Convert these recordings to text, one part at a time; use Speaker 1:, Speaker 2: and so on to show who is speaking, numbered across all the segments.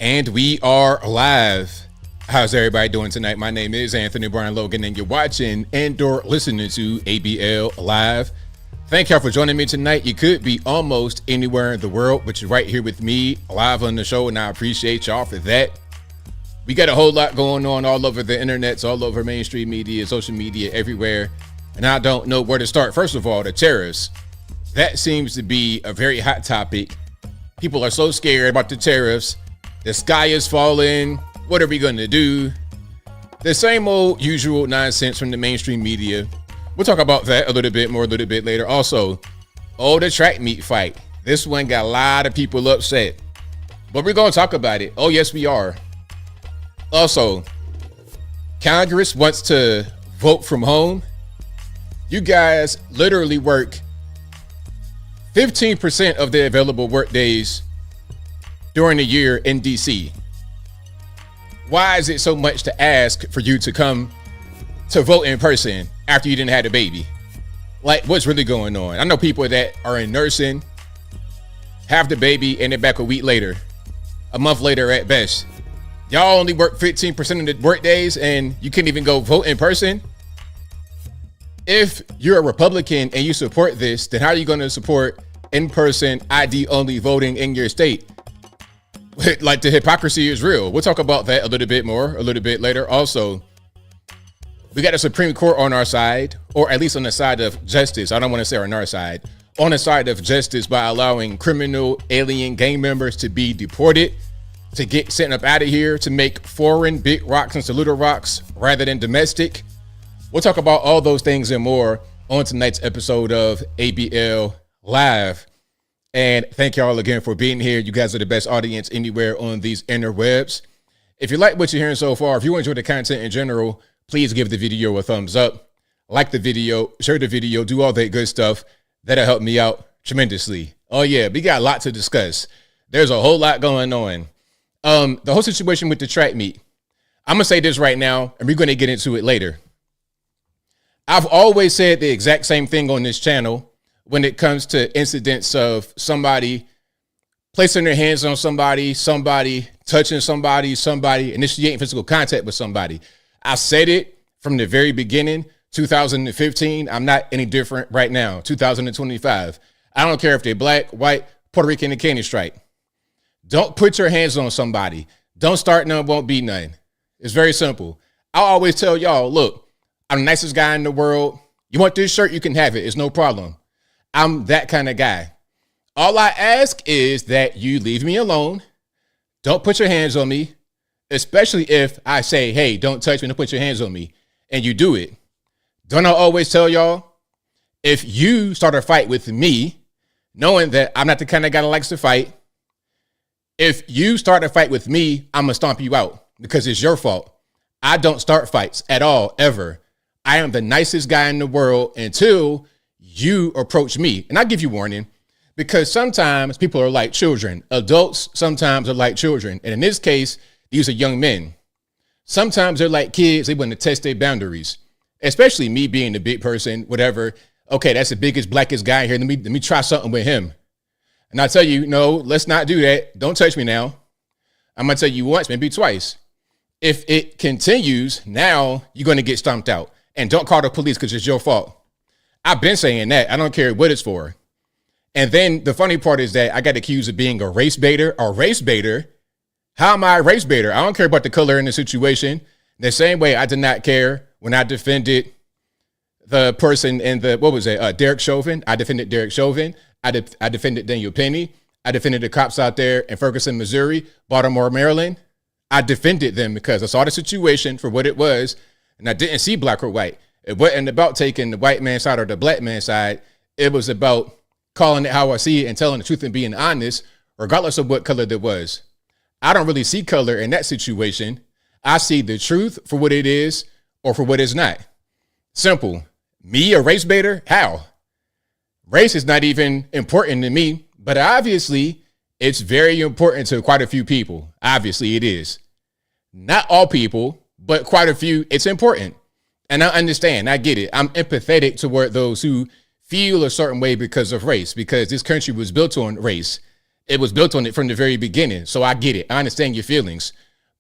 Speaker 1: And we are live. How's everybody doing tonight? My name is Anthony Brian Logan, and you're watching and or listening to ABL Live. Thank y'all for joining me tonight. You could be almost anywhere in the world, but you're right here with me live on the show, and I appreciate y'all for that. We got a whole lot going on all over the internets, all over mainstream media, social media, everywhere. And I don't know where to start. First of all, the tariffs. That seems to be a very hot topic. People are so scared about the tariffs. The sky is falling. What are we going to do? The same old usual nonsense from the mainstream media. We'll talk about that a little bit more a little bit later. Also, the track meet fight. This one got a lot of people upset. But we're going to talk about it. Oh, yes, we are. Also, Congress wants to vote from home. You guys literally work 15% of the available work days during the year in DC. Why is it so much to ask for you to come to vote in person after you didn't have a baby? Like, what's really going on? I know people that are in nursing, have the baby, and they're back a week later, a month later at best. Y'all only work 15% of the work days and you can't even go vote in person? If you're a Republican and you support this, then how are you going to support in-person ID only voting in your state? Like, the hypocrisy is real. We'll talk about that a little bit more a little bit later. Also, we got a Supreme Court on our side, or at least on the side of justice. I don't want to say on our side. On the side of justice by allowing criminal alien gang members to be deported, to get sent up out of here, to make foreign big rocks into little rocks rather than domestic. We'll talk about all those things and more on tonight's episode of ABL Live. And thank y'all again for being here. You guys are the best audience anywhere on these interwebs. If you like what you're hearing so far, if you enjoy the content in general, please give the video a thumbs up, like the video, share the video, do all that good stuff. That'll help me out tremendously. Oh yeah, we got a lot to discuss. There's a whole lot going on. The whole situation with the track meet. I'm going to say this right now, and we're going to get into it later. I've always said the exact same thing on this channel when it comes to incidents of somebody placing their hands on somebody touching somebody initiating physical contact with somebody. I said it from the very beginning, 2015. I'm not any different right now, 2025. I don't care if they're black, white, Puerto Rican, and candy stripe. Don't put your hands on somebody. Don't start none, won't be none. It's very simple. I always tell y'all, look, I'm the nicest guy in the world. You want this shirt, you can have it. It's no problem. I'm that kind of guy. All I ask is that you leave me alone. Don't put your hands on me, especially if I say, hey, don't touch me, don't put your hands on me, and you do it. Don't I always tell y'all, if you start a fight with me, knowing that I'm not the kind of guy that likes to fight, if you start a fight with me, I'm going to stomp you out because it's your fault. I don't start fights at all, ever. I am the nicest guy in the world until you approach me. And I give you warning because sometimes people are like children. Adults sometimes are like children. And in this case, these are young men. Sometimes they're like kids. They want to test their boundaries, especially me being the big person, whatever. Okay, that's the biggest, blackest guy here. Let me try something with him. And I tell you, no, let's not do that. Don't touch me now. I'm going to tell you once, maybe twice. If it continues, now you're going to get stomped out. And don't call the police because it's your fault. I've been saying that. I don't care what it's for. And then the funny part is that I got accused of being a race baiter. A race baiter? How am I a race baiter? I don't care about the color in the situation. The same way I did not care when I defended the person in the, Derek Chauvin. I defended Derek Chauvin. I defended Daniel Penny. I defended the cops out there in Ferguson, Missouri, Baltimore, Maryland. I defended them because I saw the situation for what it was, and I didn't see black or white. It wasn't about taking the white man's side or the black man's side. It was about calling it how I see it and telling the truth and being honest, regardless of what color there was. I don't really see color in that situation. I see the truth for what it is or for what it's not. Simple. Me, a race baiter? How? Race is not even important to me, but obviously it's very important to quite a few people. Obviously it is. Not all people, but quite a few, it's important. And I understand, I get it. I'm empathetic toward those who feel a certain way because of race, because this country was built on race. It was built on it from the very beginning. So I get it. I understand your feelings,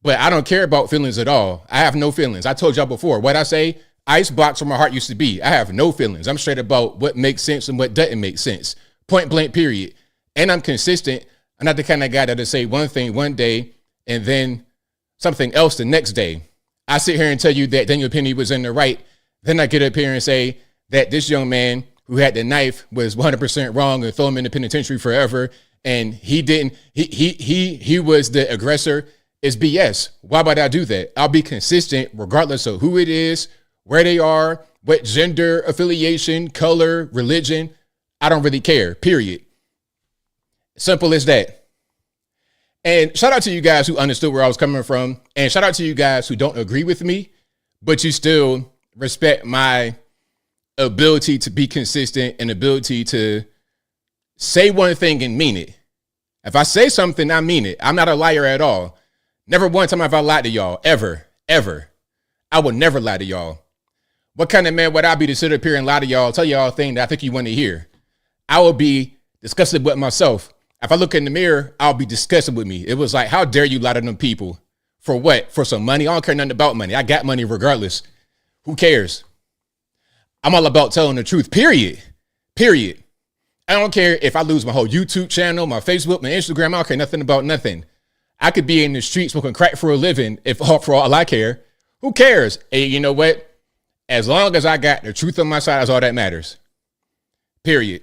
Speaker 1: but I don't care about feelings at all. I have no feelings. I told y'all before what I say, ice box where my heart used to be. I have no feelings. I'm straight about what makes sense and what doesn't make sense. Point blank, period. And I'm consistent. I'm not the kind of guy that'll say one thing one day and then something else the next day. I sit here and tell you that Daniel Penny was in the right. Then I get up here and say that this young man who had the knife was 100% wrong and throw him in the penitentiary forever. And he didn't, he was the aggressor. Is BS. Why would I do that? I'll be consistent regardless of who it is, where they are, what gender, affiliation, color, religion. I don't really care, period. Simple as that. And shout out to you guys who understood where I was coming from. And shout out to you guys who don't agree with me, but you still respect my ability to be consistent and ability to say one thing and mean it. If I say something, I mean it. I'm not a liar at all. Never one time have I lied to y'all, ever. I would never lie to y'all. What kind of man would I be to sit up here and lie to y'all, tell y'all a thing that I think you want to hear? I would be disgusted with myself. If I look in the mirror, I'll be disgusted with me. It was like, how dare you lie to them people? For what? For some money? I don't care nothing about money. I got money regardless. Who cares? I'm all about telling the truth, period. I don't care if I lose my whole YouTube channel, my Facebook, my Instagram. I don't care nothing about nothing. I could be in the street smoking crack for a living for all I care. Who cares? Hey, you know what? As long as I got the truth on my side, that's all that matters. Period.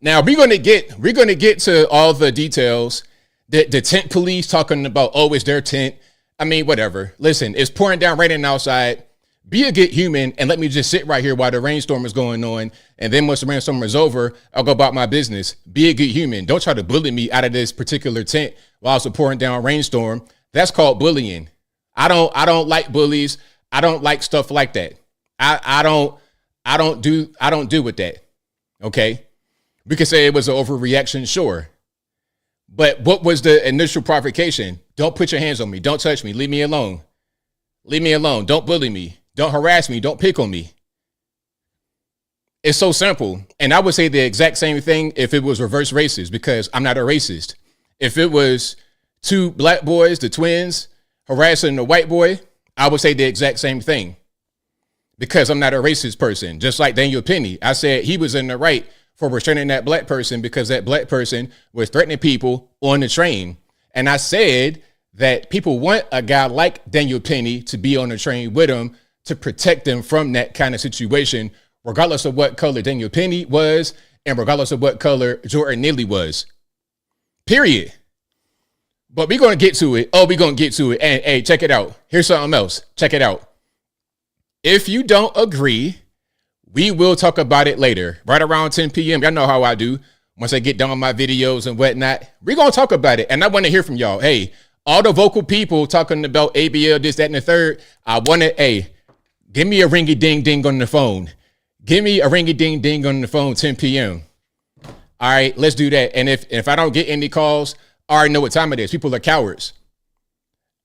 Speaker 1: Now we're gonna get to all the details. The tent police talking about, oh, it's their tent. I mean, whatever. Listen, it's pouring down, raining outside. Be a good human and let me just sit right here while the rainstorm is going on. And then once the rainstorm is over, I'll go about my business. Be a good human. Don't try to bully me out of this particular tent while it's a pouring down rainstorm. That's called bullying. I don't like bullies. I don't like stuff like that. I don't do with that. Okay. We could say it was an overreaction, sure. But what was the initial provocation? Don't put your hands on me. Don't touch me. Leave me alone. Leave me alone. Don't bully me. Don't harass me. Don't pick on me. It's so simple. And I would say the exact same thing if it was reverse racist, because I'm not a racist. If it was two black boys, the twins, harassing the white boy, I would say the exact same thing, because I'm not a racist person. Just like Daniel Penny, I said he was in the right for restraining that black person because that black person was threatening people on the train. And I said that people want a guy like Daniel Penny to be on the train with them to protect them from that kind of situation, regardless of what color Daniel Penny was and regardless of what color Jordan Neely was. Period. But we're going to get to it. Oh, we're going to get to it. And hey, check it out. Here's something else. Check it out. If you don't agree, we will talk about it later, right around 10 p.m. Y'all know how I do. Once I get done with my videos and whatnot, we're going to talk about it. And I want to hear from y'all. Hey, all the vocal people talking about ABL, this, that, and the third. I want to, hey, give me a ringy ding ding on the phone. Give me a ringy ding ding on the phone, 10 p.m. All right, let's do that. And if I don't get any calls, I already know what time it is. People are cowards.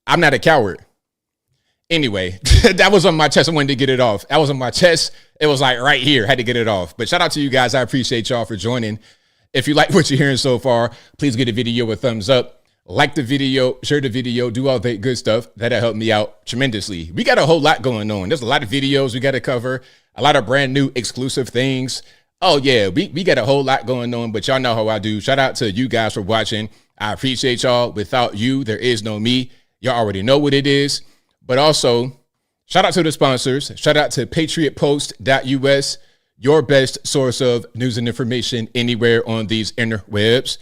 Speaker 1: I'm not a coward. Anyway, that was on my chest. I wanted to get it off. That was on my chest. It was like right here. Had to get it off. But shout out to you guys. I appreciate y'all for joining. If you like what you're hearing so far, please give the video a thumbs up. Like the video, share the video, do all that good stuff. That'll help me out tremendously. We got a whole lot going on. There's a lot of videos we got to cover. A lot of brand new exclusive things. Oh, yeah, we got a whole lot going on, but y'all know how I do. Shout out to you guys for watching. I appreciate y'all. Without you, there is no me. Y'all already know what it is. But also, shout out to the sponsors. Shout out to patriotpost.us, your best source of news and information anywhere on these interwebs.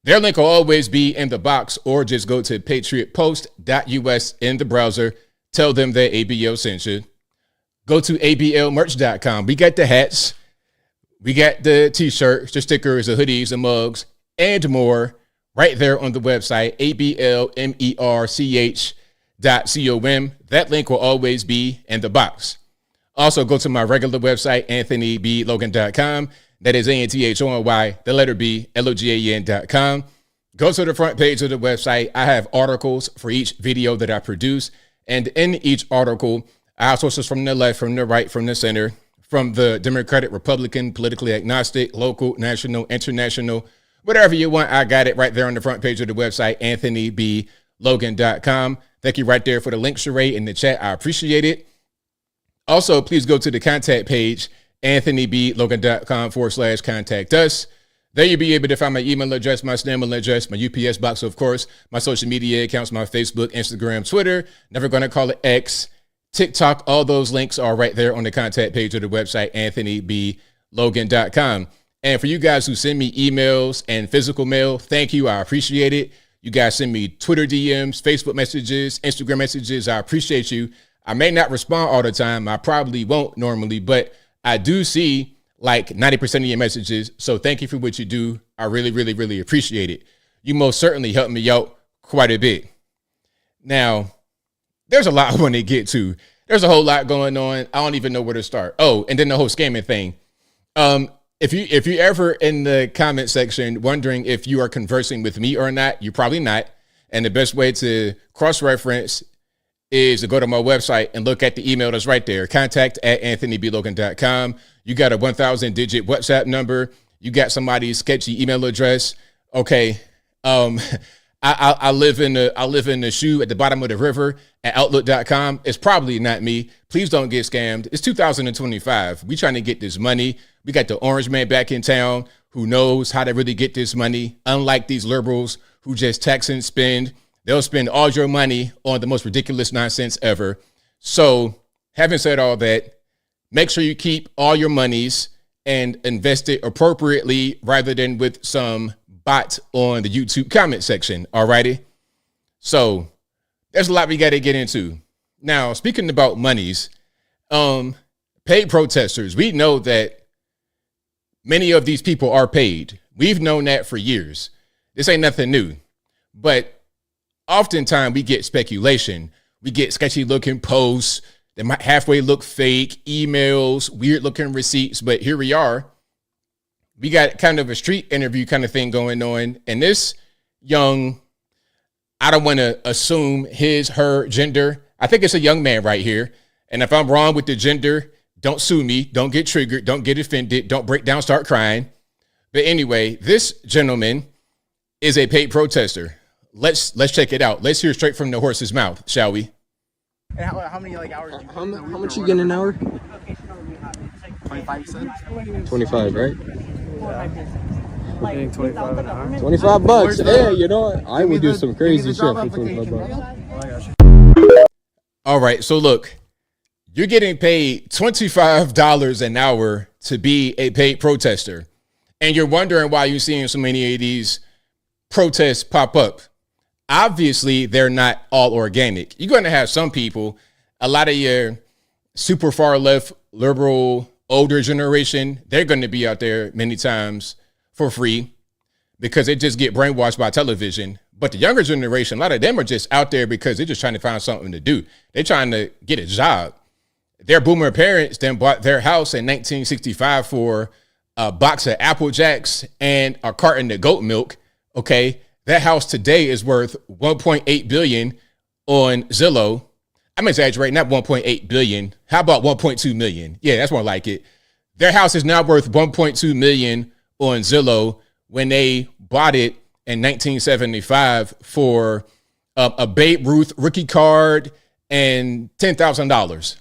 Speaker 1: Their link will always be in the box, or just go to patriotpost.us in the browser. Tell them that ABL sent you. Go to ablmerch.com. We got the hats. We got the t-shirts, the stickers, the hoodies, the mugs, and more right there on the website, ablmerch.com. That link will always be in the box. Also, go to my regular website, anthonyblogan.com. That is ANTHONY, the letter B, LOGAN.com. Go to the front page of the website. I have articles for each video that I produce. And in each article, I have sources from the left, from the right, from the center, from the Democratic, Republican, politically agnostic, local, national, international, Whatever you want, I got it right there on the front page of the website, anthonyblogan.com. Thank you right there for the link, Sheree, in the chat. I appreciate it. Also, please go to the contact page, anthonyblogan.com/contact us. There you'll be able to find my email address, my email address, my UPS box, of course, my social media accounts, my Facebook, Instagram, Twitter, never going to call it X, TikTok. All those links are right there on the contact page of the website, anthonyblogan.com. And for you guys who send me emails and physical mail, thank you. I appreciate it. You guys send me Twitter DMs, Facebook messages, Instagram messages. I appreciate you. I may not respond all the time. I probably won't normally, but I do see like 90% of your messages. So thank you for what you do. I really, really, really appreciate it. You most certainly helped me out quite a bit. Now, there's a lot I want to get to. There's a whole lot going on. I don't even know where to start. Oh, and then the whole scamming thing. If you ever in the comment section wondering if you are conversing with me or not, you're probably not. And the best way to cross-reference is to go to my website and look at the email that's right there, contact@anthonyblogan.com. You got a 1,000-digit WhatsApp number. You got somebody's sketchy email address. Okay. I live in the shoe at the bottom of the river at outlook.com. It's probably not me. Please don't get scammed. It's 2025. We trying to get this money. We got the orange man back in town who knows how to really get this money. Unlike these liberals who just tax and spend, they'll spend all your money on the most ridiculous nonsense ever. So having said all that, make sure you keep all your monies and invest it appropriately rather than with some bot on the YouTube comment section. Alrighty. So there's a lot we got to get into. Now, speaking about monies, paid protesters, we know that many of these people are paid. We've known that for years. This ain't nothing new. But oftentimes we get speculation. We get sketchy looking posts that might halfway look fake, emails, weird looking receipts. But here we are. We got kind of a street interview kind of thing going on. And this young, I don't want to assume his, her gender. I think it's a young man right here. And if I'm wrong with the gender, don't sue me. Don't get triggered. Don't get offended. Don't break down, start crying. But anyway, this gentleman is a paid protester. Let's check it out. Let's hear straight from the horse's mouth, shall we?
Speaker 2: And how many hours?
Speaker 3: How much you get an hour?
Speaker 2: 25 cents.
Speaker 3: 25, right?
Speaker 2: We're getting 25 an hour.
Speaker 3: 25 bucks. Hey, you know what? I would do some crazy shit for 25 bucks.
Speaker 1: All right. So look, you're getting paid $25 an hour to be a paid protester. And you're wondering why you're seeing so many of these protests pop up. Obviously, they're not all organic. You're going to have some people, a lot of your super far left, liberal, older generation, they're going to be out there many times for free because they just get brainwashed by television. But the younger generation, a lot of them are just out there because they're just trying to find something to do. They're trying to get a job. Their boomer parents then bought their house in 1965 for a box of Apple Jacks and a carton of goat milk. Okay. That house today is worth $1.8 billion on Zillow. I'm exaggerating, not 1.8 billion. How about 1.2 million? Yeah, that's more like it. Their house is now worth 1.2 million on Zillow when they bought it in 1975 for a Babe Ruth rookie card and $10,000.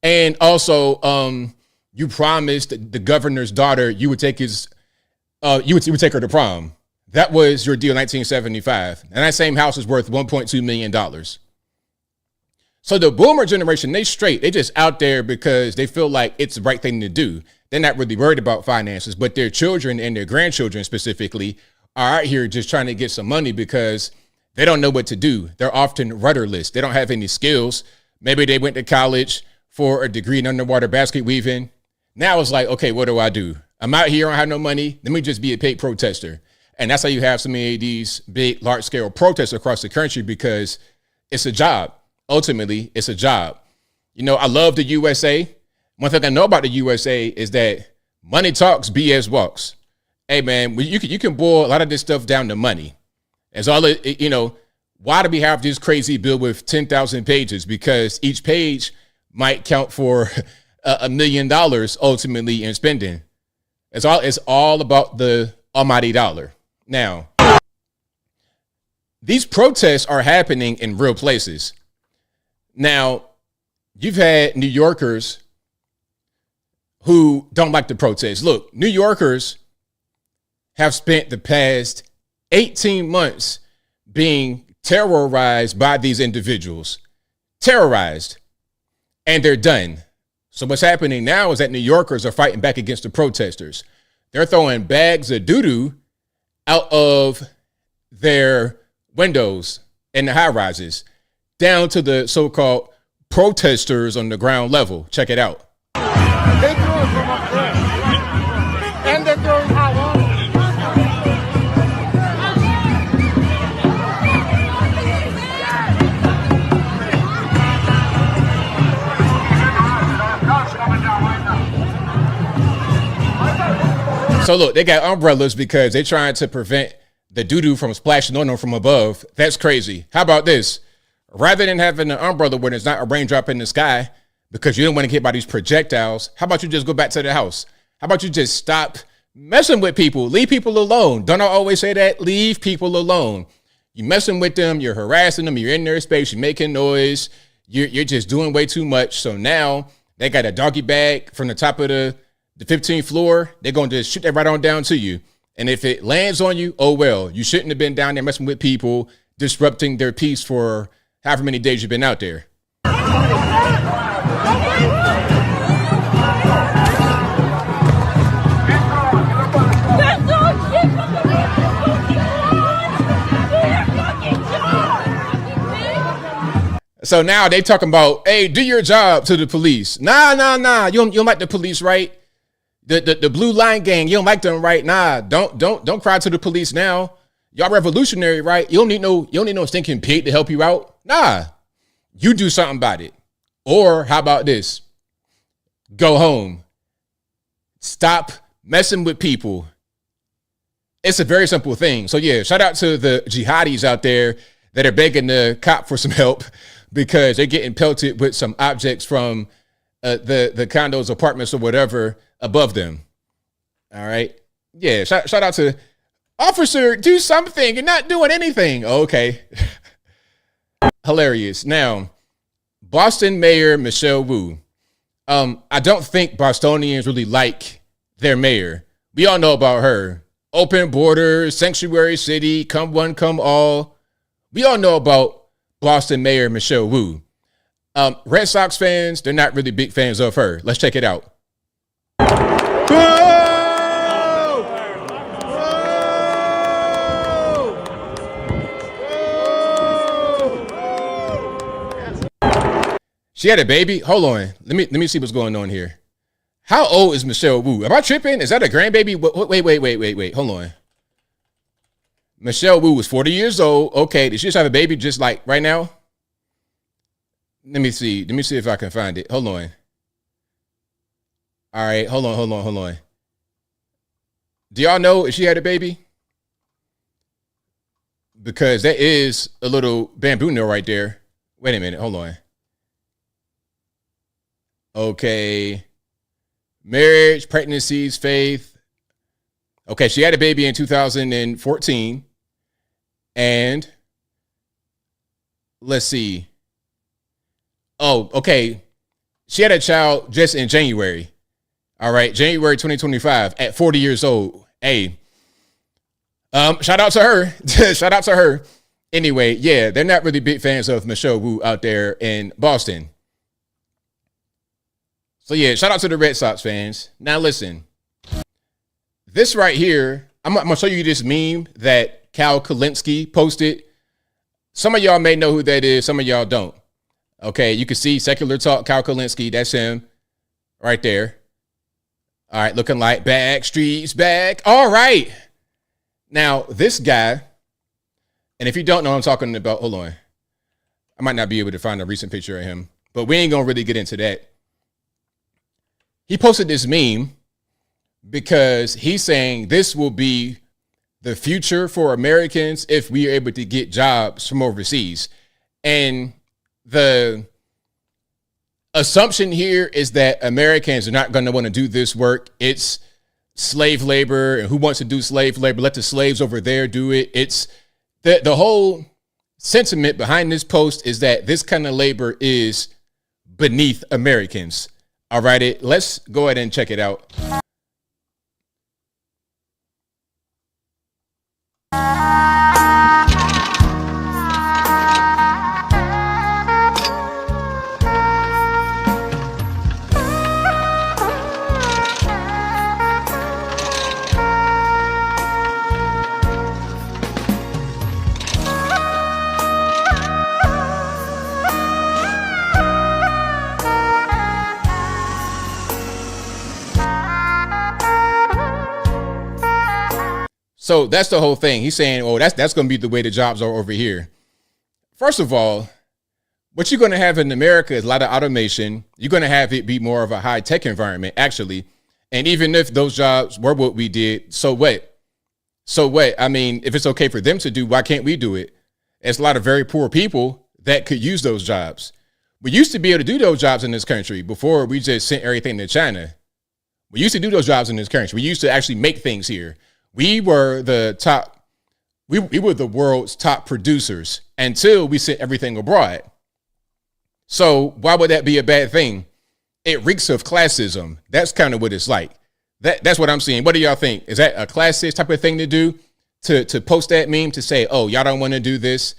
Speaker 1: And also, you promised the governor's daughter you would take you would take her to prom. That was your deal in 1975. And that same house is worth $1.2 million. So the boomer generation, they just out there because they feel like it's the right thing to do. They're not really worried about finances, but their children and their grandchildren specifically are out here just trying to get some money because they don't know what to do. They're often rudderless. They don't have any skills. Maybe they went to college for a degree in underwater basket weaving. Now it's like, okay, what do? I'm out here, I don't have no money. Let me just be a paid protester. And that's how you have so many of these big, large scale protests across the country because it's a job. Ultimately, it's a job. You know, I love the USA. One thing I know about the USA is that money talks, BS walks. Hey, man, you can boil a lot of this stuff down to money. It's all, you know, why do we have this crazy bill with 10,000 pages? Because each page might count for $1 million ultimately in spending. It's all about the almighty dollar. Now, these protests are happening in real places. Now, you've had New Yorkers who don't like the protests. Look, New Yorkers have spent the past 18 months being terrorized by these individuals. Terrorized. And they're done. So what's happening now is that New Yorkers are fighting back against the protesters. They're throwing bags of doo-doo out of their windows in the high rises down to the so-called protesters on the ground level. Check it out.
Speaker 4: They threw it from up there. And they're throwing hot water.
Speaker 1: So look, they got umbrellas because they're trying to prevent the doo-doo from splashing on them from above. That's crazy. How about this? Rather than having an umbrella where there's not a raindrop in the sky because you don't want to get hit by these projectiles, how about you just go back to the house? How about you just stop messing with people? Leave people alone. Don't I always say that? Leave people alone. You're messing with them. You're harassing them. You're in their space. You're making noise. You're just doing way too much. So now they got a doggy bag from the top of the 15th floor. They're going to just shoot that right on down to you. And if it lands on you, oh, well, you shouldn't have been down there messing with people, disrupting their peace for however many days you've been out there. So now they talking about, hey, do your job to the police. Nah. You don't like the police, right? The blue line gang, you don't like them, right? Nah, don't cry to the police now. Y'all revolutionary, right? You don't need no stinking pig to help you out. Nah, you do something about it. Or how about this? Go home. Stop messing with people. It's a very simple thing. So yeah, shout out to the jihadis out there that are begging the cop for some help because they're getting pelted with some objects from the condos, apartments, or whatever above them. All right. Yeah. Shout out to officer. Do something. You're not doing anything. Okay. Hilarious. Now, Boston Mayor Michelle Wu. I don't think Bostonians really like their mayor. We all know about her. Open borders, sanctuary city, come one, come all. We all know about Boston Mayor Michelle Wu. Red Sox fans, they're not really big fans of her. Let's check it out. She had a baby. Hold on. Let me see what's going on here. How old is Michelle Wu? Am I tripping? Is that a grandbaby? Wait. Hold on. Michelle Wu was 40 years old. Okay. Did she just have a baby just like right now? Let me see. Let me see if I can find it. Hold on. All right. Hold on. Do y'all know if she had a baby? Because that is a little bamboo nail right there. Wait a minute. Hold on. Okay. Marriage, pregnancies, faith. Okay, she had a baby in 2014. And let's see. Oh, okay. She had a child just in January. All right, January 2025 at 40 years old. Hey, shout out to her. Shout out to her. Anyway, yeah, they're not really big fans of Michelle Wu out there in Boston. So yeah, shout out to the Red Sox fans. Now listen, this right here, I'm gonna show you this meme that Cal Kalinske posted. Some of y'all may know who that is. Some of y'all don't. Okay, you can see Secular Talk, Cal Kalinske. That's him right there. All right, looking like back streets back. All right. Now this guy, and if you don't know what I'm talking about, hold on. I might not be able to find a recent picture of him, but we ain't gonna really get into that. He posted this meme because he's saying this will be the future for Americans if we are able to get jobs from overseas. And the assumption here is that Americans are not going to want to do this work. It's slave labor and who wants to do slave labor, let the slaves over there do it. It's the whole sentiment behind this post is that this kind of labor is beneath Americans. All right, let's go ahead and check it out. So that's the whole thing. He's saying, oh, that's going to be the way the jobs are over here. First of all, what you're going to have in America is a lot of automation. You're going to have it be more of a high tech environment, actually. And even if those jobs were what we did, so what? So what? I mean, if it's okay for them to do, why can't we do it? There's a lot of very poor people that could use those jobs. We used to be able to do those jobs in this country before we just sent everything to China. We used to do those jobs in this country. We used to actually make things here. We were the top, we were the world's top producers until we sent everything abroad. So why would that be a bad thing? It reeks of classism. That's kind of what it's like. That's what I'm seeing. What do y'all think? Is that a classist type of thing to do? To post that meme to say, oh, y'all don't want to do this?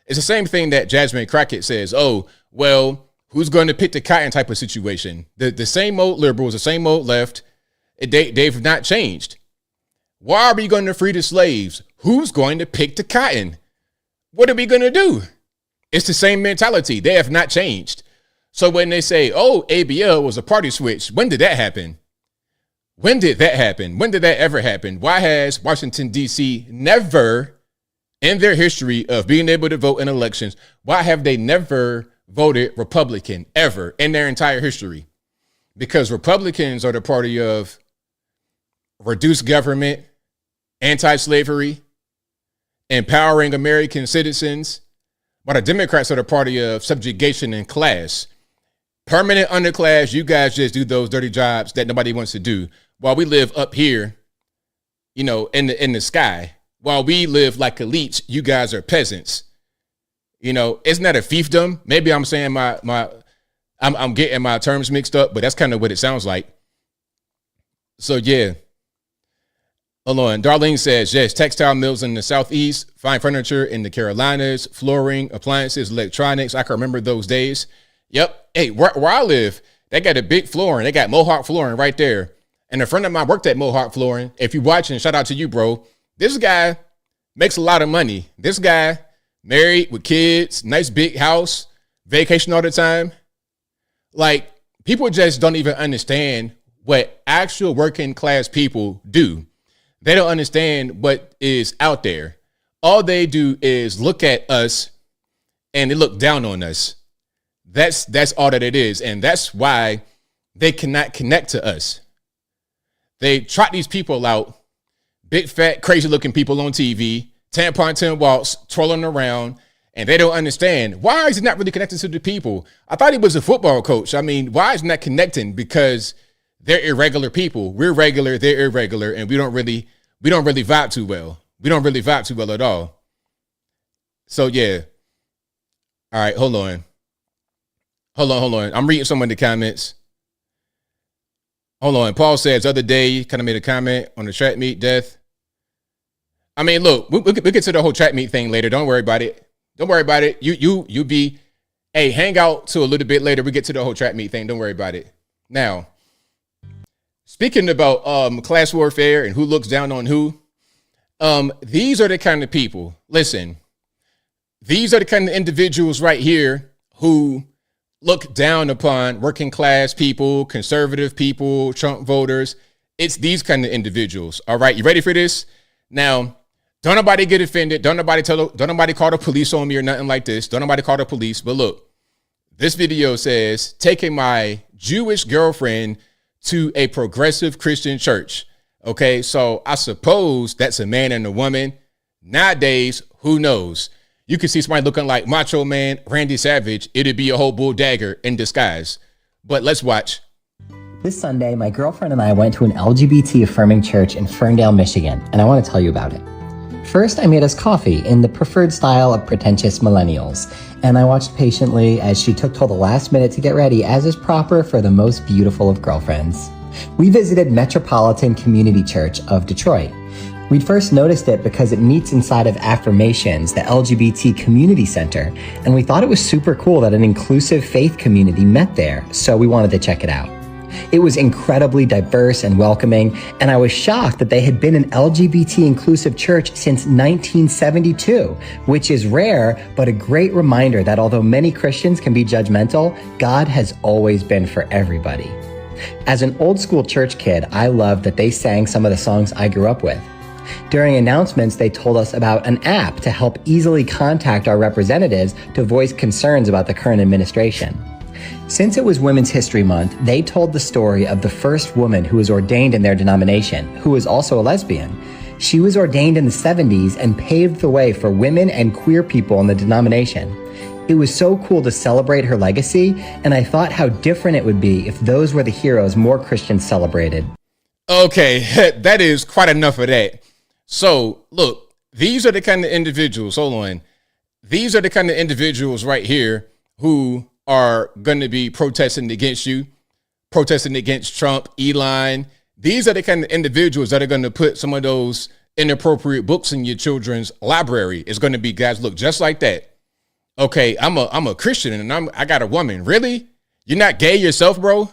Speaker 1: It's the same thing that Jasmine Crockett says, oh, well, who's going to pick the cotton type of situation? The same old liberals, the same old left, they've not changed. Why are we going to free the slaves? Who's going to pick the cotton? What are we going to do? It's the same mentality. They have not changed. So when they say, oh, ABL was a party switch, when did that happen? When did that happen? When did that ever happen? Why has Washington, D.C. never, in their history of being able to vote in elections, why have they never voted Republican ever in their entire history? Because Republicans are the party of reduced government, anti-slavery, empowering American citizens, while the Democrats are the party of subjugation and class. Permanent underclass, you guys just do those dirty jobs that nobody wants to do, while we live up here, you know, in the sky. While we live like elites, you guys are peasants. You know, isn't that a fiefdom? Maybe I'm saying I'm getting my terms mixed up, but that's kind of what it sounds like. So yeah. Hold on. Darlene says, yes, textile mills in the Southeast, fine furniture in the Carolinas, flooring, appliances, electronics. I can remember those days. Yep. Hey, where I live, they got a big flooring. They got Mohawk flooring right there. And a friend of mine worked at Mohawk flooring. If you're watching, shout out to you, bro. This guy makes a lot of money. This guy married with kids, nice big house, vacation all the time. Like, people just don't even understand what actual working class people do. They don't understand what is out there. All they do is look at us and they look down on us. That's all that it is. And that's why they cannot connect to us. They trot these people out, big, fat, crazy looking people on TV, tampon 10 walks, twirling around, and they don't understand. Why is he not really connected to the people? I thought he was a football coach. I mean, why is he not connecting? Because they're irregular people. We're regular, they're irregular, and we don't really vibe too well. We don't really vibe too well at all. So yeah. All right, hold on. I'm reading some of the comments. Hold on. Paul says, the other day, kind of made a comment on the track meet death. I mean, look, we'll get to the whole track meet thing later. Don't worry about it. You be, hey, hang out till a little bit later. We get to the whole track meet thing. Don't worry about it. Now, speaking about class warfare and who looks down on who, these are the kind of people. Listen, these are the kind of individuals right here who look down upon working class people, conservative people, Trump voters. It's these kind of individuals. All right, you ready for this? Now, don't nobody get offended. Don't nobody call the police on me or nothing like this. Don't nobody call the police. But look, this video says, taking my Jewish girlfriend to a progressive Christian church. Okay, so I suppose that's a man and a woman. Nowadays, who knows? You can see somebody looking like Macho Man Randy Savage. It'd be a whole bull dagger in disguise. But let's watch.
Speaker 5: This Sunday, my girlfriend and I went to an LGBT affirming church in Ferndale, Michigan, and I want to tell you about it. First, I made us coffee in the preferred style of pretentious millennials, and I watched patiently as she took till the last minute to get ready, as is proper for the most beautiful of girlfriends. We visited Metropolitan Community Church of Detroit. We'd first noticed it because it meets inside of Affirmations, the LGBT community center, and we thought it was super cool that an inclusive faith community met there, so we wanted to check it out. It was incredibly diverse and welcoming, and I was shocked that they had been an LGBT inclusive church since 1972, which is rare, but a great reminder that although many Christians can be judgmental, God has always been for everybody. As an old school church kid, I loved that they sang some of the songs I grew up with. During announcements, they told us about an app to help easily contact our representatives to voice concerns about the current administration. Since it was Women's History Month, they told the story of the first woman who was ordained in their denomination, who was also a lesbian. She was ordained in the 70s and paved the way for women and queer people in the denomination. It was so cool to celebrate her legacy, and I thought how different it would be if those were the heroes more Christians celebrated.
Speaker 1: Okay, that is quite enough of that. So, look, these are the kind of individuals, hold on. These are the kind of individuals right here who are going to be protesting against you, protesting against Trump, Elon. These are the kind of individuals that are going to put some of those inappropriate books in your children's library. It's going to be guys look just like that. Okay, I'm a Christian and I got a woman. Really? You're not gay yourself, bro?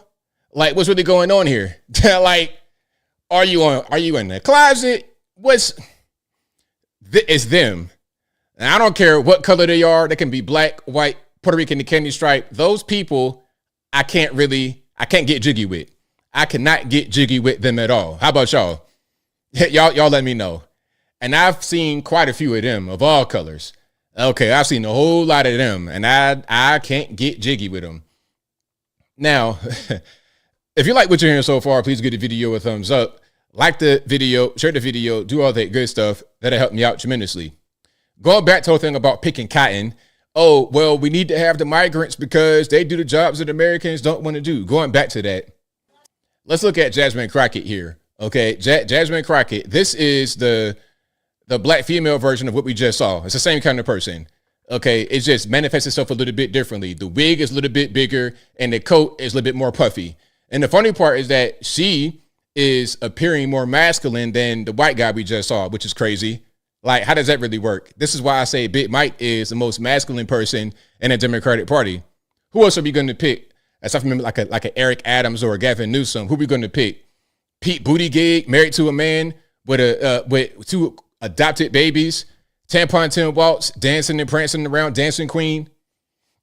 Speaker 1: Like, what's really going on here? Like, are you in the closet? It's them. And I don't care what color they are. They can be black, white, Puerto Rican, the candy stripe. Those people, I can't get jiggy with. I cannot get jiggy with them at all. How about y'all? Y'all let me know. And I've seen quite a few of them of all colors. Okay, I've seen a whole lot of them, and I can't get jiggy with them. Now, if you like what you're hearing so far, please give the video a thumbs up. Like the video, share the video, do all that good stuff. That'll help me out tremendously. Going back to the whole thing about picking cotton. Oh, well, we need to have the migrants because they do the jobs that Americans don't want to do. Going back to that, let's look at Jasmine Crockett here. Okay, Jasmine Crockett. This is the black female version of what we just saw. It's the same kind of person. Okay, it just manifests itself a little bit differently. The wig is a little bit bigger and the coat is a little bit more puffy. And the funny part is that she is appearing more masculine than the white guy we just saw, which is crazy. Like, how does that really work? This is why I say Big Mike is the most masculine person in the Democratic Party. Who else are we going to pick? Aside from like a Eric Adams or a Gavin Newsom, who are we going to pick? Pete Buttigieg, married to a man with two adopted babies, tampon Tim Waltz, dancing and prancing around, dancing queen.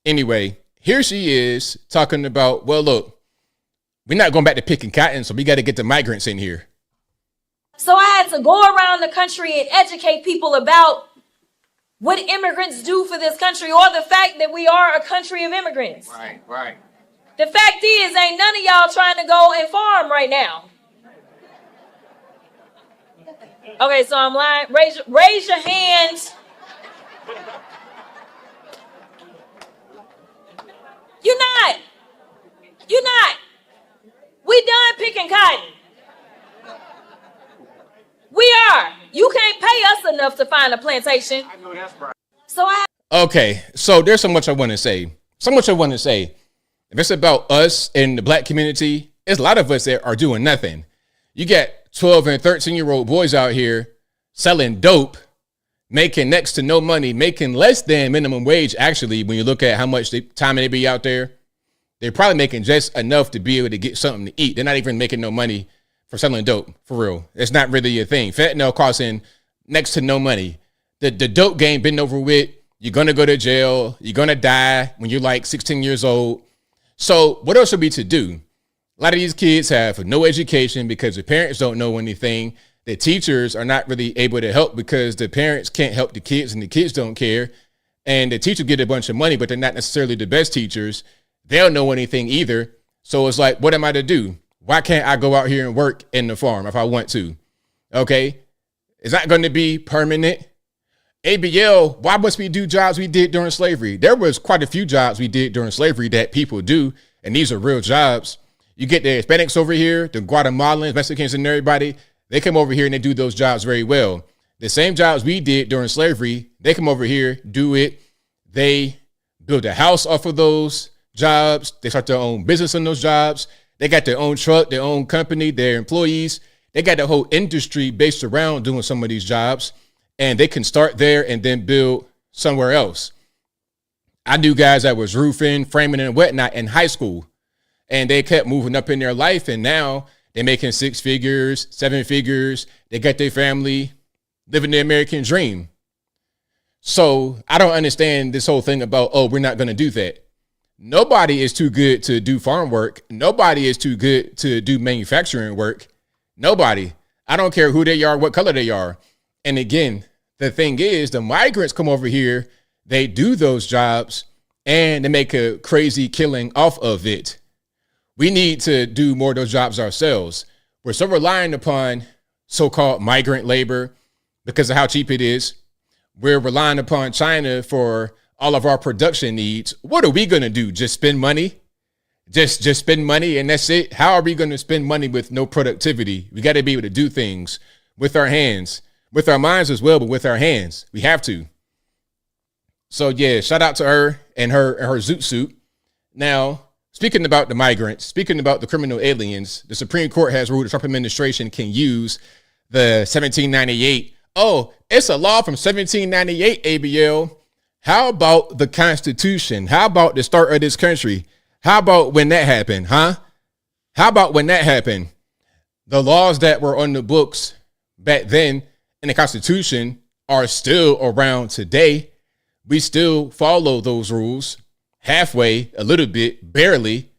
Speaker 1: Anyway, here she is talking about, well, look, we're not going back to picking cotton, so we got to get the migrants in here.
Speaker 6: So I had to go around the country and educate people about what immigrants do for this country, or the fact that we are a country of immigrants.
Speaker 1: Right.
Speaker 6: The fact is, ain't none of y'all trying to go and farm right now. Okay, so I'm lying. Raise your hands. You're not. We done picking cotton. We are. You can't pay us enough to find a plantation. I know that's right.
Speaker 1: Okay, so there's so much I want to say. If it's about us in the black community, there's a lot of us that are doing nothing. You got 12 and 13-year-old boys out here selling dope, making next to no money, making less than minimum wage. Actually, when you look at how much time they be out there, they're probably making just enough to be able to get something to eat. They're not even making no money for selling dope, for real. It's not really a thing. Fentanyl costing next to no money. The dope game been over with. You're going to go to jail. You're going to die when you're like 16 years old. So what else are we to do? A lot of these kids have no education because the parents don't know anything. The teachers are not really able to help because the parents can't help the kids and the kids don't care. And the teachers get a bunch of money, but they're not necessarily the best teachers. They don't know anything either. So it's like, what am I to do? Why can't I go out here and work in the farm if I want to? Okay. It's not going to be permanent. ABL, why must we do jobs we did during slavery? There was quite a few jobs we did during slavery that people do, and these are real jobs. You get the Hispanics over here, the Guatemalans, Mexicans, and everybody. They come over here and they do those jobs very well. The same jobs we did during slavery, they come over here, do it. They build a house off of those jobs. They start their own business on those jobs. They got their own truck, their own company, their employees. They got the whole industry based around doing some of these jobs, and they can start there and then build somewhere else. I knew guys that was roofing, framing, and whatnot in high school, and they kept moving up in their life, and now they're making 6 figures, 7 figures. They got their family, living the American dream. So I don't understand this whole thing about, oh, we're not going to do that. Nobody is too good to do farm work. Nobody is too good to do manufacturing work. Nobody. I don't care who they are, what color they are. And again, the thing is, the migrants come over here, they do those jobs, and they make a crazy killing off of it. We need to do more of those jobs ourselves. We're so reliant upon so-called migrant labor because of how cheap it is. We're relying upon China for all of our production needs. What are we going to do? Just spend money? Just spend money and that's it? How are we going to spend money with no productivity? We got to be able to do things with our hands, with our minds as well, but with our hands. We have to. So yeah, shout out to her and her zoot suit. Now, speaking about the migrants, speaking about the criminal aliens, the Supreme Court has ruled the Trump administration can use the 1798. Oh, it's a law from 1798, ABL. How about the Constitution? How about the start of this country? How about when that happened, huh? How about when that happened? The laws that were on the books back then in the Constitution are still around today. We still follow those rules halfway, a little bit, barely,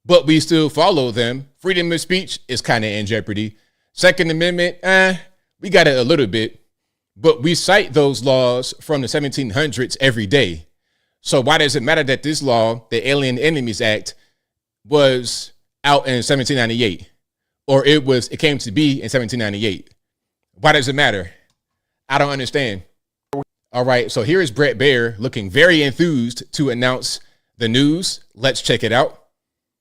Speaker 1: but we still follow them. Freedom of speech is kind of in jeopardy. Second Amendment, we got it a little bit, but we cite those laws from the 1700s every day. So why does it matter that this law, the Alien Enemies Act, was out in 1798, or it came to be in 1798? Why does it matter? I don't understand. All right, so here is Brett Baer looking very enthused to announce the news. Let's check it out.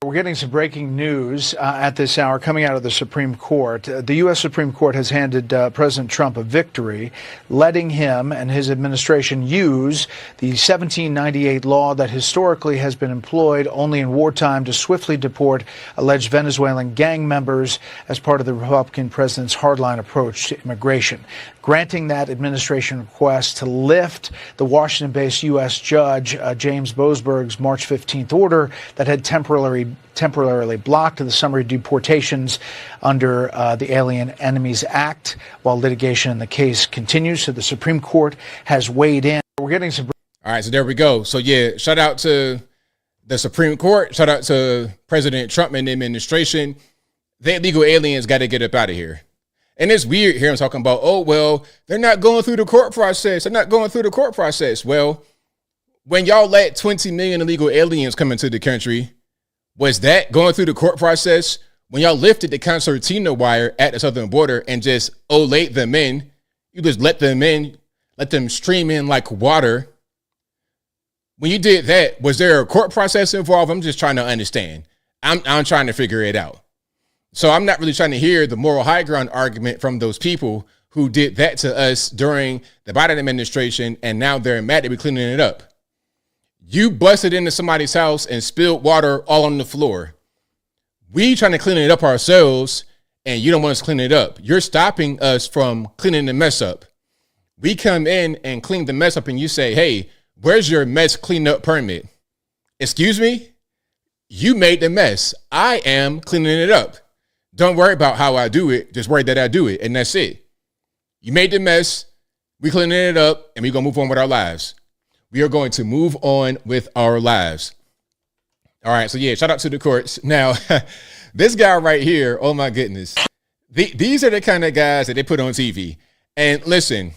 Speaker 7: We're getting some breaking news at this hour coming out of the Supreme Court. The U.S. Supreme Court has handed President Trump a victory, letting him and his administration use the 1798 law that historically has been employed only in wartime to swiftly deport alleged Venezuelan gang members as part of the Republican president's hardline approach to immigration, granting that administration request to lift the Washington-based U.S. judge James Boasberg's March 15th order that had temporarily blocked the summary deportations under the Alien Enemies Act while litigation in the case continues. So the Supreme Court has weighed in. We're getting some.
Speaker 1: All right, so there we go. So yeah, shout out to the Supreme Court. Shout out to President Trump and the administration. The illegal aliens got to get up out of here. And it's weird here I'm talking about, oh, well, they're not going through the court process. They're not going through the court process. Well, when y'all let 20 million illegal aliens come into the country, was that going through the court process? When y'all lifted the concertina wire at the southern border and just olayed them in, you just let them in, let them stream in like water. When you did that, was there a court process involved? I'm just trying to understand. I'm trying to figure it out. So I'm not really trying to hear the moral high ground argument from those people who did that to us during the Biden administration, and now they're mad that we're cleaning it up. You busted into somebody's house and spilled water all on the floor. We trying to clean it up ourselves, and you don't want us to clean it up. You're stopping us from cleaning the mess up. We come in and clean the mess up, and you say, hey, where's your mess cleanup permit? Excuse me? You made the mess. I am cleaning it up. Don't worry about how I do it. Just worry that I do it, and that's it. You made the mess. We cleaning it up, and we're going to move on with our lives. We are going to move on with our lives. All right, so yeah, shout out to the courts. Now, this guy right here, oh my goodness. These are the kind of guys that they put on TV. And listen,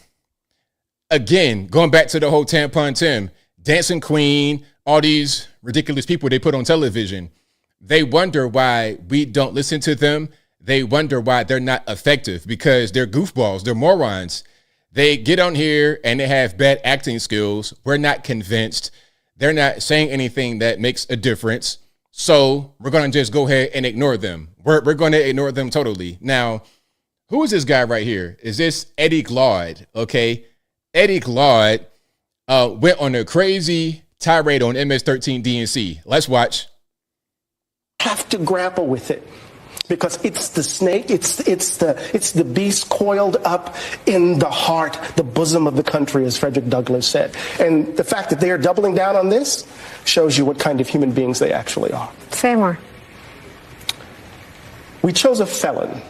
Speaker 1: again, going back to the whole tampon Tim, Dancing Queen, all these ridiculous people they put on television. They wonder why we don't listen to them. They wonder why they're not effective because they're goofballs. They're morons. They get on here and they have bad acting skills. We're not convinced. They're not saying anything that makes a difference. So we're going to just go ahead and ignore them. We're going to ignore them totally. Now, who is this guy right here? Is this Eddie Glaude? Okay. Eddie Glaude went on a crazy tirade on MS-13 DNC. Let's watch.
Speaker 8: Have to grapple with it because it's the snake, it's the beast coiled up in the heart, the bosom of the country, as Frederick Douglass said. And the fact that they are doubling down on this shows you what kind of human beings they actually are.
Speaker 2: Say more.
Speaker 8: We chose a felon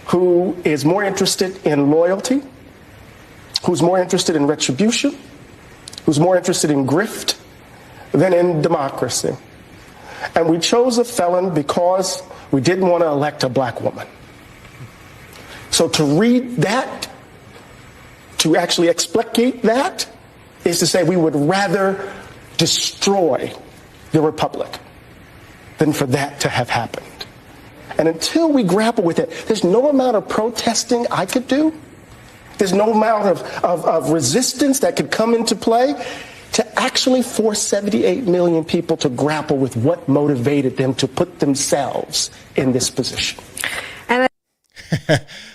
Speaker 8: who is more interested in loyalty, who's more interested in retribution, who's more interested in grift than in democracy. And we chose a felon because we didn't want to elect a black woman. So to read that, to actually explicate that, is to say we would rather destroy the republic than for that to have happened. And until we grapple with it, there's no amount of protesting I could do. There's no amount of resistance that could come into play to actually force 78 million people to grapple with what motivated them to put themselves in this position.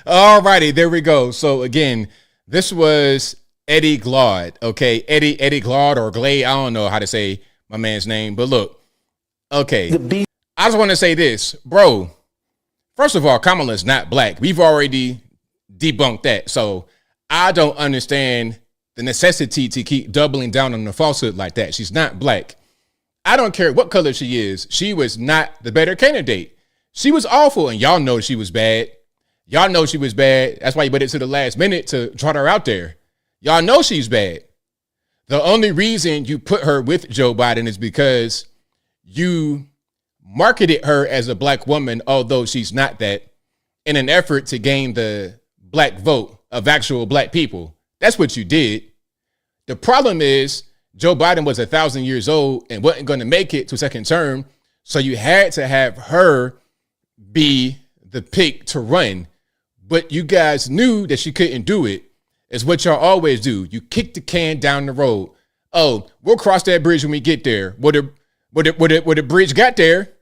Speaker 1: All righty, there we go. So again, this was Eddie Glaude, okay? Eddie Glaude or Glade, I don't know how to say my man's name, but look, okay. I just want to say this, bro. First of all, Kamala's not black. We've already debunked that. So I don't understand the necessity to keep doubling down on the falsehood like that. She's not black. I don't care what color she is. She was not the better candidate. She was awful, and y'all know she was bad. Y'all know she was bad. That's why you waited to the last minute to trot her out there. Y'all know she's bad. The only reason you put her with Joe Biden is because you marketed her as a black woman, although she's not that, in an effort to gain the black vote of actual black people. That's what you did. The problem is Joe Biden was 1,000 years old and wasn't going to make it to second term. So you had to have her be the pick to run. But you guys knew that she couldn't do it. It's what y'all always do. You kick the can down the road. Oh, we'll cross that bridge when we get there. Well, the bridge got there.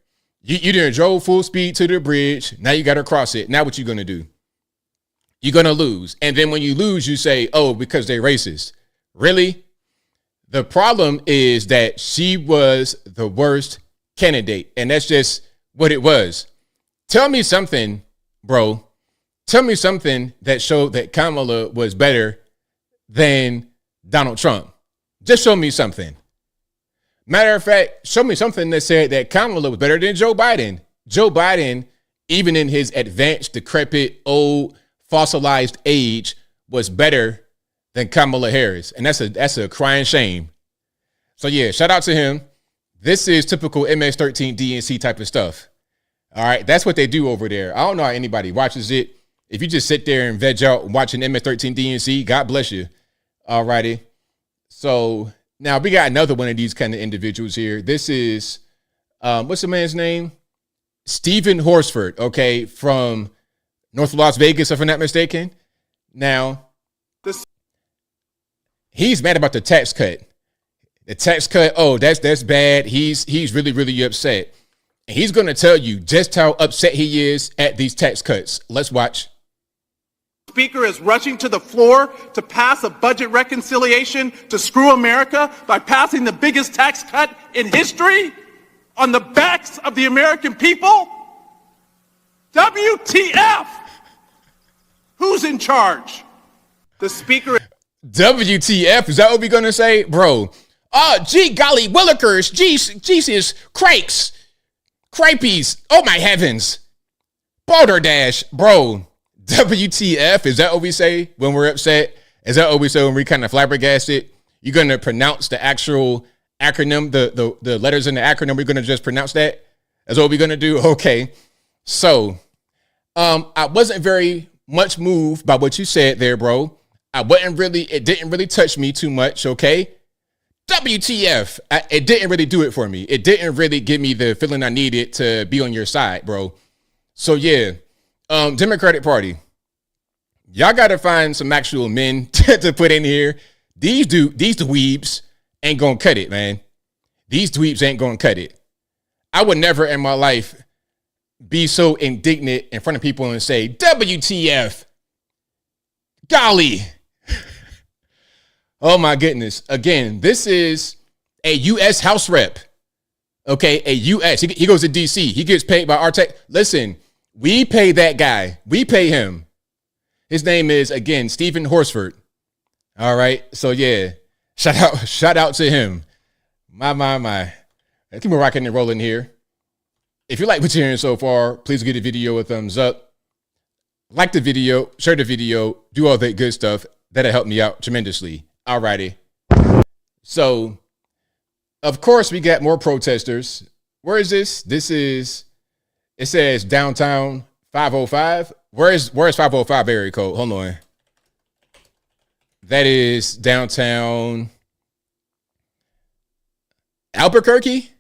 Speaker 1: You didn't drove full speed to the bridge. Now you got to cross it. Now what you going to do? You're going to lose. And then when you lose, you say, oh, because they're racist. Really? The problem is that she was the worst candidate. And that's just what it was. Tell me something, bro. Tell me something that showed that Kamala was better than Donald Trump. Just show me something. Matter of fact, show me something that said that Kamala was better than Joe Biden. Joe Biden, even in his advanced, decrepit, old, fossilized age, was better than Kamala Harris. And that's a crying shame. So yeah, shout out to him. This is typical MS-13 DNC type of stuff. All right, that's what they do over there. I don't know how anybody watches it. If you just sit there and veg out watching MS-13 DNC, God bless you. All righty. So now we got another one of these kind of individuals here. This is, what's the man's name? Stephen Horsford, okay, from North Las Vegas, if I'm not mistaken. Now, he's mad about the tax cut. The tax cut, oh, that's bad. He's really, really upset. And he's going to tell you just how upset he is at these tax cuts. Let's watch.
Speaker 9: Speaker is rushing to the floor to pass a budget reconciliation to screw America by passing the biggest tax cut in history on the backs of the American people? WTF? Who's in charge? The Speaker.
Speaker 1: WTF? Is that what we're going to say? Bro. Oh, gee, golly, willikers. Jesus, crikes. Cripies. Oh, my heavens. Balderdash. Bro. WTF? Is that what we say when we're upset? Is that what we say when we kind of flabbergasted? You're going to pronounce the actual acronym, the letters in the acronym. We're going to just pronounce that? That's what we're going to do? Okay. So, I wasn't very much moved by what you said there, bro. It didn't really touch me too much, okay? WTF. It didn't really do it for me. It didn't really give me the feeling I needed to be on your side, bro. So, yeah. Democratic Party, y'all got to find some actual men to put in here. These dweebs ain't gonna cut it, man. These dweebs ain't gonna cut it. I would never in my life be so indignant in front of people and say, WTF, golly. Oh my goodness. Again, this is a U.S. House rep. Okay, a U.S. He goes to D.C. He gets paid by our tech. Listen, we pay that guy. We pay him. His name is, again, Stephen Horsford. All right. So yeah, shout out to him. My. Keep me rocking and rolling here. If you like what you're hearing so far, please give the video a thumbs up. Like the video, share the video, do all that good stuff. That'll help me out tremendously. All righty. So, of course, we got more protesters. Where is this? It says downtown 505. Where's 505 area code? Hold on. That is downtown Albuquerque?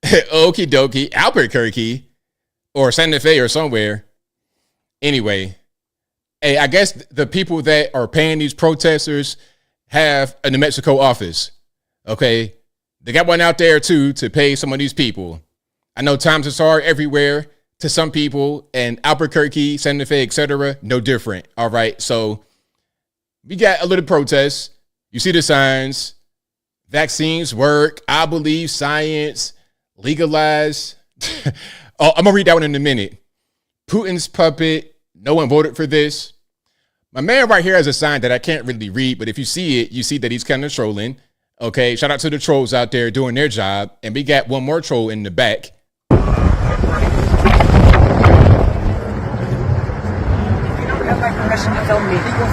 Speaker 1: Okie dokie. Albuquerque or Santa Fe or somewhere. Anyway, hey, I guess the people that are paying these protesters have a New Mexico office. Okay. They got one out there too to pay some of these people. I know times are hard everywhere to some people, and Albuquerque, Santa Fe, etc., no different. All right. So we got a little protest. You see the signs. Vaccines work. I believe science. Legalize. Oh, I'm going to read that one in a minute. Putin's puppet. No one voted for this. My man right here has a sign that I can't really read, but if you see it, you see that he's kind of trolling. Okay. Shout out to the trolls out there doing their job. And we got one more troll in the back.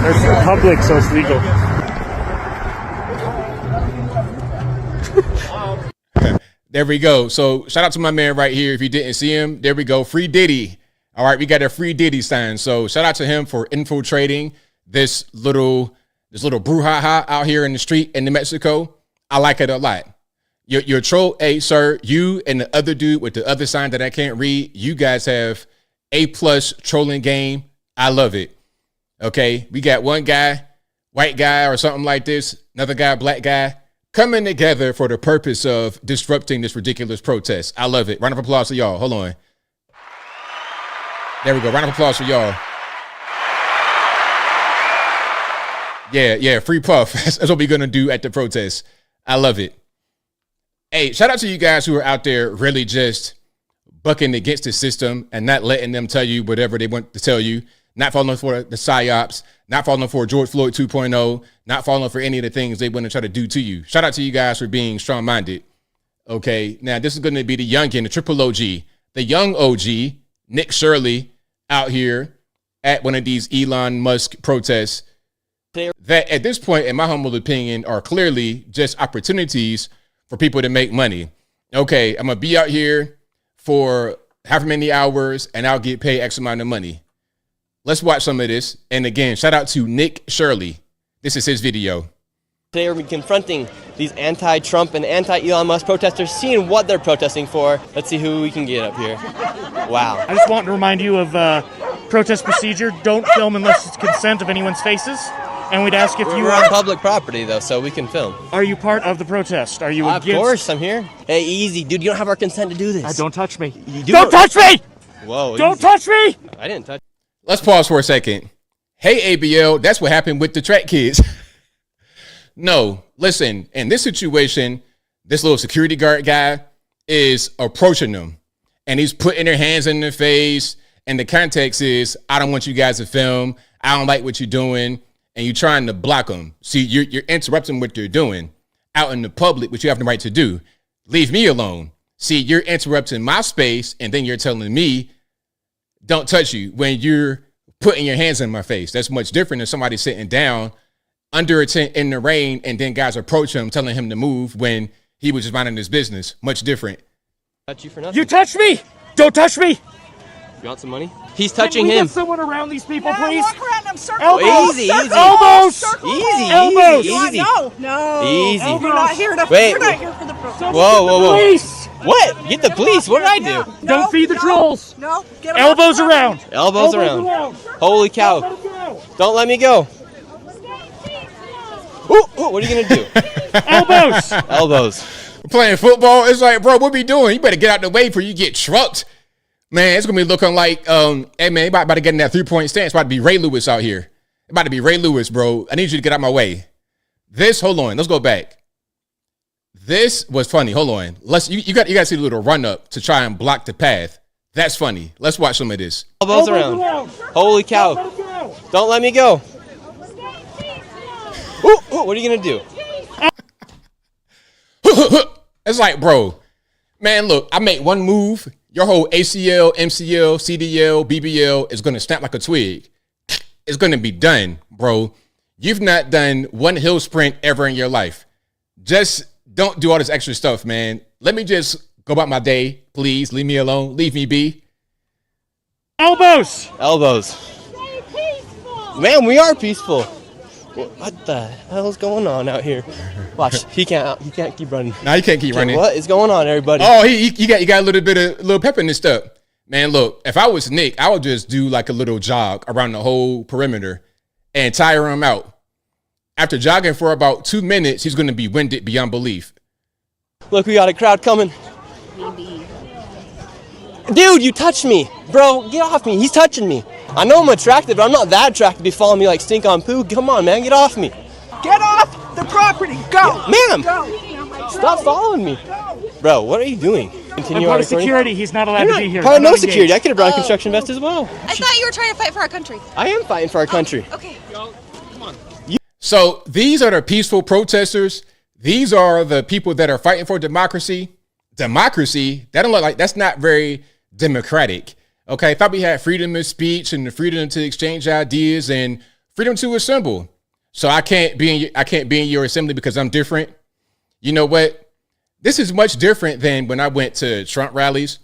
Speaker 10: There's public, so it's legal.
Speaker 1: There we go. So shout out to my man right here. If you didn't see him, there we go. Free Diddy. All right, we got a free Diddy sign. So shout out to him for infiltrating this little brouhaha out here in the street in New Mexico. I like it a lot. Your troll, hey sir, you and the other dude with the other sign that I can't read, you guys have A+ trolling game. I love it. Okay, we got one guy, white guy or something like this, another guy, black guy, coming together for the purpose of disrupting this ridiculous protest. I love it. Round of applause to y'all. Hold on. There we go. Round of applause for y'all. Yeah, free puff. That's what we're going to do at the protest. I love it. Hey, shout out to you guys who are out there really just bucking against the system and not letting them tell you whatever they want to tell you. Not falling for the psyops, not falling for George Floyd 2.0, not falling for any of the things they want to try to do to you. Shout out to you guys for being strong-minded. Okay, now this is going to be the youngin, the triple OG, the young OG, Nick Shirley, out here at one of these Elon Musk protests that at this point, in my humble opinion, are clearly just opportunities for people to make money. Okay, I'm going to be out here for however many hours and I'll get paid X amount of money. Let's watch some of this. And again, shout out to Nick Shirley. This is his video.
Speaker 11: Today we're confronting these anti-Trump and anti-Elon Musk protesters, seeing what they're protesting for. Let's see who we can get up here. Wow.
Speaker 10: I just want to remind you of protest procedure. Don't film unless it's consent of anyone's faces. And we'd ask if
Speaker 11: We're on public property, though, so we can film.
Speaker 10: Are you part of the protest? Are you against?
Speaker 11: Of course, I'm here. Hey, easy, dude. You don't have our consent to do this.
Speaker 10: Don't touch me.
Speaker 11: Don't
Speaker 10: touch me!
Speaker 11: Whoa,
Speaker 10: Don't
Speaker 11: easy.
Speaker 10: touch me!
Speaker 11: I didn't touch.
Speaker 1: Let's pause for a second. Hey, ABL, that's what happened with the track kids. No, listen, in this situation, this little security guard guy is approaching them and he's putting their hands in their face. And the context is, I don't want you guys to film. I don't like what you're doing. And you're trying to block them. See, you're interrupting what they're doing out in the public, which you have the right to do. Leave me alone. See, you're interrupting my space, and then you're telling me, don't touch you when you're putting your hands in my face. That's much different than somebody sitting down under a tent in the rain, and then guys approach him, telling him to move when he was just minding his business. Much different.
Speaker 11: Touch you for nothing.
Speaker 10: You touched me! Don't touch me!
Speaker 11: You want some money? He's touching
Speaker 10: Can we
Speaker 11: him.
Speaker 10: Get someone around these people, please.
Speaker 2: Walk around them circles.
Speaker 10: Elbows.
Speaker 11: Easy,
Speaker 2: Circles.
Speaker 11: easy.
Speaker 10: Elbows.
Speaker 2: Circles.
Speaker 11: Easy,
Speaker 10: Elbows.
Speaker 11: easy.
Speaker 2: No.
Speaker 11: Easy.
Speaker 2: You're not here to.
Speaker 11: Wait.
Speaker 2: You're not here for the protest.
Speaker 11: Whoa.
Speaker 10: Police.
Speaker 11: What? Get the police. What did I do?
Speaker 10: Don't feed the trolls.
Speaker 2: No. Get them
Speaker 10: Elbows
Speaker 2: off.
Speaker 10: around.
Speaker 11: Elbows around. Holy cow. Don't let me go. Ooh, what are you going to do?
Speaker 10: Elbows.
Speaker 11: Elbows.
Speaker 1: playing football. It's like, bro, what we doing? You better get out the way before you get trucked. Man, it's gonna be looking like, hey man, about to get in that 3-point stance. About to be Ray Lewis out here. About to be Ray Lewis, bro. I need you to get out my way. Hold on, let's go back. This was funny. Hold on. You got to see the little run up to try and block the path. That's funny. Let's watch some of this.
Speaker 11: Elbows around. Holy cow. Don't let me go. Ooh, what are you going to do?
Speaker 1: It's like, bro, man, look, I make one move. Your whole ACL, MCL, CDL, BBL is going to snap like a twig. It's going to be done, bro. You've not done one hill sprint ever in your life. Just don't do all this extra stuff, man. Let me just go about my day. Please leave me alone. Leave me be.
Speaker 10: Elbows.
Speaker 11: Man, we are peaceful. What the hell is going on out here? Watch, he can't keep running.
Speaker 1: No, you can't keep running.
Speaker 11: What is going on, everybody?
Speaker 1: Oh, you got a little pep in this stuff. Man, look, if I was Nick, I would just do like a little jog around the whole perimeter and tire him out. After jogging for about 2 minutes, he's going to be winded beyond belief.
Speaker 11: Look, we got a crowd coming. Dude, you touched me. Bro, get off me. He's touching me. I know I'm attractive, but I'm not that attractive to be following me like stink on poo. Come on, man, get off me.
Speaker 12: Get off the property. Go.
Speaker 11: Ma'am, stop following me. Bro, what are you doing?
Speaker 10: Continue part of security. He's not allowed to be here.
Speaker 11: Part of no security. I could have brought a construction vest as well.
Speaker 13: I thought you were trying to fight for our country.
Speaker 11: I am fighting for our country.
Speaker 13: Okay.
Speaker 1: So these are the peaceful protesters. These are the people that are fighting for democracy. Democracy, that don't look like, that's not very democratic. Okay, if we had freedom of speech and the freedom to exchange ideas and freedom to assemble. So I can't be in your assembly because I'm different. You know what? This is much different than when I went to Trump rallies.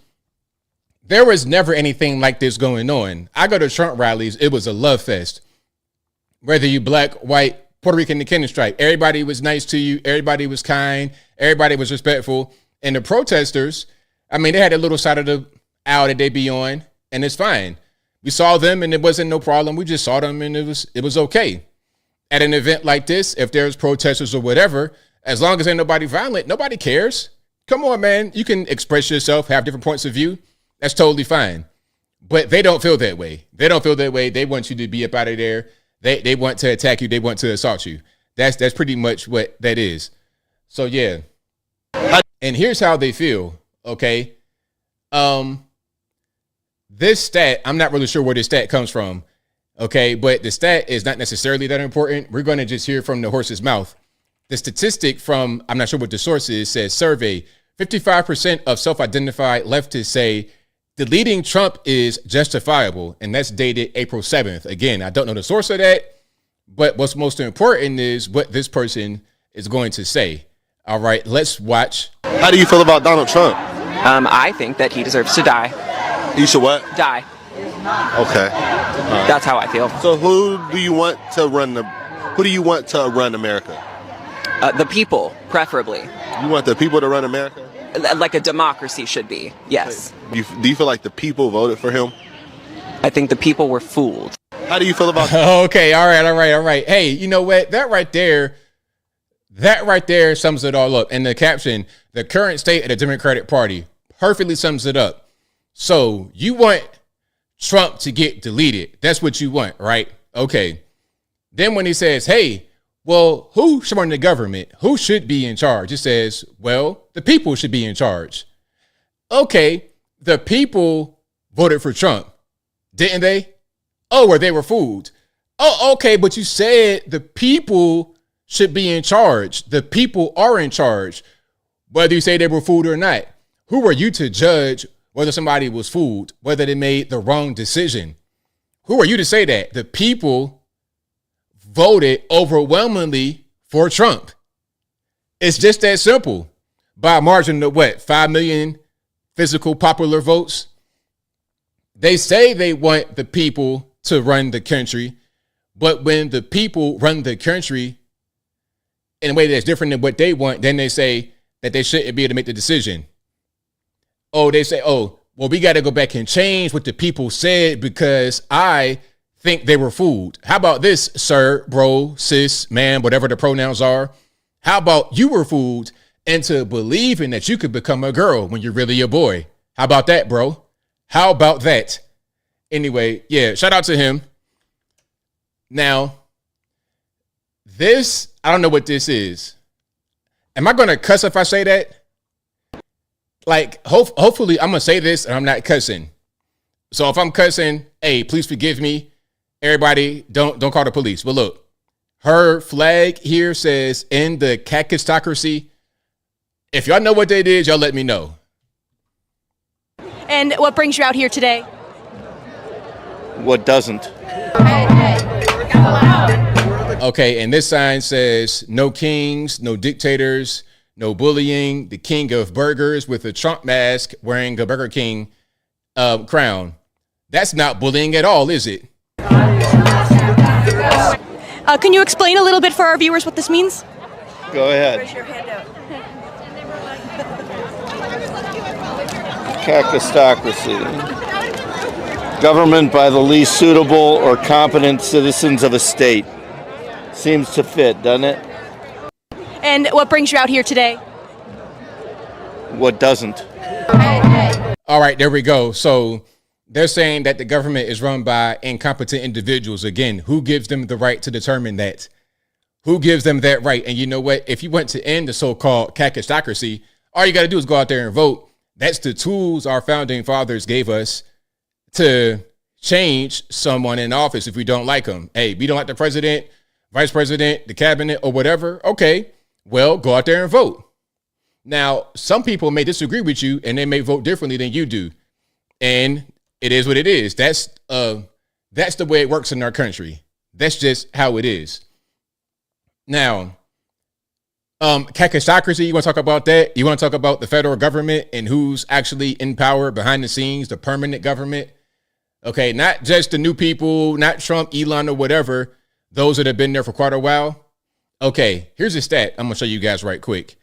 Speaker 1: There was never anything like this going on. I go to Trump rallies, it was a love fest. Whether you black, white, Puerto Rican, the Kennedy stripe, everybody was nice to you. Everybody was kind. Everybody was respectful. And the protesters, I mean, they had a little side of the aisle that they be on, and it's fine. We saw them and it wasn't no problem. We just saw them and it was okay. At an event like this, if there's protesters or whatever, as long as ain't nobody violent, nobody cares. Come on, man. You can express yourself, have different points of view. That's totally fine. But they don't feel that way. They don't feel that way. They want you to be up out of there. They want to attack you. They want to assault you. That's pretty much what that is. So yeah. And here's how they feel. Okay. This stat, I'm not really sure where this stat comes from. Okay. But the stat is not necessarily that important. We're going to just hear from the horse's mouth. The statistic from, I'm not sure what the source is, says survey, 55% of self-identified leftists say deleting Trump is justifiable, and that's dated April 7th. Again, I don't know the source of that, but what's most important is what this person is going to say. All right, let's watch.
Speaker 14: How do you feel about Donald Trump?
Speaker 15: I think that he deserves to die.
Speaker 14: You should what?
Speaker 15: Die.
Speaker 14: Okay.
Speaker 15: That's how I feel.
Speaker 14: So who do you want to run America?
Speaker 15: The people, preferably.
Speaker 14: You want the people to run America?
Speaker 15: Like a democracy should be, yes.
Speaker 14: Do you feel like the people voted for him?
Speaker 15: I think the people were fooled.
Speaker 14: How do you feel about
Speaker 1: Okay, all right. Hey, you know what? That right there sums it all up. And the caption, the current state of the Democratic Party, perfectly sums it up. So you want Trump to get deleted. That's what you want, right? Okay. Then when he says, hey, well, who should run the government? Who should be in charge? It says, well, the people should be in charge. Okay, the people voted for Trump, didn't they? Oh, or they were fooled. Oh, okay, but you said the people should be in charge. The people are in charge, whether you say they were fooled or not. Who are you to judge whether somebody was fooled, whether they made the wrong decision? Who are you to say that? The people voted overwhelmingly for Trump. It's just that simple. By a margin of what? 5 million physical popular votes. They say they want the people to run the country, but when the people run the country in a way that's different than what they want, then they say that they shouldn't be able to make the decision. Oh, they say, oh, well, we got to go back and change what the people said because I think they were fooled. How about this, sir, bro, sis, man, whatever the pronouns are? How about you were fooled into believing that you could become a girl when you're really a boy. How about that, bro? How about that? Anyway, yeah, shout out to him. Now, this, I don't know what this is. Am I going to cuss if I say that? Like, hopefully I'm going to say this and I'm not cussing. So if I'm cussing, hey, please forgive me. Everybody, don't call the police. But look, her flag here says, "In the cacistocracy." If y'all know what that is, y'all let me know.
Speaker 13: And what brings you out here today?
Speaker 16: What doesn't?
Speaker 1: Okay, and this sign says, "No kings, no dictators, no bullying. The king of burgers with a Trump mask wearing a Burger King crown." That's not bullying at all, is it?
Speaker 13: Can you explain a little bit for our viewers what this means?
Speaker 16: Go ahead.
Speaker 13: Raise your hand out.
Speaker 16: Cacistocracy. Government by the least suitable or competent citizens of a state. Seems to fit, doesn't it?
Speaker 13: And what brings you out here today?
Speaker 16: What doesn't?
Speaker 1: All right, there we go. So they're saying that the government is run by incompetent individuals. Again, who gives them the right to determine that? Who gives them that right? And you know what? If you want to end the so-called cacistocracy, all you got to do is go out there and vote. That's the tools our founding fathers gave us to change someone in office if we don't like them. Hey, we don't like the president, vice president, the cabinet, or whatever. Okay, well, go out there and vote. Now, some people may disagree with you and they may vote differently than you do. And it is what it is. That's the way it works in our country. That's just how it is. Now, cacistocracy, you want to talk about that? You want to talk about the federal government and who's actually in power behind the scenes, the permanent government? Okay, not just the new people, not Trump, Elon, or whatever, those that have been there for quite a while. Okay, here's a stat I'm going to show you guys right quick.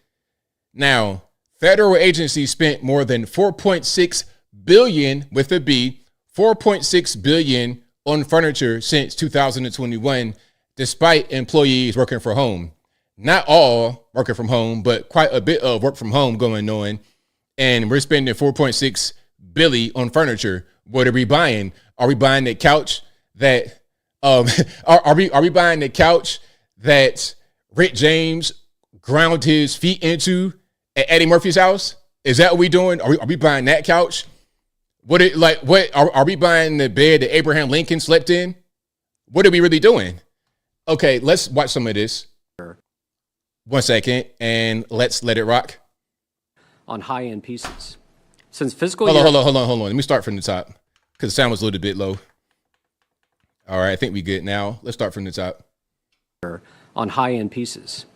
Speaker 1: Now, federal agencies spent more than $4.6 billion with a B, $4.6 billion on furniture since 2021, despite employees working from home. Not all working from home, but quite a bit of work from home going on. And we're spending $4.6 billion on furniture. What are we buying? Are we buying the couch that are we buying the couch that Rick James ground his feet into at Eddie Murphy's house? Is that what we doing? Are we buying that couch? What are we buying the bed that Abraham Lincoln slept in? What are we really doing? Okay, let's watch some of this. 1 second, and let's let it rock.
Speaker 17: On high-end pieces. Since fiscal
Speaker 1: year... Hold on. Let me start from the top, because the sound was a little bit low. All right, I think we good now. Let's start from the top.
Speaker 17: On high-end pieces.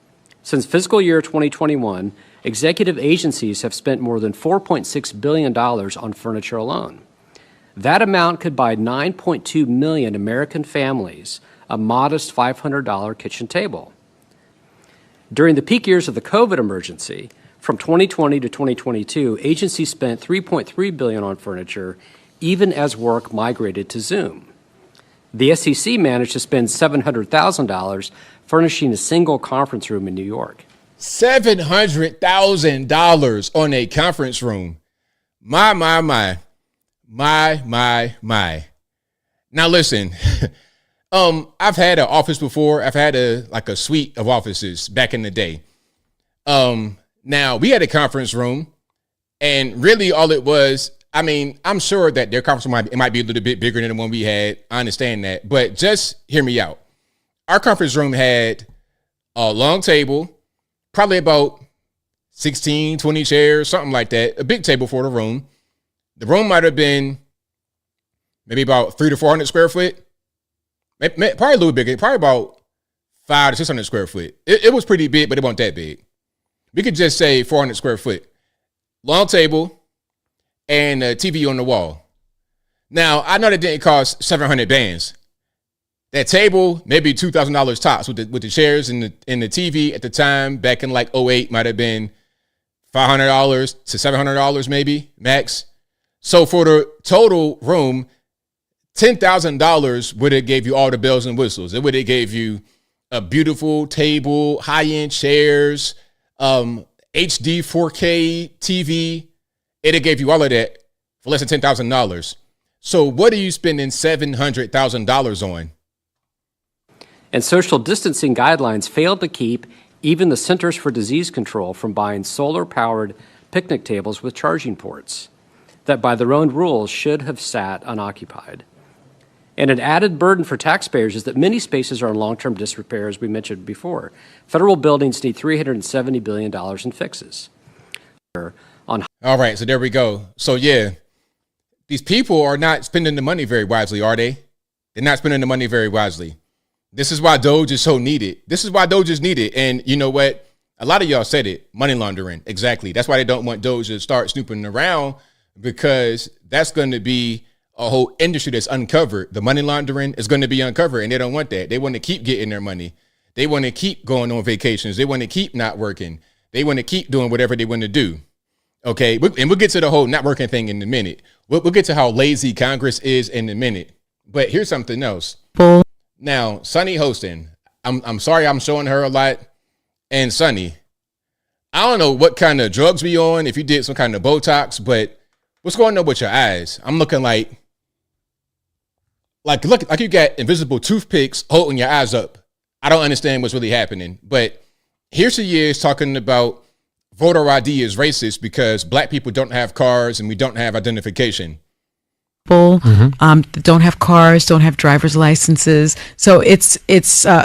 Speaker 17: Since fiscal year 2021, executive agencies have spent more than $4.6 billion on furniture alone. That amount could buy 9.2 million American families a modest $500 kitchen table. During the peak years of the COVID emergency, from 2020 to 2022, agencies spent $3.3 billion on furniture, even as work migrated to Zoom. The SEC managed to spend $700,000 furnishing a single conference room in New York.
Speaker 1: $700,000 on a conference room. My. Now listen, I've had an office before. I've had a suite of offices back in the day. Now we had a conference room, and really all it was, I mean, I'm sure that their conference room might be a little bit bigger than the one we had. I understand that, but just hear me out. Our conference room had a long table, probably about 16, 20 chairs, something like that. A big table for the room. The room might have been maybe about 300 to 400 square foot. Probably a little bigger, probably about 500 to 600 square foot. It was pretty big, but it wasn't that big. We could just say 400 square foot. Long table and a TV on the wall. Now, I know that didn't cost 700 bands. That table, maybe $2,000 tops with the chairs and the TV at the time, back in like 08, might have been $500 to $700 maybe, max. So for the total room, $10,000 would have gave you all the bells and whistles. It would have gave you a beautiful table, high-end chairs, HD 4K TV. It gave you all of that for less than $10,000. So what are you spending $700,000 on?
Speaker 17: And social distancing guidelines failed to keep even the Centers for Disease Control from buying solar-powered picnic tables with charging ports that by their own rules should have sat unoccupied. And an added burden for taxpayers is that many spaces are in long-term disrepair, as we mentioned before. Federal buildings need $370 billion in fixes.
Speaker 1: All right, so there we go. So yeah, these people are not spending the money very wisely, are they? They're not spending the money very wisely. This is why Doge is so needed. This is why Doge is needed. And you know what? A lot of y'all said it, money laundering. Exactly. That's why they don't want Doge to start snooping around, because that's going to be a whole industry that's uncovered. The money laundering is going to be uncovered, and they don't want that. They want to keep getting their money. They want to keep going on vacations. They want to keep not working. They want to keep doing whatever they want to do. Okay, and we'll get to the whole not working thing in a minute. We'll get to how lazy Congress is in a minute. But here's something else. Now, Sunny hosting. I'm sorry I'm showing her a lot. And Sunny, I don't know what kind of drugs we on, if you did some kind of Botox, but what's going on with your eyes? I'm looking like you got invisible toothpicks holding your eyes up. I don't understand what's really happening. But here she is talking about voter ID is racist because black people don't have cars and we don't have identification.
Speaker 18: Don't have cars, don't have driver's licenses. So it's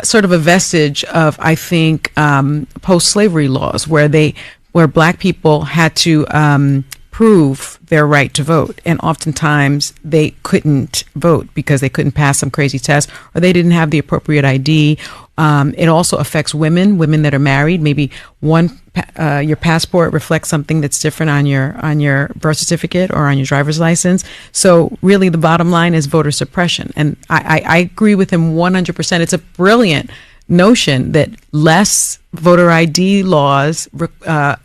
Speaker 18: sort of a vestige of, I think, post-slavery laws where black people had to prove their right to vote, and oftentimes they couldn't vote because they couldn't pass some crazy test or they didn't have the appropriate ID. It also affects women that are married. Maybe your passport reflects something that's different on your birth certificate or on your driver's license. So really the bottom line is voter suppression. And I agree with him 100%. It's a brilliant notion that less voter ID laws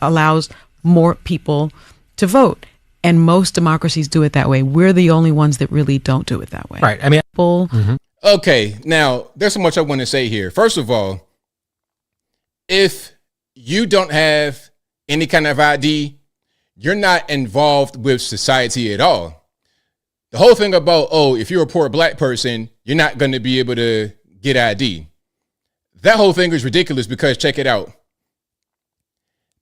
Speaker 18: allows more people to vote. And most democracies do it that way. We're the only ones that really don't do it that way.
Speaker 1: Right. I mean, okay. Now, there's so much I want to say here. First of all, if you don't have any kind of ID, you're not involved with society at all. The whole thing about, if you're a poor black person, you're not going to be able to get ID. That whole thing is ridiculous because check it out.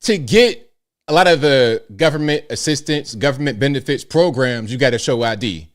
Speaker 1: To get a lot of the government assistance, government benefits programs, you got to show ID.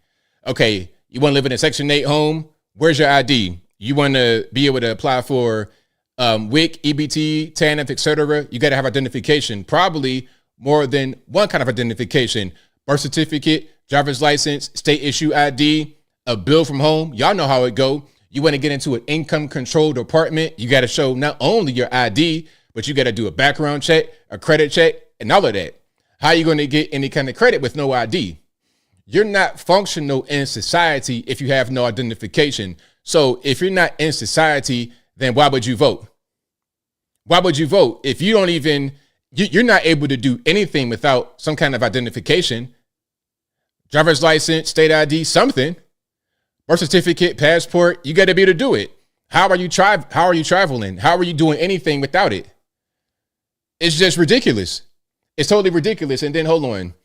Speaker 1: Okay, you want to live in a Section 8 home? Where's your ID? You want to be able to apply for WIC, EBT, TANF, etc. You got to have identification, probably more than one kind of identification. Birth certificate, driver's license, state issue ID, a bill from home. Y'all know how it go. You want to get into an income control department, you got to show not only your ID, but you got to do a background check, a credit check, and all of that. How are you going to get any kind of credit with no ID? You're not functional in society if you have no identification. So if you're not in society, then why would you vote? Why would you vote if you don't even, you're not able to do anything without some kind of identification? Driver's license, state ID, something. Birth certificate, passport, you got to be able to do it. How are you traveling? How are you doing anything without it? It's just ridiculous. It's totally ridiculous. And then hold on.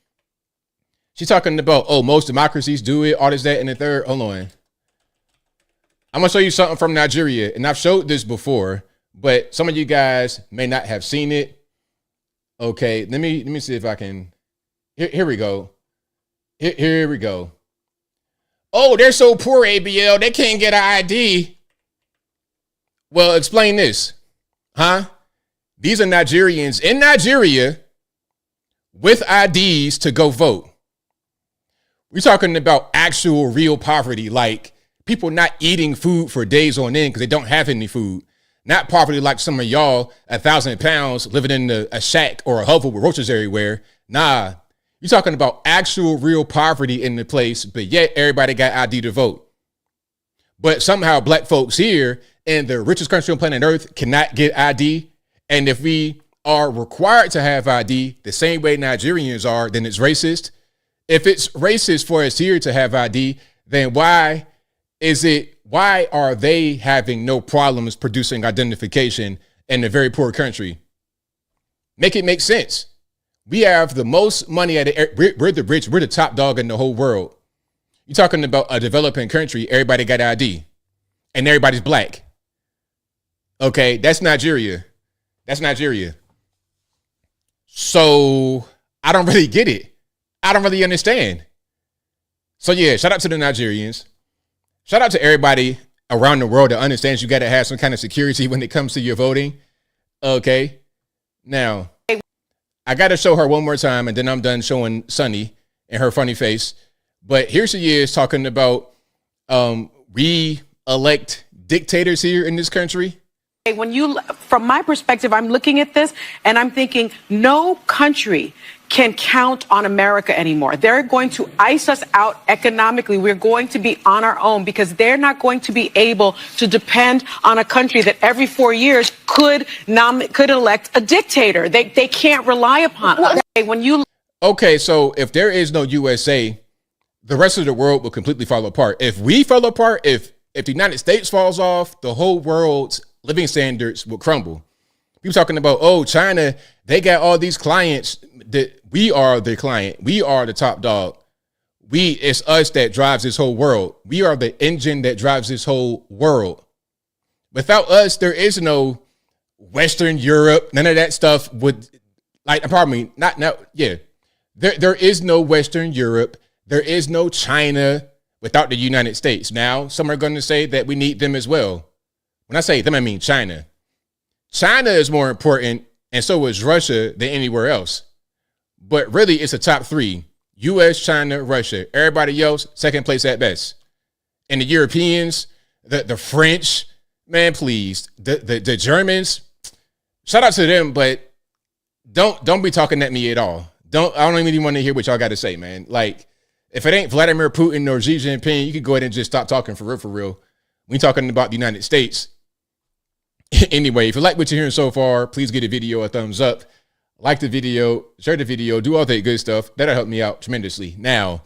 Speaker 1: She's talking about, most democracies do it, all this, that, and the third. Hold on. I'm going to show you something from Nigeria. And I've showed this before, but some of you guys may not have seen it. Okay, let me see if I can. Here we go. Here we go. Oh, they're so poor, ABL. They can't get an ID. Well, explain this. Huh? These are Nigerians in Nigeria with IDs to go vote. We're talking about actual real poverty, like people not eating food for days on end because they don't have any food. Not poverty like some of y'all, 1,000 pounds living in a shack or a hovel with roaches everywhere. Nah, you're talking about actual real poverty in the place, but yet everybody got ID to vote. But somehow black folks here in the richest country on planet Earth cannot get ID. And if we are required to have ID the same way Nigerians are, then it's racist. If it's racist for us here to have ID, then why are they having no problems producing identification in a very poor country? Make it make sense. We have the most money we're the rich. We're the top dog in the whole world. You're talking about a developing country. Everybody got ID and everybody's black. Okay. That's Nigeria. So I don't really get it. I don't really understand. So yeah, shout out to the Nigerians. Shout out to everybody around the world that understands you got to have some kind of security when it comes to your voting. Okay. Now, I got to show her one more time and then I'm done showing Sunny and her funny face. But here she is talking about re-elect dictators here in this country.
Speaker 19: From my perspective, I'm looking at this and I'm thinking no country can count on America anymore. They're going to ice us out economically. We're going to be on our own because they're not going to be able to depend on a country that every 4 years could elect a dictator. They can't rely upon us.
Speaker 1: Okay, so if there is no USA, the rest of the world will completely fall apart. If we fall apart, if the United States falls off, the whole world's living standards will crumble. People talking about, oh, China, they got all these clients. That we are the client. We are the top dog. It's us that drives this whole world. We are the engine that drives this whole world. Without us, there is no Western Europe. None of that stuff would, There is no Western Europe. There is no China without the United States. Now, some are going to say that we need them as well. When I say them, I mean China. China is more important, and so is Russia than anywhere else. But really, it's a top three. U.S., China, Russia. Everybody else, second place at best. And the Europeans, the French, man, please. The Germans, shout out to them, but don't be talking at me at all. I don't even want to hear what y'all got to say, man. Like, if it ain't Vladimir Putin or Xi Jinping, you could go ahead and just stop talking for real. We talking about the United States. Anyway, if you like what you're hearing so far, please give the video a thumbs up. Like the video, share the video, do all that good stuff. That'll help me out tremendously. Now,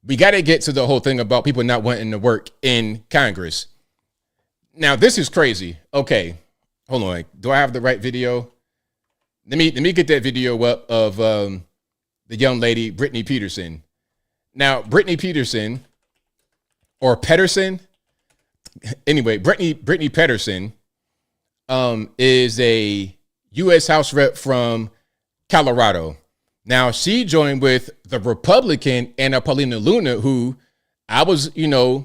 Speaker 1: we got to get to the whole thing about people not wanting to work in Congress. Now, this is crazy. Okay, hold on. Do I have the right video? Let me get that video up of the young lady, Brittany Peterson. Now, Brittany Peterson, or Pedersen, anyway, Brittany Pedersen is a U.S. House rep from Colorado. Now, she joined with the Republican Anna Paulina Luna, who I was, a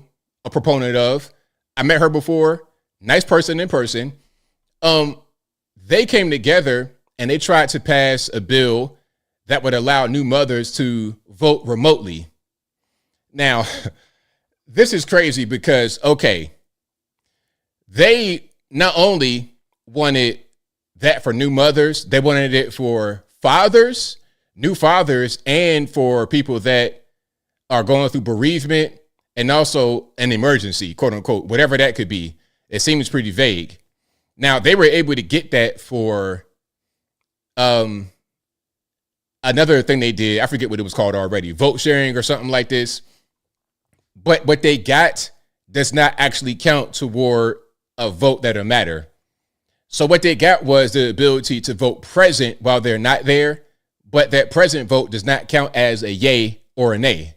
Speaker 1: proponent of. I met her before. Nice person in person. They came together and they tried to pass a bill that would allow new mothers to vote remotely. Now, this is crazy because, okay, they not only wanted that for new mothers, they wanted it for fathers, new fathers, and for people that are going through bereavement and also an emergency, quote unquote, whatever that could be. It seems pretty vague. Now, they were able to get that for another thing they did. I forget what it was called already, vote sharing or something like this. But what they got does not actually count toward a vote that'll matter. So what they got was the ability to vote present while they're not there, but that present vote does not count as a yay or a nay.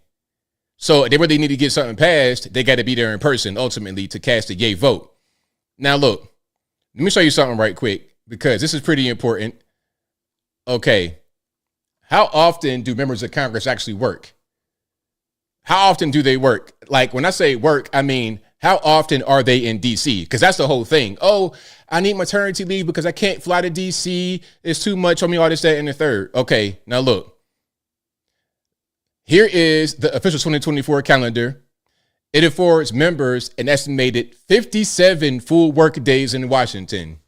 Speaker 1: So they really need to get something passed. They got to be there in person ultimately to cast a yay vote. Now, look, let me show you something right quick because this is pretty important. Okay. How often do members of Congress actually work? How often do they work? Like when I say work, I mean, how often are they in DC? Because that's the whole thing. Oh, I need maternity leave because I can't fly to DC. It's too much on me, all this, that, and the third. Okay, now look. Here is the official 2024 calendar. It affords members an estimated 57 full work days in Washington.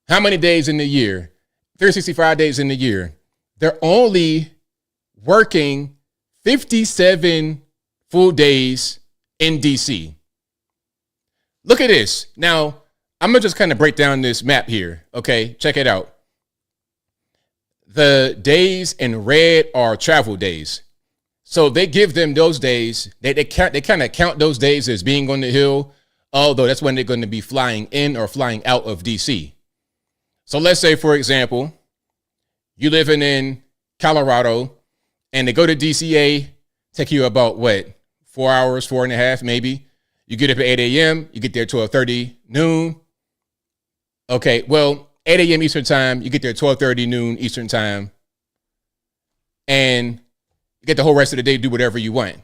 Speaker 1: How many days in the year? 365 days in the year. They're only working 57 full days in DC. Look at this. Now, I'm going to just kind of break down this map here. Okay, check it out. The days in red are travel days. So they give them those days. They kind of count those days as being on the Hill, although that's when they're going to be flying in or flying out of DC. So let's say, for example, you living in Colorado, and to go to DCA, take you about what, 4 hours, 4.5 maybe. You get up at 8 a.m., you get there 12:30 noon. Okay, well, 8 a.m. Eastern time, you get there 12:30 noon Eastern time. And you get the whole rest of the day to do whatever you want.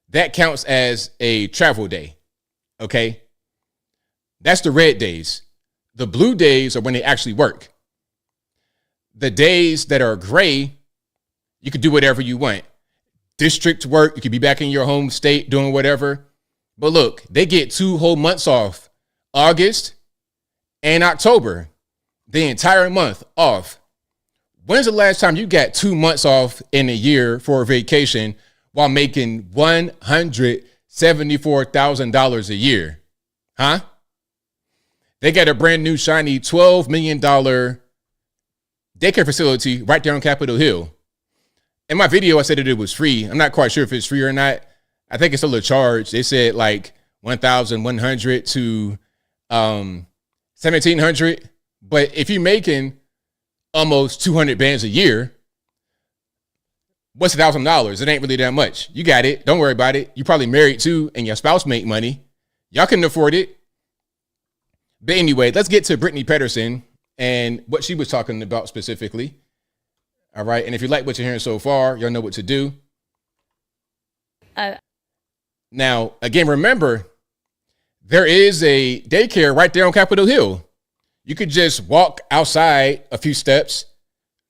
Speaker 1: That counts as a travel day. Okay? That's the red days. The blue days are when they actually work. The days that are gray, you can do whatever you want. District work, you could be back in your home state doing whatever. But look, they get 2 whole months off. August and October. The entire month off. When's the last time you got 2 months off in a year for a vacation while making $174,000 a year? Huh? They got a brand new shiny $12 million daycare facility right there on Capitol Hill. In my video, I said that it was free. I'm not quite sure if it's free or not. I think it's still a charge. They said like $1,100 to $1,700. But if you're making almost 200 bands a year, what's $1,000? It ain't really that much. You got it. Don't worry about it. You probably married too, and your spouse make money. Y'all can afford it. But anyway, let's get to Brittany Pedersen and what she was talking about specifically. All right. And if you like what you're hearing so far, you'll know what to do. Now, again, remember, there is a daycare right there on Capitol Hill. You could just walk outside a few steps,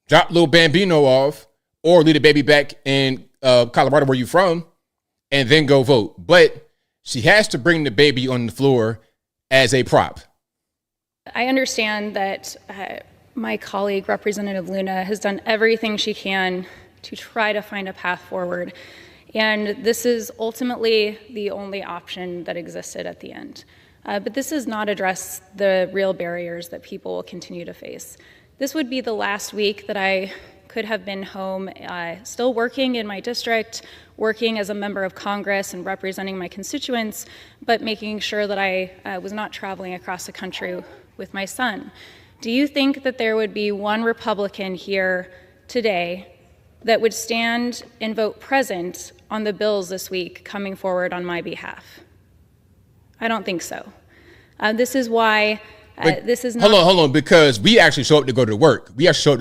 Speaker 1: drop little Bambino off, or leave the baby back in Colorado where you're from, and then go vote. But she has to bring the baby on the floor as a prop.
Speaker 20: I understand that my colleague, Representative Luna, has done everything she can to try to find a path forward. And this is ultimately the only option that existed at the end. But this does not address the real barriers that people will continue to face. This would be the last week that I could have been home, still working in my district, working as a member of Congress and representing my constituents, but making sure that I was not traveling across the country with my son. Do you think that there would be one Republican here today that would stand and vote present on the bills this week coming forward on my behalf? I don't think so. This is why this is not.
Speaker 1: Hold on, because we actually show up to go to work. We show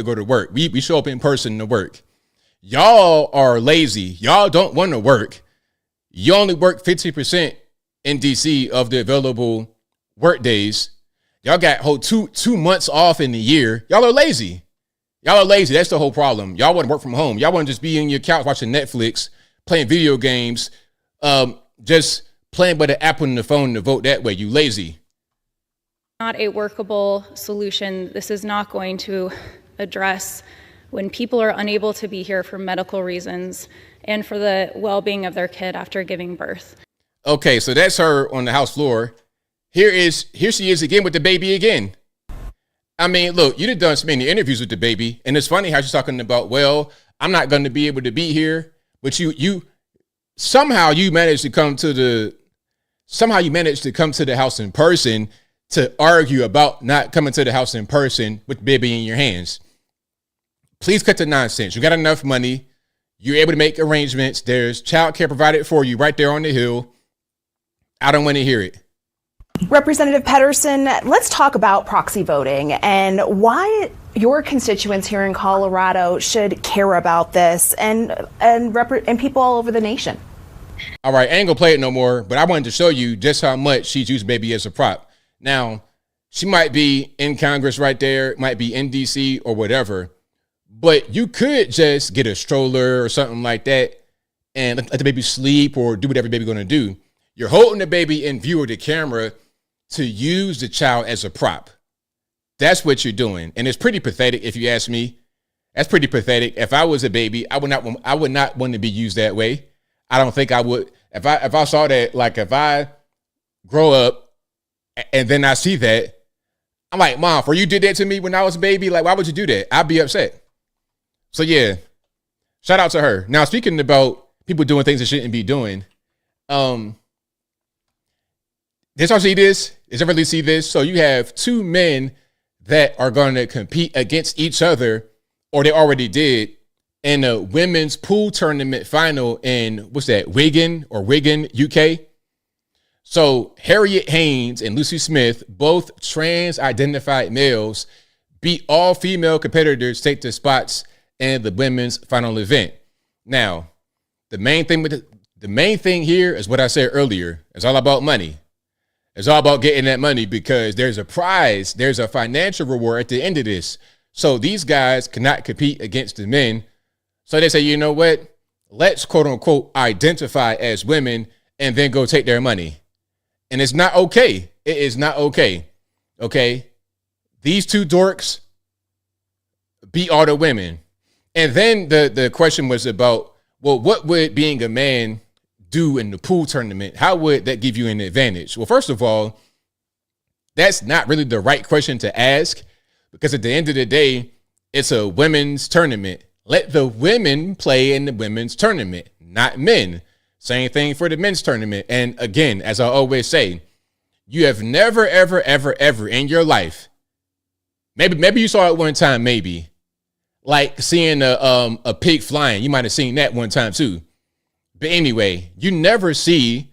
Speaker 1: up in person to work. Y'all are lazy. Y'all don't want to work. You only work 50% in DC of the available work days. Y'all got whole two months off in the year. Y'all are lazy. That's the whole problem. Y'all want to work from home. Y'all want to just be in your couch watching Netflix, playing video games, just playing by the app on the phone to vote that way. You lazy.
Speaker 20: Not a workable solution. This is not going to address when people are unable to be here for medical reasons and for the well-being of their kid after giving birth.
Speaker 1: Okay, so that's her on the House floor. Here she is again with the baby again. I mean, look, you done so many interviews with the baby, and it's funny how she's talking about, well, I'm not going to be able to be here, but you somehow you managed to come to the House in person to argue about not coming to the House in person with the baby in your hands. Please cut the nonsense. You got enough money. You're able to make arrangements. There's childcare provided for you right there on the Hill. I don't want to hear it.
Speaker 21: Representative Pedersen, let's talk about proxy voting and why your constituents here in Colorado should care about this and people all over the nation.
Speaker 1: All right, I ain't gonna play it no more, but I wanted to show you just how much she's used baby as a prop. Now, she might be in Congress right there, might be in DC or whatever, but you could just get a stroller or something like that and let the baby sleep or do whatever baby's gonna do. You're holding the baby in view of the camera to use the child as a prop. That's what you're doing. And it's pretty pathetic if you ask me. That's pretty pathetic. If I was a baby, I would not want to be used that way. I don't think I would. If I saw that, like if I grow up and then I see that, I'm like, Mom, for you did that to me when I was a baby, like, why would you do that? I'd be upset. So yeah, shout out to her. Now, speaking about people doing things they shouldn't be doing, did y'all see this? Did you really see this? So you have two men that are going to compete against each other or they already did, in a women's pool tournament final in, Wigan, UK. So Harriet Haynes and Lucy Smith, both trans-identified males, beat all female competitors to take their spots in the women's final event. Now, the main thing here is what I said earlier. It's all about money. It's all about getting that money because there's a prize, there's a financial reward at the end of this. So these guys cannot compete against the men. So they say, you know what? Let's quote unquote identify as women and then go take their money. And it's not okay. It is not okay. Okay. These two dorks beat all the women. And then the question was about, well, what would being a man do in the pool tournament? How would that give you an advantage? Well, first of all, that's not really the right question to ask because at the end of the day, it's a women's tournament. Let the women play in the women's tournament, not men. Same thing for the men's tournament. And again, as I always say, you have never, ever, ever, ever in your life, maybe you saw it one time, maybe, like seeing a pig flying. You might have seen that one time too. But anyway, you never see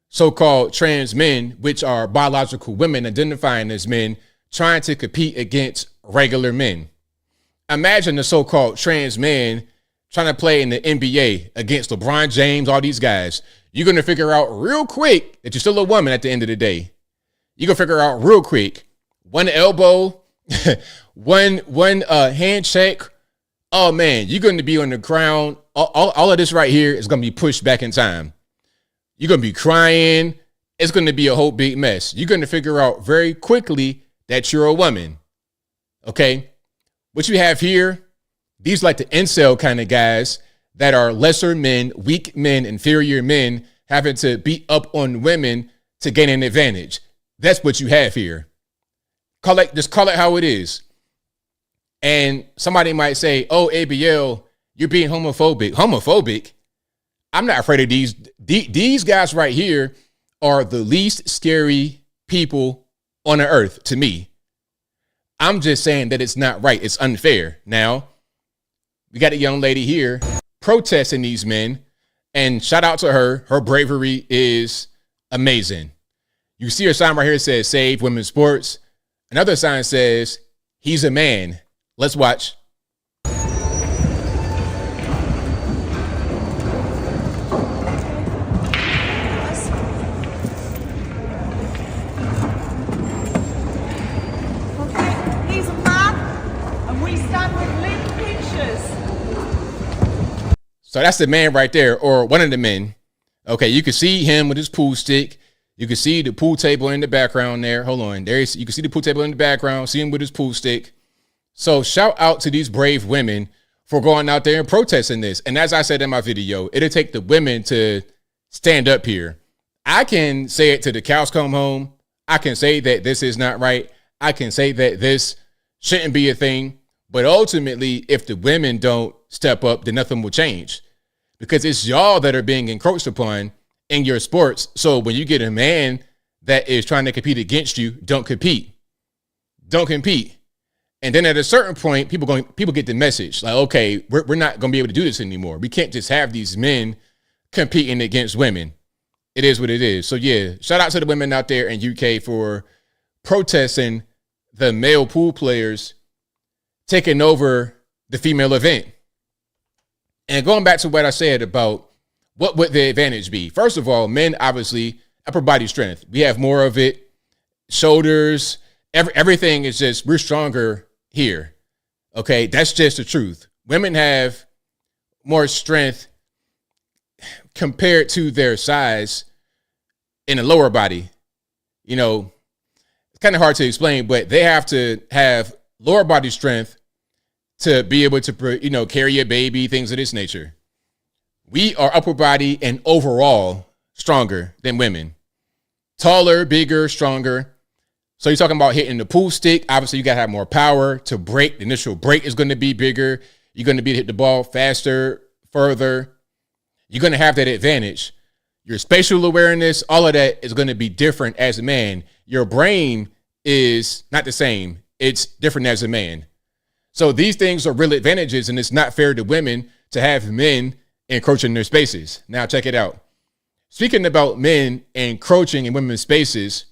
Speaker 1: so-called trans men, which are biological women identifying as men, trying to compete against regular men. Imagine the so-called trans man trying to play in the NBA against LeBron James, all these guys. You're going to figure out real quick that you're still a woman at the end of the day. You're going to figure out real quick. One elbow, one handshake. Oh, man, you're going to be on the ground. All of this right here is going to be pushed back in time. You're going to be crying. It's going to be a whole big mess. You're going to figure out very quickly that you're a woman. Okay? What you have here, these like the incel kind of guys that are lesser men, weak men, inferior men having to beat up on women to gain an advantage. That's what you have here. Just call it how it is. And somebody might say, oh, ABL, you're being homophobic. Homophobic? I'm not afraid of these. These guys right here are the least scary people on the earth to me. I'm just saying that it's not right. It's unfair. Now, we got a young lady here protesting these men, and shout out to her. Her bravery is amazing. You see her sign right here that says Save Women's Sports. Another sign says he's a man. Let's watch. So that's the man right there, or one of the men. Okay, you can see him with his pool stick. You can see the pool table in the background there. Hold on. You can see the pool table in the background, see him with his pool stick. So shout out to these brave women for going out there and protesting this. And as I said in my video, it'll take the women to stand up here. I can say it till the cows come home. I can say that this is not right. I can say that this shouldn't be a thing. But ultimately, if the women don't step up, then nothing will change because it's y'all that are being encroached upon in your sports. So when you get a man that is trying to compete against you, don't compete. Don't compete. And then at a certain point, people get the message like, okay, we're not going to be able to do this anymore. We can't just have these men competing against women. It is what it is. So yeah, shout out to the women out there in UK for protesting the male pool players taking over the female event. And going back to what I said about what would the advantage be? First of all, men, obviously, upper body strength. We have more of it. Shoulders, everything is just, we're stronger here. Okay, that's just the truth. Women have more strength compared to their size in the lower body. You know, it's kind of hard to explain, but they have to have lower body strength to be able to, carry a baby, things of this nature. We are upper body and overall stronger than women. Taller, bigger, stronger. So you're talking about hitting the pool stick. Obviously, you got to have more power to break. The initial break is going to be bigger. You're going to be able to hit the ball faster, further. You're going to have that advantage. Your spatial awareness, all of that is going to be different as a man. Your brain is not the same. It's different as a man. So these things are real advantages, and it's not fair to women to have men encroaching their spaces. Now check it out. Speaking about men encroaching in women's spaces,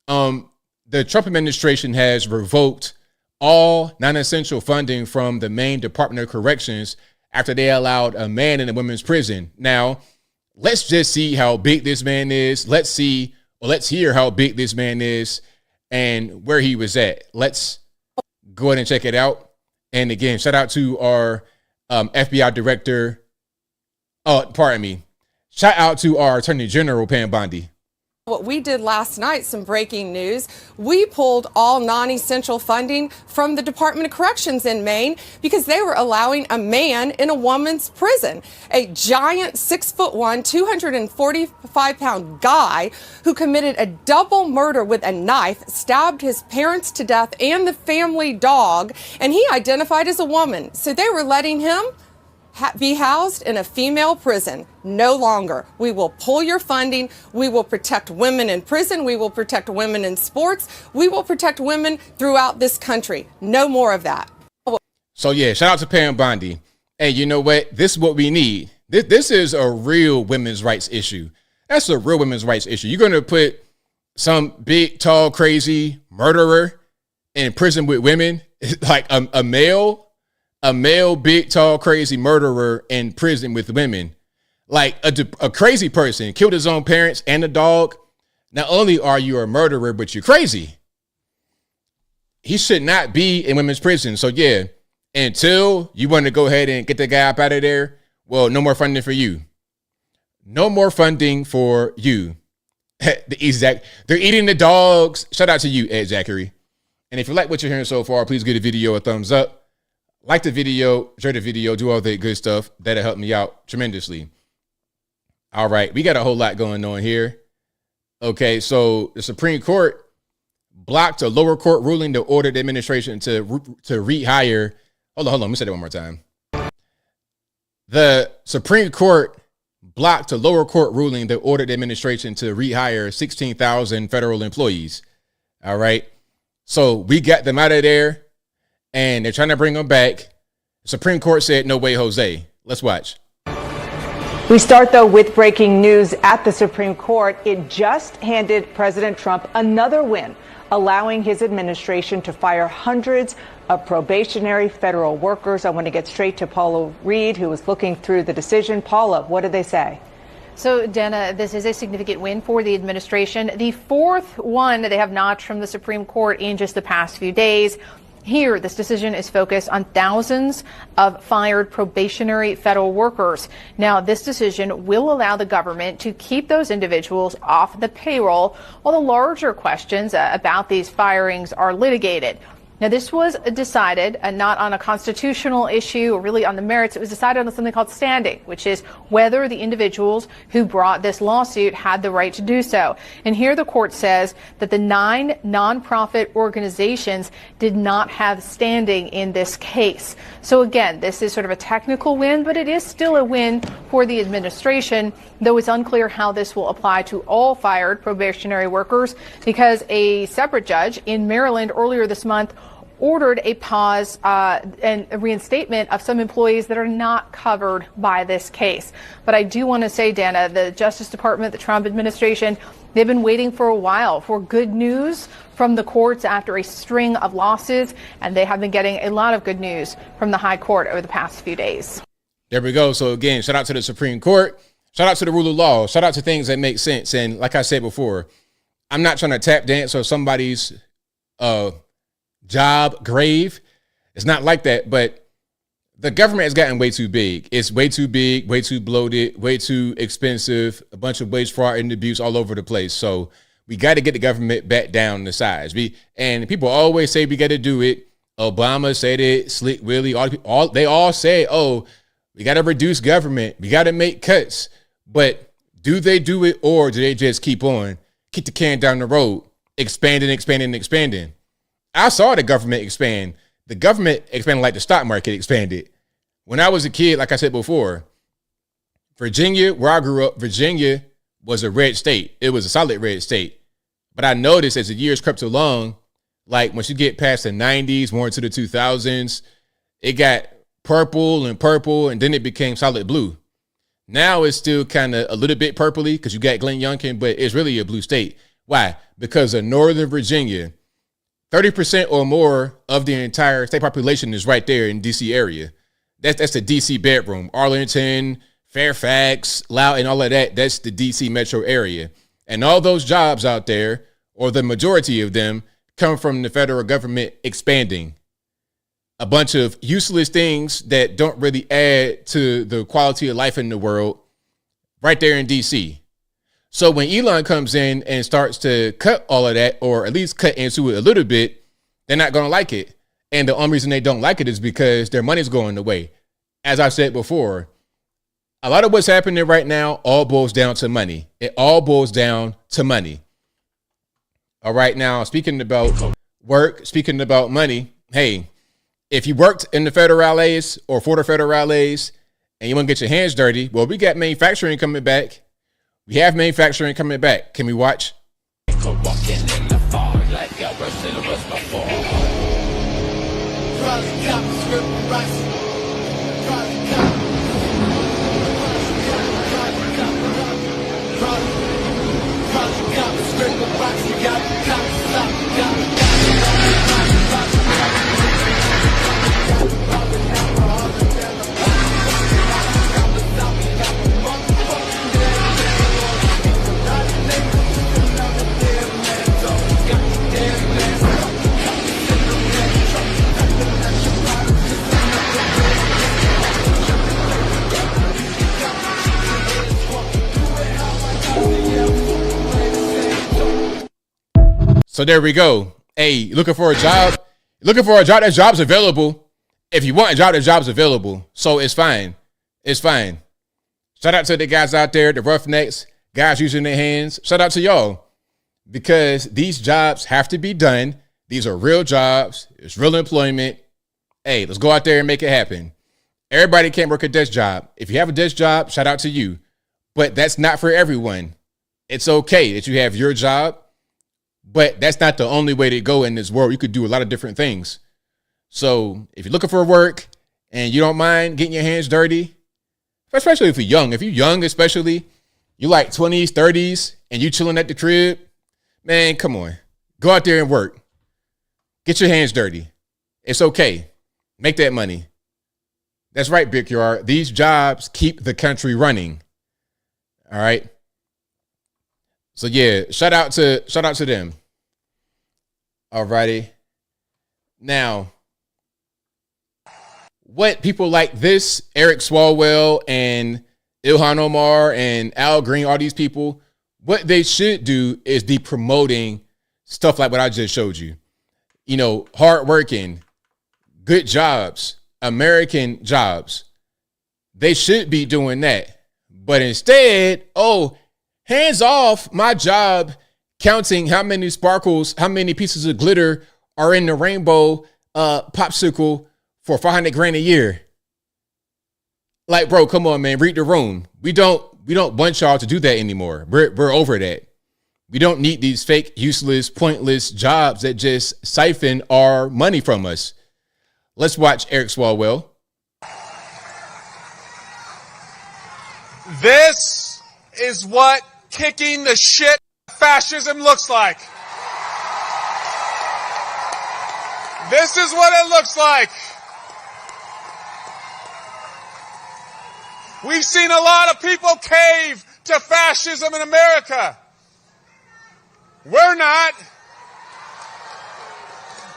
Speaker 1: the Trump administration has revoked all non-essential funding from the Maine Department of Corrections after they allowed a man in a women's prison. Now, let's just see how big this man is. Let's hear how big this man is and where he was at. Let's go ahead and check it out. And again, shout out to our FBI director. Shout out to our Attorney General, Pam Bondi.
Speaker 3: What we did last night, some breaking news, we pulled all non-essential funding from the Department of Corrections in Maine because they were allowing a man in a woman's prison, a giant 6'1", 245-pound guy who committed a double murder with a knife, stabbed his parents to death and the family dog, and he identified as a woman. So they were letting him be housed in a female prison. No longer. We will pull your funding. We will protect women in prison. We will protect women in sports. We will protect women throughout this country. No more of that.
Speaker 1: So yeah, shout out to Pam Bondi. Hey, you know what? This is what we need. This is a real women's rights issue. That's a real women's rights issue. You're going to put some big, tall, crazy murderer in prison with women, like a male, big, tall, crazy murderer in prison with women, like a crazy person killed his own parents and a dog. Not only are you a murderer, but you're crazy. He should not be in women's prison. So yeah, until you want to go ahead and get the guy up out of there, well, no more funding for you. No more funding for you. They're eating the dogs. Shout out to you, Ed Zachary. And if you like what you're hearing so far, please give the video a thumbs up. Like the video, share the video, do all that good stuff. That'll help me out tremendously. All right, we got a whole lot going on here. Okay, so the Supreme Court blocked a lower court ruling that ordered the administration to rehire. Hold on. Let me say that one more time. The Supreme Court blocked a lower court ruling that ordered the administration to rehire 16,000 federal employees. All right, so we got them out of there. And they're trying to bring them back. The Supreme Court said, no way, Jose. Let's watch.
Speaker 22: We start, though, with breaking news at the Supreme Court. It just handed President Trump another win, allowing his administration to fire hundreds of probationary federal workers. I want to get straight to Paula Reed, who was looking through the decision. Paula, what did they say?
Speaker 23: So, Dana, this is a significant win for the administration. The fourth one that they have notched from the Supreme Court in just the past few days. Here, this decision is focused on thousands of fired probationary federal workers. Now, this decision will allow the government to keep those individuals off the payroll, while the larger questions about these firings are litigated. Now, this was decided not on a constitutional issue or really on the merits. It was decided on something called standing, which is whether the individuals who brought this lawsuit had the right to do so. And here the court says that the 9 nonprofit organizations did not have standing in this case. So again, this is sort of a technical win, but it is still a win for the administration, though it's unclear how this will apply to all fired probationary workers, because a separate judge in Maryland earlier this month ordered a pause and a reinstatement of some employees that are not covered by this case. But I do want to say, Dana, the Justice Department, the Trump administration, they've been waiting for a while for good news from the courts after a string of losses, and they have been getting a lot of good news from the high court over the past few days.
Speaker 1: There we go. So again, shout out to the Supreme Court. Shout out to the rule of law. Shout out to things that make sense. And like I said before, I'm not trying to tap dance or somebody's job grave. It's not like that, but the government has gotten way too big. It's way too big, way too bloated, way too expensive, a bunch of wage fraud and abuse all over the place. So we got to get the government back down to size. And people always say we got to do it. Obama said it, Slick Willie, they all say, oh, we got to reduce government. We got to make cuts. But do they do it, or do they just keep the can down the road, expanding? I saw the government expand. The government expanded like the stock market expanded. When I was a kid, like I said before, Virginia, where I grew up, Virginia was a red state. It was a solid red state. But I noticed as the years crept along, like once you get past the 90s, more into the 2000s, it got purple, and then it became solid blue. Now it's still kind of a little bit purpley because you got Glenn Youngkin, but it's really a blue state. Why? Because of Northern Virginia, 30% or more of the entire state population is right there in DC area. That's the DC bedroom. Arlington, Fairfax, Loudoun, all of that. That's the DC metro area. And all those jobs out there, or the majority of them, come from the federal government expanding a bunch of useless things that don't really add to the quality of life in the world right there in DC. So when Elon comes in and starts to cut all of that, or at least cut into it a little bit, they're not going to like it. And the only reason they don't like it is because their money's going away. As I said before, a lot of what's happening right now all boils down to money. It all boils down to money. All right, now, speaking about work, speaking about money, hey, if you worked in the federales or for the federales and you want to get your hands dirty, well, we got manufacturing coming back. We have manufacturing coming back. Can we watch? So there we go. Hey, looking for a job? Looking for a job? That job's available. If you want a job, that job's available. So it's fine. It's fine. Shout out to the guys out there, the roughnecks, guys using their hands. Shout out to y'all. Because these jobs have to be done. These are real jobs. It's real employment. Hey, let's go out there and make it happen. Everybody can't work a desk job. If you have a desk job, shout out to you. But that's not for everyone. It's okay that you have your job. But that's not the only way to go in this world. You could do a lot of different things. So if you're looking for work and you don't mind getting your hands dirty, especially if you're young, especially, you like 20s, 30s, and you chilling at the crib, man, come on. Go out there and work. Get your hands dirty. It's okay. Make that money. That's right, Brickyard. These jobs keep the country running. All right. So yeah, shout out to them. Alrighty. Now, what people like this, Eric Swalwell and Ilhan Omar and Al Green, all these people, what they should do is be promoting stuff like what I just showed you. You know, hardworking, good jobs, American jobs. They should be doing that. But instead, hands off my job counting how many sparkles, how many pieces of glitter are in the rainbow popsicle for $500,000 a year. Like, bro, come on, man, read the room. We don't want y'all to do that anymore. We're over that. We don't need these fake, useless, pointless jobs that just siphon our money from us. Let's watch Eric Swalwell.
Speaker 4: This is what kicking the shit fascism looks like. This is what it looks like. We've seen a lot of people cave to fascism in America. We're not.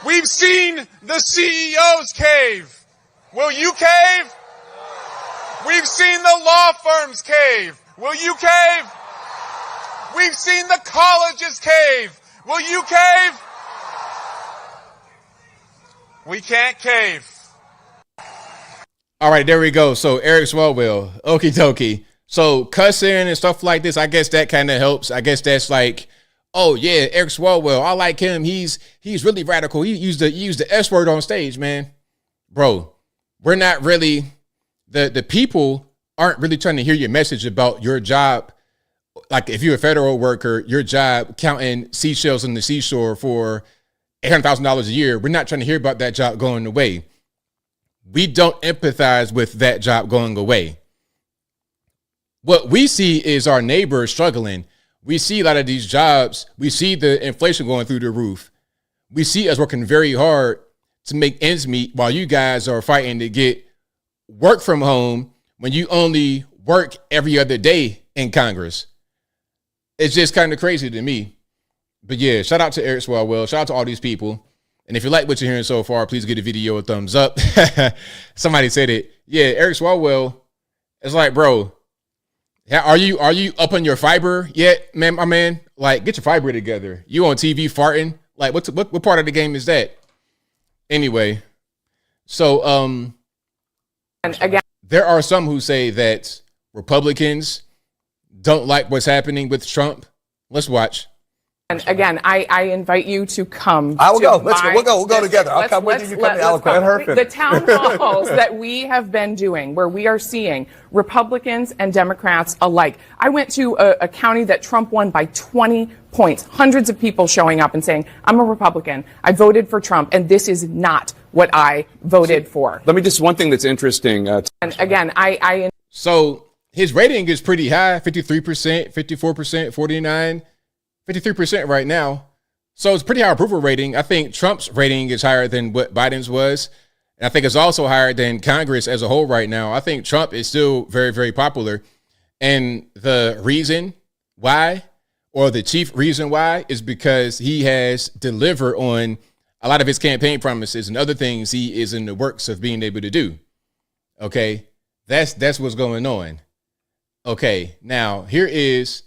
Speaker 4: We've seen the CEOs cave. Will you cave? We've seen the law firms cave. Will you cave? We've seen the colleges cave. Will you cave? We can't cave.
Speaker 1: All right, there we go. So Eric Swalwell, okie dokie. So cussing and stuff like this, I guess that kind of helps. I guess that's like, oh yeah, Eric Swalwell, I like him. He's really radical. He used the S word on stage, man. Bro, we're not really, the people aren't really trying to hear your message about your job. Like if you're a federal worker, your job counting seashells on the seashore for $800,000 a year, we're not trying to hear about that job going away. we don't empathize with that job going away. What we see is our neighbors struggling. We see a lot of these jobs. We see the inflation going through the roof. We see us working very hard to make ends meet while you guys are fighting to get work from home when you only work every other day in Congress. It's just kind of crazy to me. But yeah, shout out to Eric Swalwell. Shout out to all these people. And if you like what you're hearing so far, please give the video a thumbs up. Somebody said it. Yeah, Eric Swalwell. It's like, bro, are you up on your fiber yet, man, my man? Like, get your fiber together. You on TV farting? Like, what part of the game is that? Anyway, so and again, there are some who say that Republicans don't like what's happening with Trump. Let's watch.
Speaker 5: And again, I invite you to come.
Speaker 6: I will go. We'll go together. I'll come with you. You come to eloquent.
Speaker 5: The town halls that we have been doing, where we are seeing Republicans and Democrats alike. I went to a county that Trump won by 20 points. Hundreds of people showing up and saying, "I'm a Republican. I voted for Trump, and this is not what I voted for."
Speaker 7: Let me just one thing that's interesting.
Speaker 5: And again,
Speaker 1: so his rating is pretty high: 53%, 54%, 49%. 53% right now. So it's pretty high approval rating. I think Trump's rating is higher than what Biden's was. And I think it's also higher than Congress as a whole right now. I think Trump is still very, very popular. And the reason why, or the chief reason why, is because he has delivered on a lot of his campaign promises and other things he is in the works of being able to do. Okay. That's what's going on. Okay. Now here is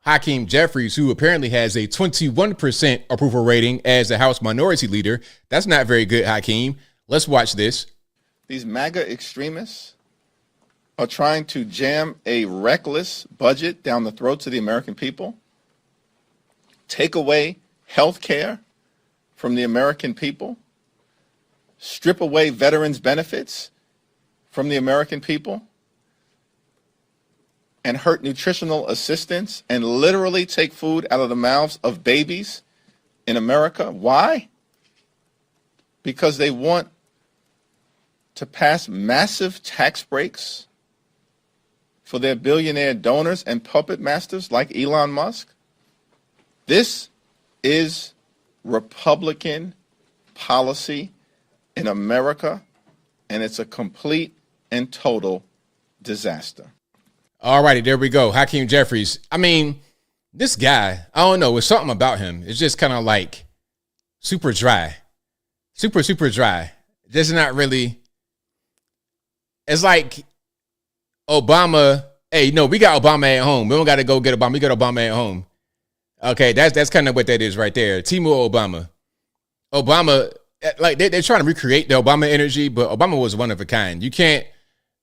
Speaker 1: Hakeem Jeffries, who apparently has a 21% approval rating as the House Minority Leader. That's not very good, Hakeem. Let's watch this.
Speaker 24: These MAGA extremists are trying to jam a reckless budget down the throats of the American people, take away health care from the American people, strip away veterans' benefits from the American people, and hurt nutritional assistance and literally take food out of the mouths of babies in America. Why? Because they want to pass massive tax breaks for their billionaire donors and puppet masters like Elon Musk. This is Republican policy in America, and it's a complete and total disaster.
Speaker 1: All righty, there we go. Hakeem Jeffries. I mean, this guy, I don't know, it's something about him. It's just kind of like super dry. Super dry. Just not really. It's like Obama. Hey, no, we got Obama at home. We don't got to go get Obama. We got Obama at home. Okay, that's kind of what that is right there. Timur Obama. Obama, like they're trying to recreate the Obama energy, but Obama was one of a kind. You can't.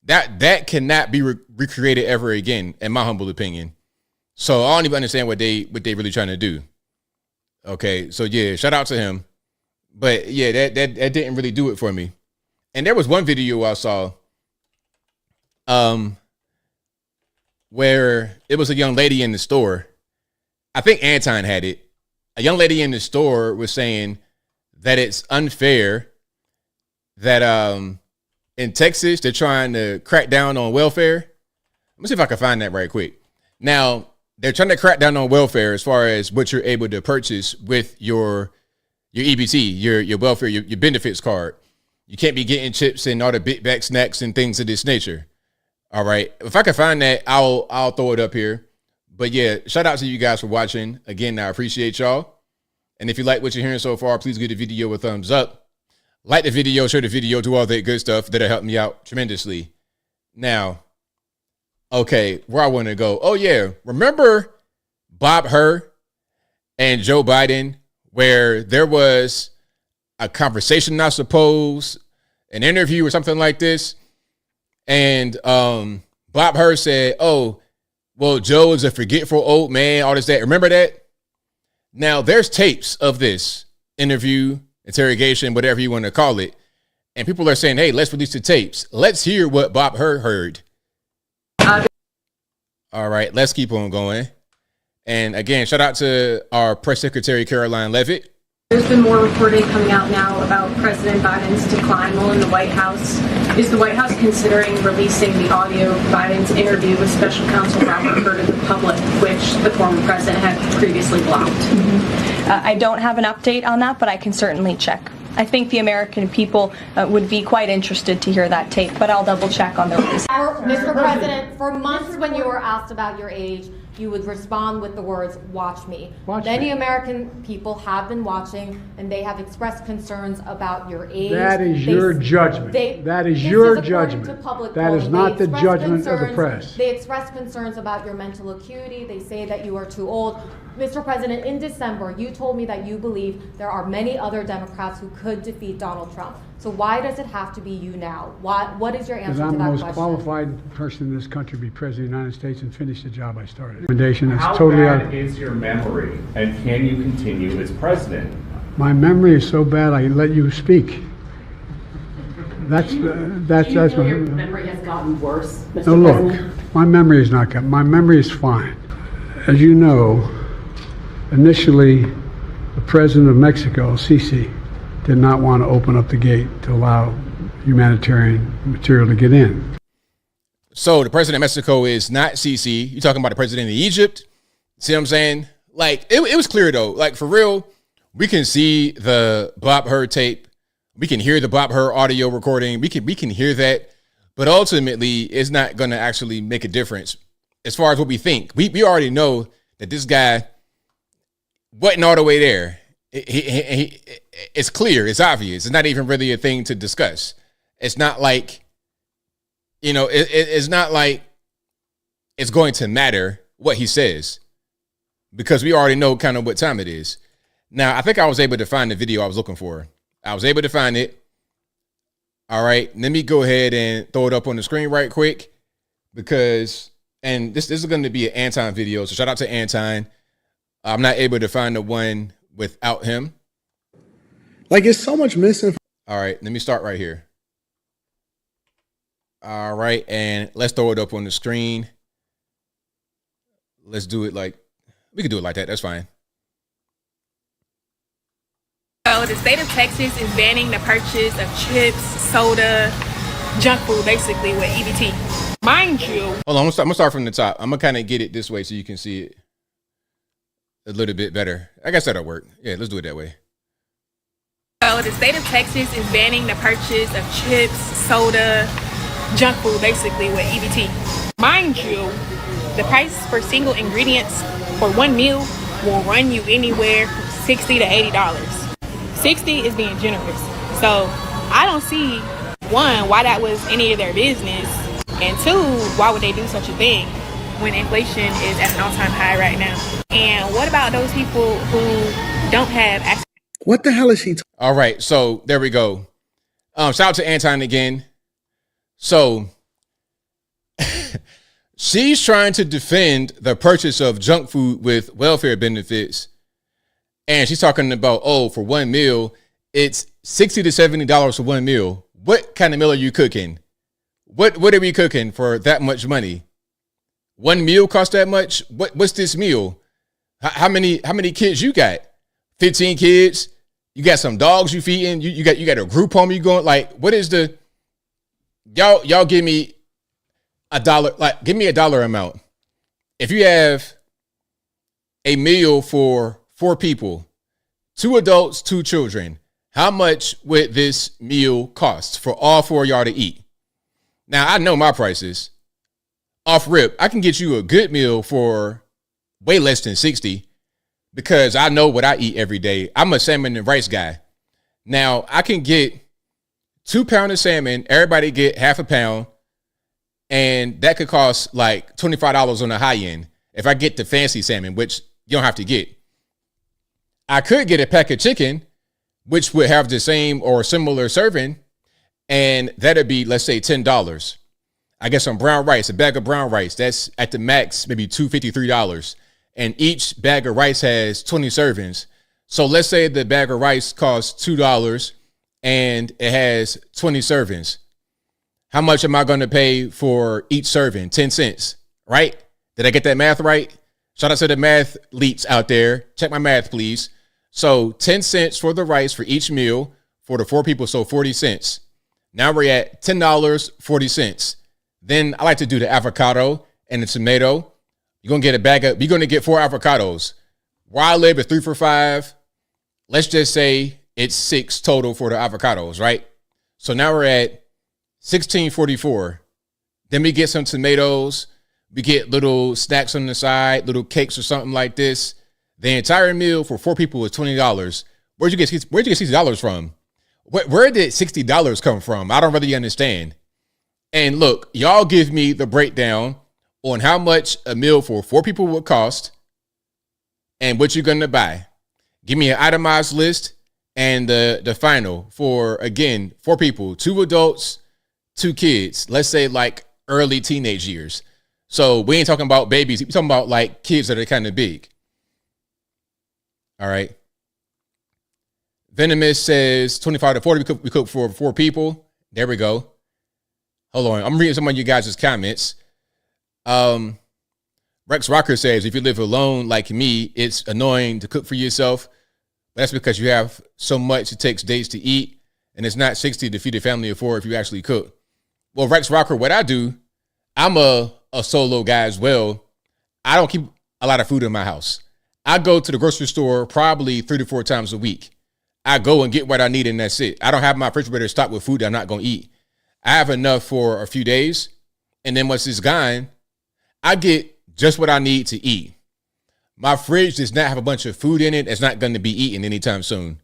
Speaker 1: That cannot be recreated ever again, in my humble opinion. So I don't even understand what they really trying to do. Okay, so yeah, shout out to him. But yeah, that didn't really do it for me. And there was one video I saw, where it was a young lady in the store. I think Anton had it. A young lady in the store was saying that it's unfair that in Texas, they're trying to crack down on welfare. Let me see if I can find that right quick. Now, they're trying to crack down on welfare as far as what you're able to purchase with your EBT, your welfare, your benefits card. You can't be getting chips and all the big bag snacks and things of this nature. All right. If I can find that, I'll throw it up here. But yeah, shout out to you guys for watching. Again, I appreciate y'all. And if you like what you're hearing so far, please give the video a thumbs up. Like the video, share the video, do all that good stuff. That'll help me out tremendously. Now, okay, where I want to go. Oh, yeah. Remember Bob Hur and Joe Biden, where there was a conversation, I suppose, an interview or something like this. And Bob Hur said, oh, well, Joe is a forgetful old man, all this, that. Remember that? Now, there's tapes of this interview, interrogation, whatever you want to call it. And people are saying, hey, let's release the tapes. Let's hear what Bob Hur heard. All right, let's keep on going. And again, shout out to our press secretary, Caroline Levitt.
Speaker 2: There's been more reporting coming out now about President Biden's decline while in the White House. Is the White House considering releasing the audio of Biden's interview with Special Counsel Robert Hur to the public, which the former president had previously blocked?
Speaker 7: I don't have an update on that, but I can certainly check. I think the American people would be quite interested to hear that tape, but I'll double check on the release.
Speaker 8: Mr. President, for months when you were asked about your age, you would respond with the words, "Watch me." Many American people have been watching, and they have expressed concerns about your age.
Speaker 9: That is your judgment. That is your judgment. That is not the judgment of the press.
Speaker 8: They express concerns about your mental acuity. They say that you are too old. Mr. President, in December, you told me that you believe there are many other Democrats who could defeat Donald Trump. So why does it have to be you now? What is your answer to that question?
Speaker 9: Because I'm the most qualified person in this country to be President of the United States and finish the job I started. Recommendation that's totally out.
Speaker 25: How bad is your memory, and can you continue as president?
Speaker 9: My memory is so bad I let you speak. That's
Speaker 19: Do you
Speaker 9: my
Speaker 19: feel your memory has gotten worse, Mr.
Speaker 9: No,
Speaker 19: President?
Speaker 9: look, my memory is not good. My memory is fine. As you know, initially, the president of Mexico, Sisi, did not want to open up the gate to allow humanitarian material to get in.
Speaker 1: So the president of Mexico is not Sisi. You're talking about the president of Egypt. See what I'm saying? Like, it was clear, though. Like, for real, we can see the Bob Hur tape. We can hear the Bob Hur audio recording. We can hear that. But ultimately, it's not going to actually make a difference as far as what we think. We already know that this guy wasn't all the way there. It's clear. It's obvious. It's not even really a thing to discuss. It's not like, it's not like it's going to matter what he says, because we already know kind of what time it is. Now, I think I was able to find the video I was looking for. I was able to find it. All right. Let me go ahead and throw it up on the screen right quick, because, and this is going to be an Anton video. So shout out to Anton. I'm not able to find the one without him.
Speaker 26: Like, it's so much missing.
Speaker 1: All right, let me start right here. All right, and let's throw it up on the screen. Let's do it we can do it like that. That's fine.
Speaker 27: So the state of Texas is banning the purchase of chips, soda, junk food, basically, with EBT. Mind you.
Speaker 1: Hold on, I'm gonna start from the top. I'm gonna kind of get it this way so you can see it a little bit better. I guess that'll work. Yeah, let's do it that way.
Speaker 27: So the state of Texas is banning the purchase of chips, soda, junk food, basically, with EBT. Mind you, the price for single ingredients for one meal will run you anywhere from $60 to $80. 60 is being generous. So I don't see, one, why that was any of their business, and two, why would they do such a thing when inflation is at an all-time high right now? And what about those people who don't have access?
Speaker 26: What the hell is he talking?
Speaker 1: All right, so there we go. Shout out to Anton again. So she's trying to defend the purchase of junk food with welfare benefits. And she's talking about, for one meal, it's $60 to $70 for one meal. What kind of meal are you cooking? What are we cooking for that much money? One meal costs that much? What's this meal? How many kids you got? 15 kids? You got some dogs you feeding? You got a group home you going? Like, what is the y'all give me $1, like give me $1 amount. If you have a meal for 4 people, 2 adults, 2 children, how much would this meal cost for all 4 of y'all to eat? Now, I know my prices. Off rip, I can get you a good meal for way less than 60 because I know what I eat every day. I'm a salmon and rice guy. Now, I can get 2 pounds of salmon, everybody get half a pound, and that could cost like $25 on the high end if I get the fancy salmon, which you don't have to get. I could get a pack of chicken, which would have the same or similar serving, and that'd be, let's say, $10. I get some brown rice, a bag of brown rice. That's at the max, maybe $2.50, $3. And each bag of rice has 20 servings. So let's say the bag of rice costs $2 and it has 20 servings. How much am I going to pay for each serving? 10 cents, right? Did I get that math right? Shout out to the math leets out there. Check my math, please. So 10 cents for the rice for each meal for the 4 people, so 40 cents. Now we're at $10.40. Then I like to do the avocado and the tomato. You're going to get 4 avocados. Where I live is 3 for $5. Let's just say it's 6 total for the avocados, right? So now we're at $16.44. Then we get some tomatoes. We get little snacks on the side, little cakes or something like this. The entire meal for 4 people is $20. Where'd you get $60 from? Where did $60 come from? I don't really understand. And look, y'all give me the breakdown on how much a meal for 4 people would cost and what you're going to buy. Give me an itemized list and the final for, again, 4 people, 2 adults, 2 kids. Let's say like early teenage years. So we ain't talking about babies. We're talking about like kids that are kind of big. All right. Venomous says 25 to 40. We cook for 4 people. There we go. Hold on. I'm reading some of you guys' comments. Rex Rocker says, if you live alone like me, it's annoying to cook for yourself. But that's because you have so much it takes days to eat. And it's not 60 to feed a family of 4 if you actually cook. Well, Rex Rocker, what I do, I'm a solo guy as well. I don't keep a lot of food in my house. I go to the grocery store probably 3 to 4 times a week. I go and get what I need and that's it. I don't have my refrigerator stocked with food that I'm not going to eat. I have enough for a few days. And then once it's gone, I get just what I need to eat. My fridge does not have a bunch of food in it that's not going to be eaten anytime soon.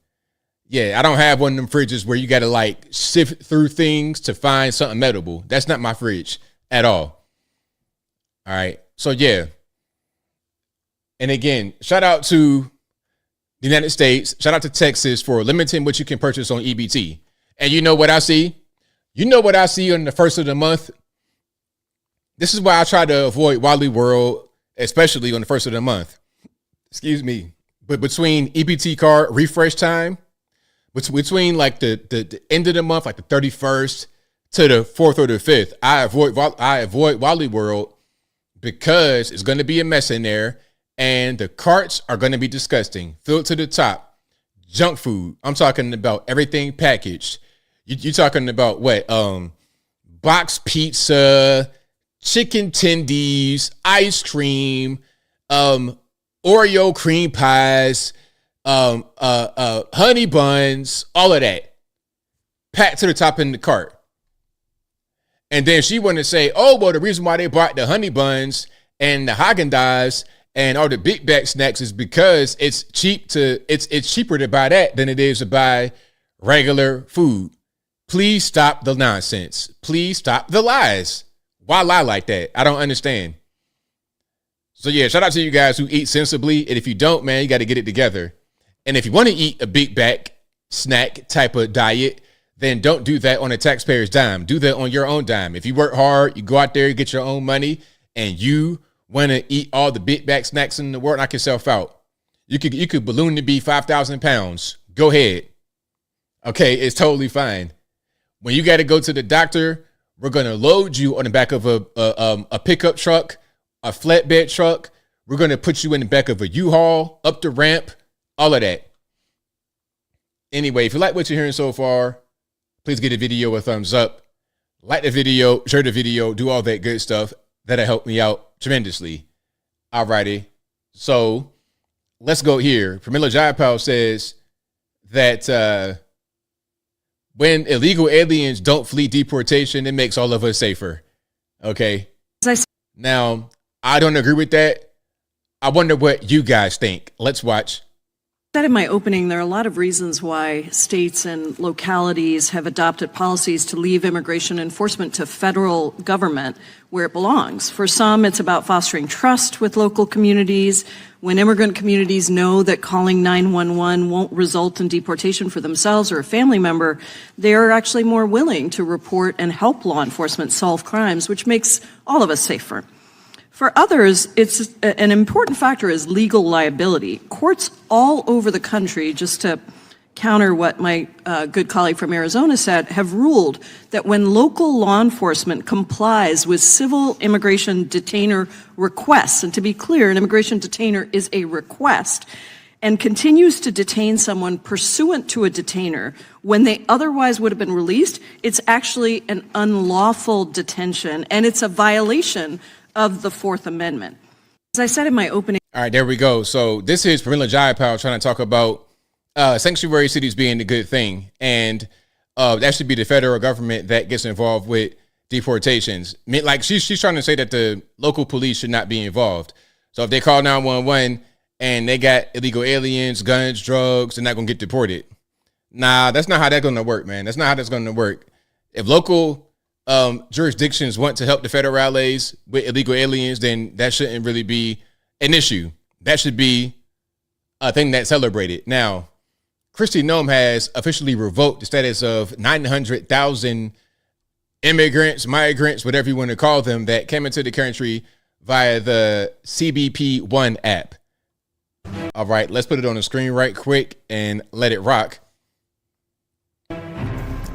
Speaker 1: Yeah, I don't have one of them fridges where you got to like sift through things to find something edible. That's not my fridge at all. All right. So, yeah. And again, shout out to the United States. Shout out to Texas for limiting what you can purchase on EBT. And you know what I see? You know what I see on the first of the month? This is why I try to avoid Wally World, especially on the first of the month. Excuse me. But between EBT card refresh time, between like the end of the month, like the 31st to the 4th or the 5th, I avoid Wally World because it's going to be a mess in there. And the carts are going to be disgusting, filled to the top. Junk food. I'm talking about everything packaged. You're talking about what? Box pizza, chicken tendies, ice cream, Oreo cream pies, honey buns, all of that. Packed to the top in the cart. And then she wanted to say, oh, well, the reason why they bought the honey buns and the Haagen-Dazs and all the big bag snacks is because it's cheaper to buy that than it is to buy regular food. Please stop the nonsense. Please stop the lies. Why lie like that? I don't understand. So yeah, shout out to you guys who eat sensibly. And if you don't, man, you got to get it together. And if you want to eat a big bag snack type of diet, then don't do that on a taxpayer's dime. Do that on your own dime. If you work hard, you go out there, you get your own money, and you want to eat all the big bag snacks in the world, knock yourself out. You could balloon to be 5,000 pounds. Go ahead. Okay, it's totally fine. When you got to go to the doctor, we're going to load you on the back of a pickup truck, a flatbed truck. We're going to put you in the back of a U-Haul, up the ramp, all of that. Anyway, if you like what you're hearing so far, please give the video a thumbs up. Like the video, share the video, do all that good stuff. That'll help me out tremendously. Alrighty. So let's go here. Pramila Jayapal says that when illegal aliens don't flee deportation, it makes all of us safer. Okay. Now, I don't agree with that. I wonder what you guys think. Let's watch.
Speaker 10: Said in my opening, there are a lot of reasons why states and localities have adopted policies to leave immigration enforcement to federal government where it belongs. For some, it's about fostering trust with local communities. When immigrant communities know that calling 911 won't result in deportation for themselves or a family member, they are actually more willing to report and help law enforcement solve crimes, which makes all of us safer. For others, it's an important factor is legal liability. Courts all over the country, just to counter what my good colleague from Arizona said, have ruled that when local law enforcement complies with civil immigration detainer requests, and to be clear, an immigration detainer is a request, and continues to detain someone pursuant to a detainer when they otherwise would have been released, it's actually an unlawful detention, and it's a violation of the Fourth Amendment. As I said in my opening.
Speaker 1: All right, there we go. So this is Pramila Jayapal trying to talk about sanctuary cities being a good thing. And that should be the federal government that gets involved with deportations. Like she's trying to say that the local police should not be involved. So if they call 911 and they got illegal aliens, guns, drugs, they're not going to get deported. Nah, that's not how that's going to work, man. That's not how that's going to work. If local jurisdictions want to help the federales with illegal aliens, then that shouldn't really be an issue. That should be a thing that's celebrated. Now, Kristi Noem has officially revoked the status of 900,000 immigrants, migrants, whatever you want to call them, that came into the country via the CBP One app. All right, let's put it on the screen right quick and let it rock.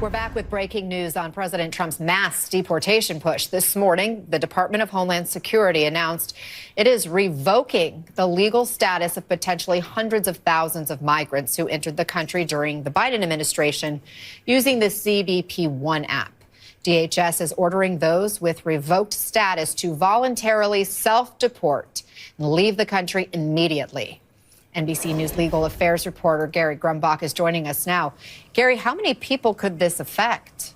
Speaker 11: We're back with breaking news on President Trump's mass deportation push. This morning, the Department of Homeland Security announced it is revoking the legal status of potentially hundreds of thousands of migrants who entered the country during the Biden administration using the CBP One app. DHS is ordering those with revoked status to voluntarily self-deport and leave the country immediately. NBC News legal affairs reporter Gary Grumbach is joining us now. Gary, how many people could this affect?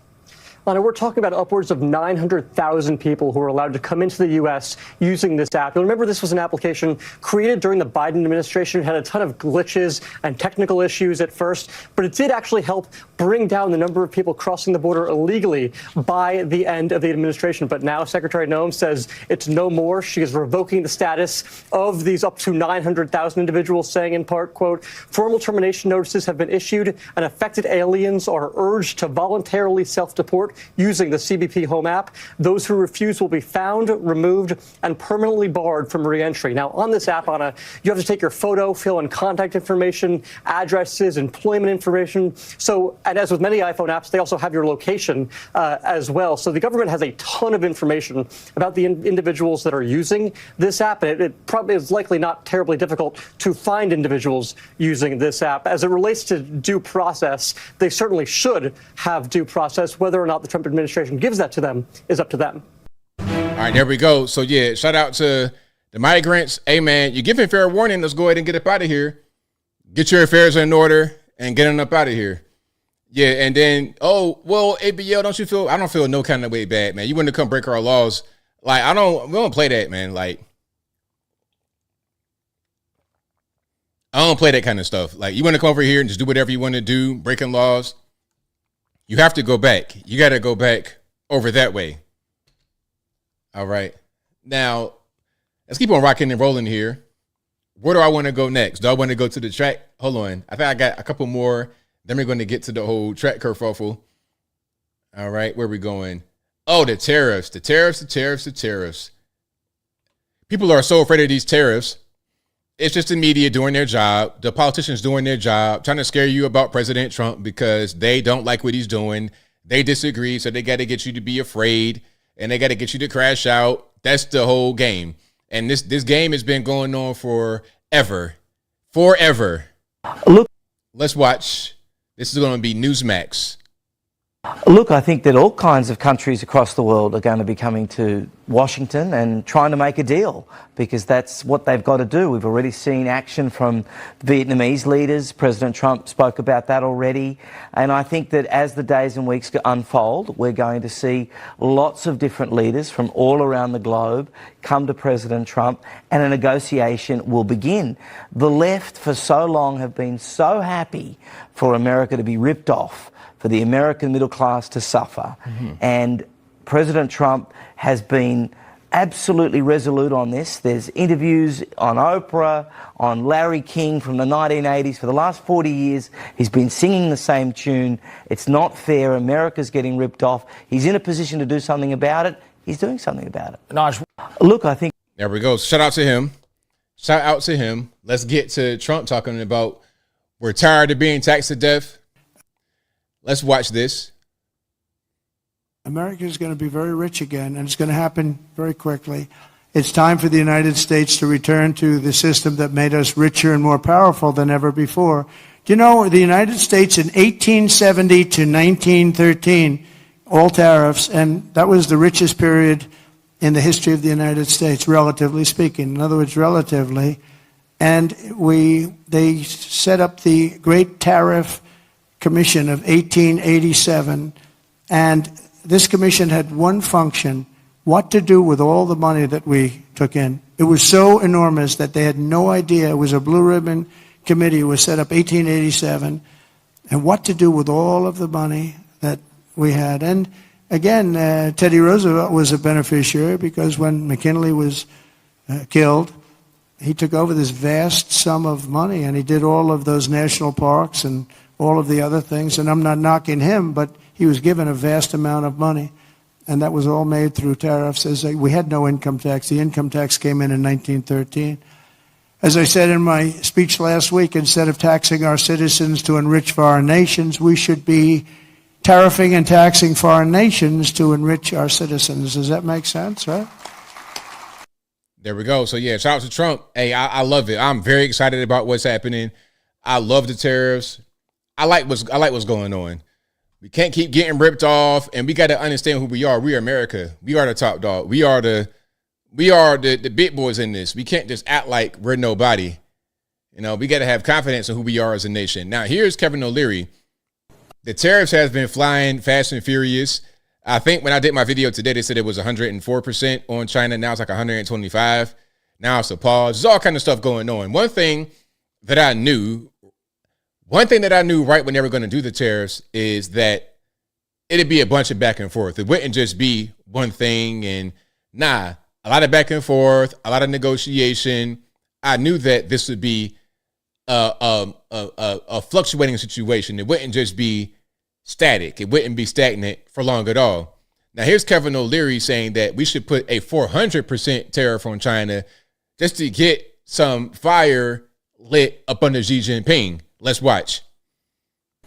Speaker 12: Lana, we're talking about upwards of 900,000 people who are allowed to come into the U.S. using this app. You'll remember this was an application created during the Biden administration. It had a ton of glitches and technical issues at first, but it did actually help bring down the number of people crossing the border illegally by the end of the administration. But now Secretary Noem says it's no more. She is revoking the status of these up to 900,000 individuals, saying in part, quote, formal termination notices have been issued and affected aliens are urged to voluntarily self-deport using the CBP Home app. Those who refuse will be found, removed, and permanently barred from reentry. Now, on this app, Anna, you have to take your photo, fill in contact information, addresses, employment information. So, and as with many iPhone apps, they also have your location as well. So the government has a ton of information about the individuals that are using this app, and it probably is likely not terribly difficult to find individuals using this app. As it relates to due process, they certainly should have due process. Whether or not the Trump administration gives that to them is up to them.
Speaker 1: All right, there we go. So, yeah, shout out to the migrants. Hey, man, you're giving fair warning. Let's go ahead and get up out of here. Get your affairs in order and get them up out of here. Yeah, and then, oh, well, ABL, don't you feel, I don't feel no kind of way bad, man. You want to come break our laws. Like, we don't play that, man. Like, I don't play that kind of stuff. Like, you want to come over here and just do whatever you want to do, breaking laws. You have to go back. You got to go back over that way. All right. Now, let's keep on rocking and rolling here. Where do I want to go next? Do I want to go to the track? Hold on. I think I got a couple more. Then we're going to get to the whole track kerfuffle. All right. Where are we going? Oh, the tariffs. The tariffs. People are so afraid of these tariffs. It's just the media doing their job, the politicians doing their job, trying to scare you about President Trump because they don't like what he's doing. They disagree, so they got to get you to be afraid, and they got to get you to crash out. That's the whole game. And this game has been going on forever. Look, let's watch. This is going to be Newsmax.
Speaker 13: Look, I think that all kinds of countries across the world are going to be coming to Washington and trying to make a deal because that's what they've got to do. We've already seen action from Vietnamese leaders. President Trump spoke about that already. And I think that as the days and weeks unfold, we're going to see lots of different leaders from all around the globe come to President Trump and a negotiation will begin. The left for so long have been so happy for America to be ripped off, for the American middle class to suffer. Mm-hmm. And President Trump has been absolutely resolute on this. There's interviews on Oprah, on Larry King from the 1980s. For the last 40 years, he's been singing the same tune. It's not fair. America's getting ripped off. He's in a position to do something about it. He's doing something about it. Naj, look, I think...
Speaker 1: There we go. Shout out to him. Let's get to Trump talking about we're tired of being taxed to death. Let's watch this.
Speaker 14: America is going to be very rich again, and it's going to happen very quickly. It's time for the United States to return to the system that made us richer and more powerful than ever before. Do you know the United States in 1870 to 1913, all tariffs, and that was the richest period in the history of the United States, relatively speaking. In other words, relatively. And they set up the Great Tariff Commission of 1887, and this commission had one function: what to do with all the money that we took in. It was so enormous that they had no idea. It was a blue ribbon committee. It was set up 1887, and what to do with all of the money that we had. And again, Teddy Roosevelt was a beneficiary, because when McKinley was killed, he took over this vast sum of money, and he did all of those national parks and all of the other things. And I'm not knocking him, but he was given a vast amount of money, and that was all made through tariffs. We had no income tax. The income tax came in 1913. As I said in my speech last week, instead of taxing our citizens to enrich foreign nations, we should be tariffing and taxing foreign nations to enrich our citizens. Does that make sense, right?
Speaker 1: There we go. So yeah, shout out to Trump. Hey, I love it. I'm very excited about what's happening. I love the tariffs. I like what's going on. We can't keep getting ripped off, and we got to understand who we are. We are America. We are the top dog. We are the big boys in this. We can't just act like we're nobody. You know, we got to have confidence in who we are as a nation. Now, here's Kevin O'Leary. The tariffs has been flying fast and furious. I think when I did my video today, they said it was 104% on China. Now it's like 125. Now it's a pause. There's all kind of stuff going on. One thing that I knew right when they were going to do the tariffs is that it'd be a bunch of back and forth. It wouldn't just be one thing. And a lot of back and forth, a lot of negotiation. I knew that this would be a fluctuating situation. It wouldn't just be static. It wouldn't be stagnant for long at all. Now, here's Kevin O'Leary saying that we should put a 400% tariff on China just to get some fire lit up under Xi Jinping. Let's watch.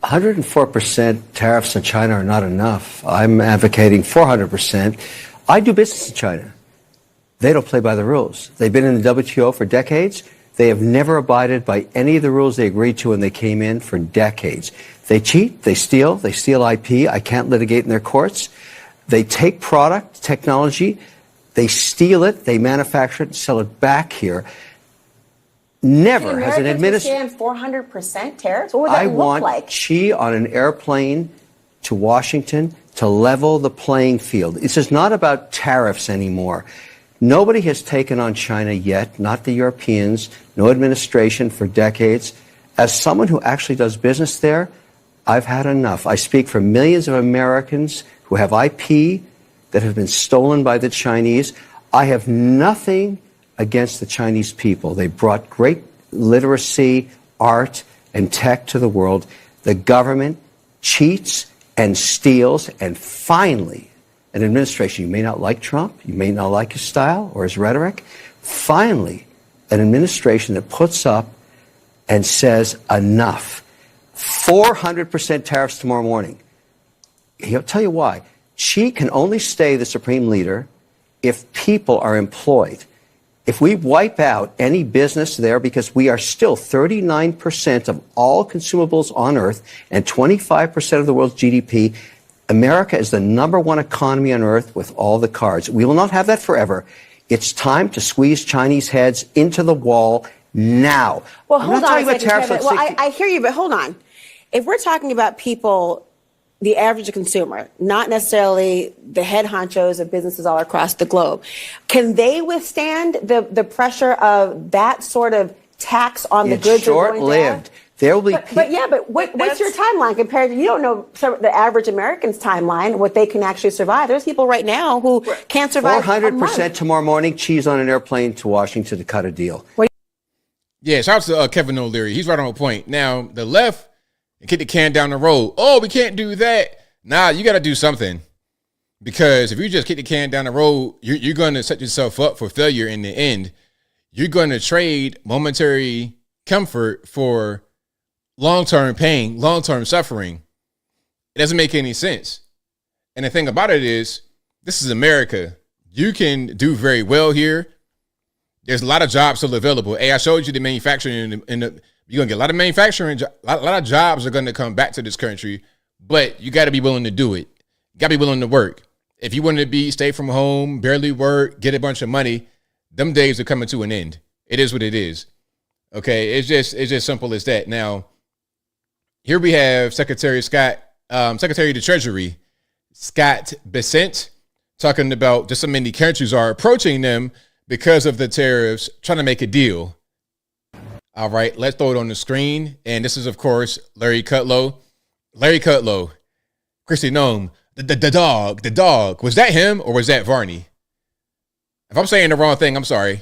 Speaker 15: 104% tariffs on China are not enough. I'm advocating 400%. I do business in China. They don't play by the rules. They've been in the WTO for decades. They have never abided by any of the rules they agreed to when they came in for decades. They cheat, they steal IP. I can't litigate in their courts. They take product, technology, they steal it, they manufacture it and sell it back here. Never has an administration.
Speaker 16: 400% tariffs? What would that look like?
Speaker 15: I want Xi on an airplane to Washington to level the playing field. This is not about tariffs anymore. Nobody has taken on China yet, not the Europeans, no administration for decades. As someone who actually does business there, I've had enough. I speak for millions of Americans who have IP that have been stolen by the Chinese. I have nothing against the Chinese people. They brought great literacy, art, and tech to the world. The government cheats and steals, and finally, an administration, you may not like Trump, you may not like his style or his rhetoric, finally, an administration that puts up and says enough. 400% tariffs tomorrow morning. He'll tell you why. Xi can only stay the supreme leader if people are employed. If we wipe out any business there, because we are still 39% of all consumables on Earth and 25% of the world's GDP, America is the #1 economy on Earth with all the cards. We will not have that forever. It's time to squeeze Chinese heads into the wall now.
Speaker 16: Well, hold on a second,
Speaker 15: tariffs
Speaker 16: Kevin. Well, I hear you, but hold on. If we're talking about people, the average consumer, not necessarily the head honchos of businesses all across the globe, can they withstand the pressure of that sort of tax on the goods?
Speaker 15: It's short-lived. There will be
Speaker 16: but what's your timeline compared to, you don't know the average American's timeline, what they can actually survive. There's people right now who can't survive
Speaker 15: 400% tomorrow morning, cheese on an airplane to Washington to cut a deal.
Speaker 1: Yeah, shout out to Kevin O'Leary. He's right on point. Now, the left kick the can down the road. Oh, we can't do that. Nah, you got to do something. Because if you just kick the can down the road, you're going to set yourself up for failure in the end. You're going to trade momentary comfort for long-term pain, long-term suffering. It doesn't make any sense. And the thing about it is, this is America. You can do very well here. There's a lot of jobs still available. Hey, I showed you the manufacturing you're gonna get a lot of manufacturing. A lot of jobs are gonna come back to this country, but you got to be willing to do it. You got to be willing to work. If you want to stay from home, barely work, get a bunch of money, them days are coming to an end. It is what it is. Okay, it's just simple as that. Now, here we have Secretary of the Treasury, Scott Bessent, talking about just so many countries are approaching them because of the tariffs, trying to make a deal. All right, let's throw it on the screen. And this is, of course, Larry Kudlow. Larry Kudlow, Christy Nome, the dog. Was that him or was that Varney? If I'm saying the wrong thing, I'm sorry.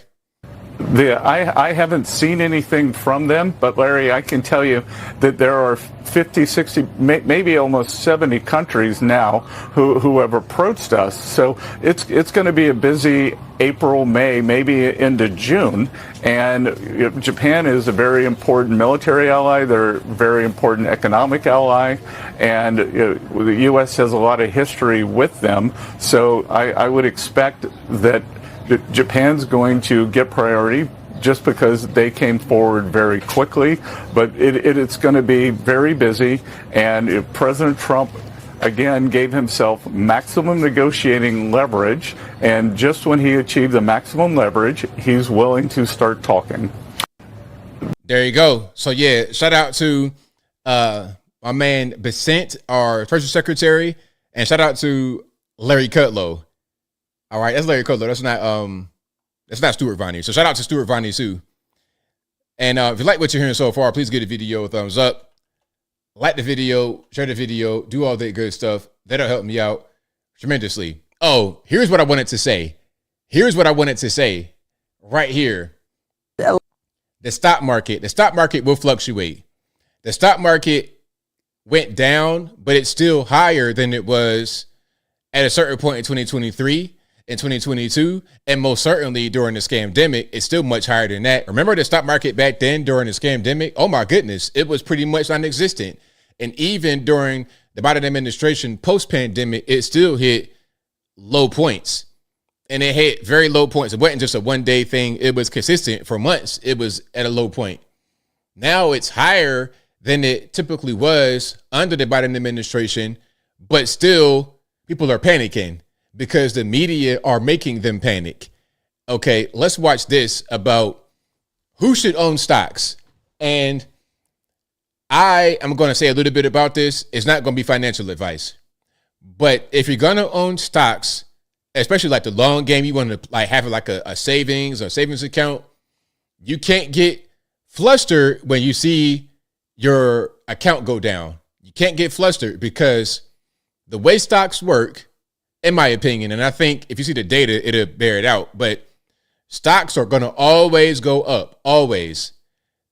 Speaker 3: I haven't seen anything from them, but Larry, I can tell you that there are 50, 60, maybe almost 70 countries now who have approached us. So it's going to be a busy April, May, maybe into June. And Japan is a very important military ally. They're a very important economic ally. And the U.S. has a lot of history with them. So I would expect that Japan's going to get priority just because they came forward very quickly, but it's going to be very busy. And if President Trump, again, gave himself maximum negotiating leverage, and just when he achieved the maximum leverage, he's willing to start talking.
Speaker 1: There you go. So, yeah, shout out to my man Bessent, our Treasury Secretary, and shout out to Larry Kudlow. All right, that's Larry Kudlow. That's not Stuart Varney. So shout out to Stuart Varney too. And if you like what you're hearing so far, please give the video a thumbs up. Like the video, share the video, do all that good stuff. That'll help me out tremendously. Oh, here's what I wanted to say. Right here. The stock market. The stock market will fluctuate. The stock market went down, but it's still higher than it was at a certain point in 2023. In 2022, and most certainly during the scamdemic, it's still much higher than that. Remember the stock market back then during the scamdemic? Oh my goodness, it was pretty much non-existent. And even during the Biden administration post-pandemic, it still hit low points. And it hit very low points. It wasn't just a one-day thing. It was consistent for months. It was at a low point. Now it's higher than it typically was under the Biden administration, but still people are panicking because the media are making them panic. Okay, let's watch this about who should own stocks. And I am going to say a little bit about this. It's not going to be financial advice. But if you're going to own stocks, especially like the long game, you want to like have like a savings account, you can't get flustered when you see your account go down. You can't get flustered because the way stocks work, in my opinion, and I think if you see the data, it'll bear it out, but stocks are going to always go up, always.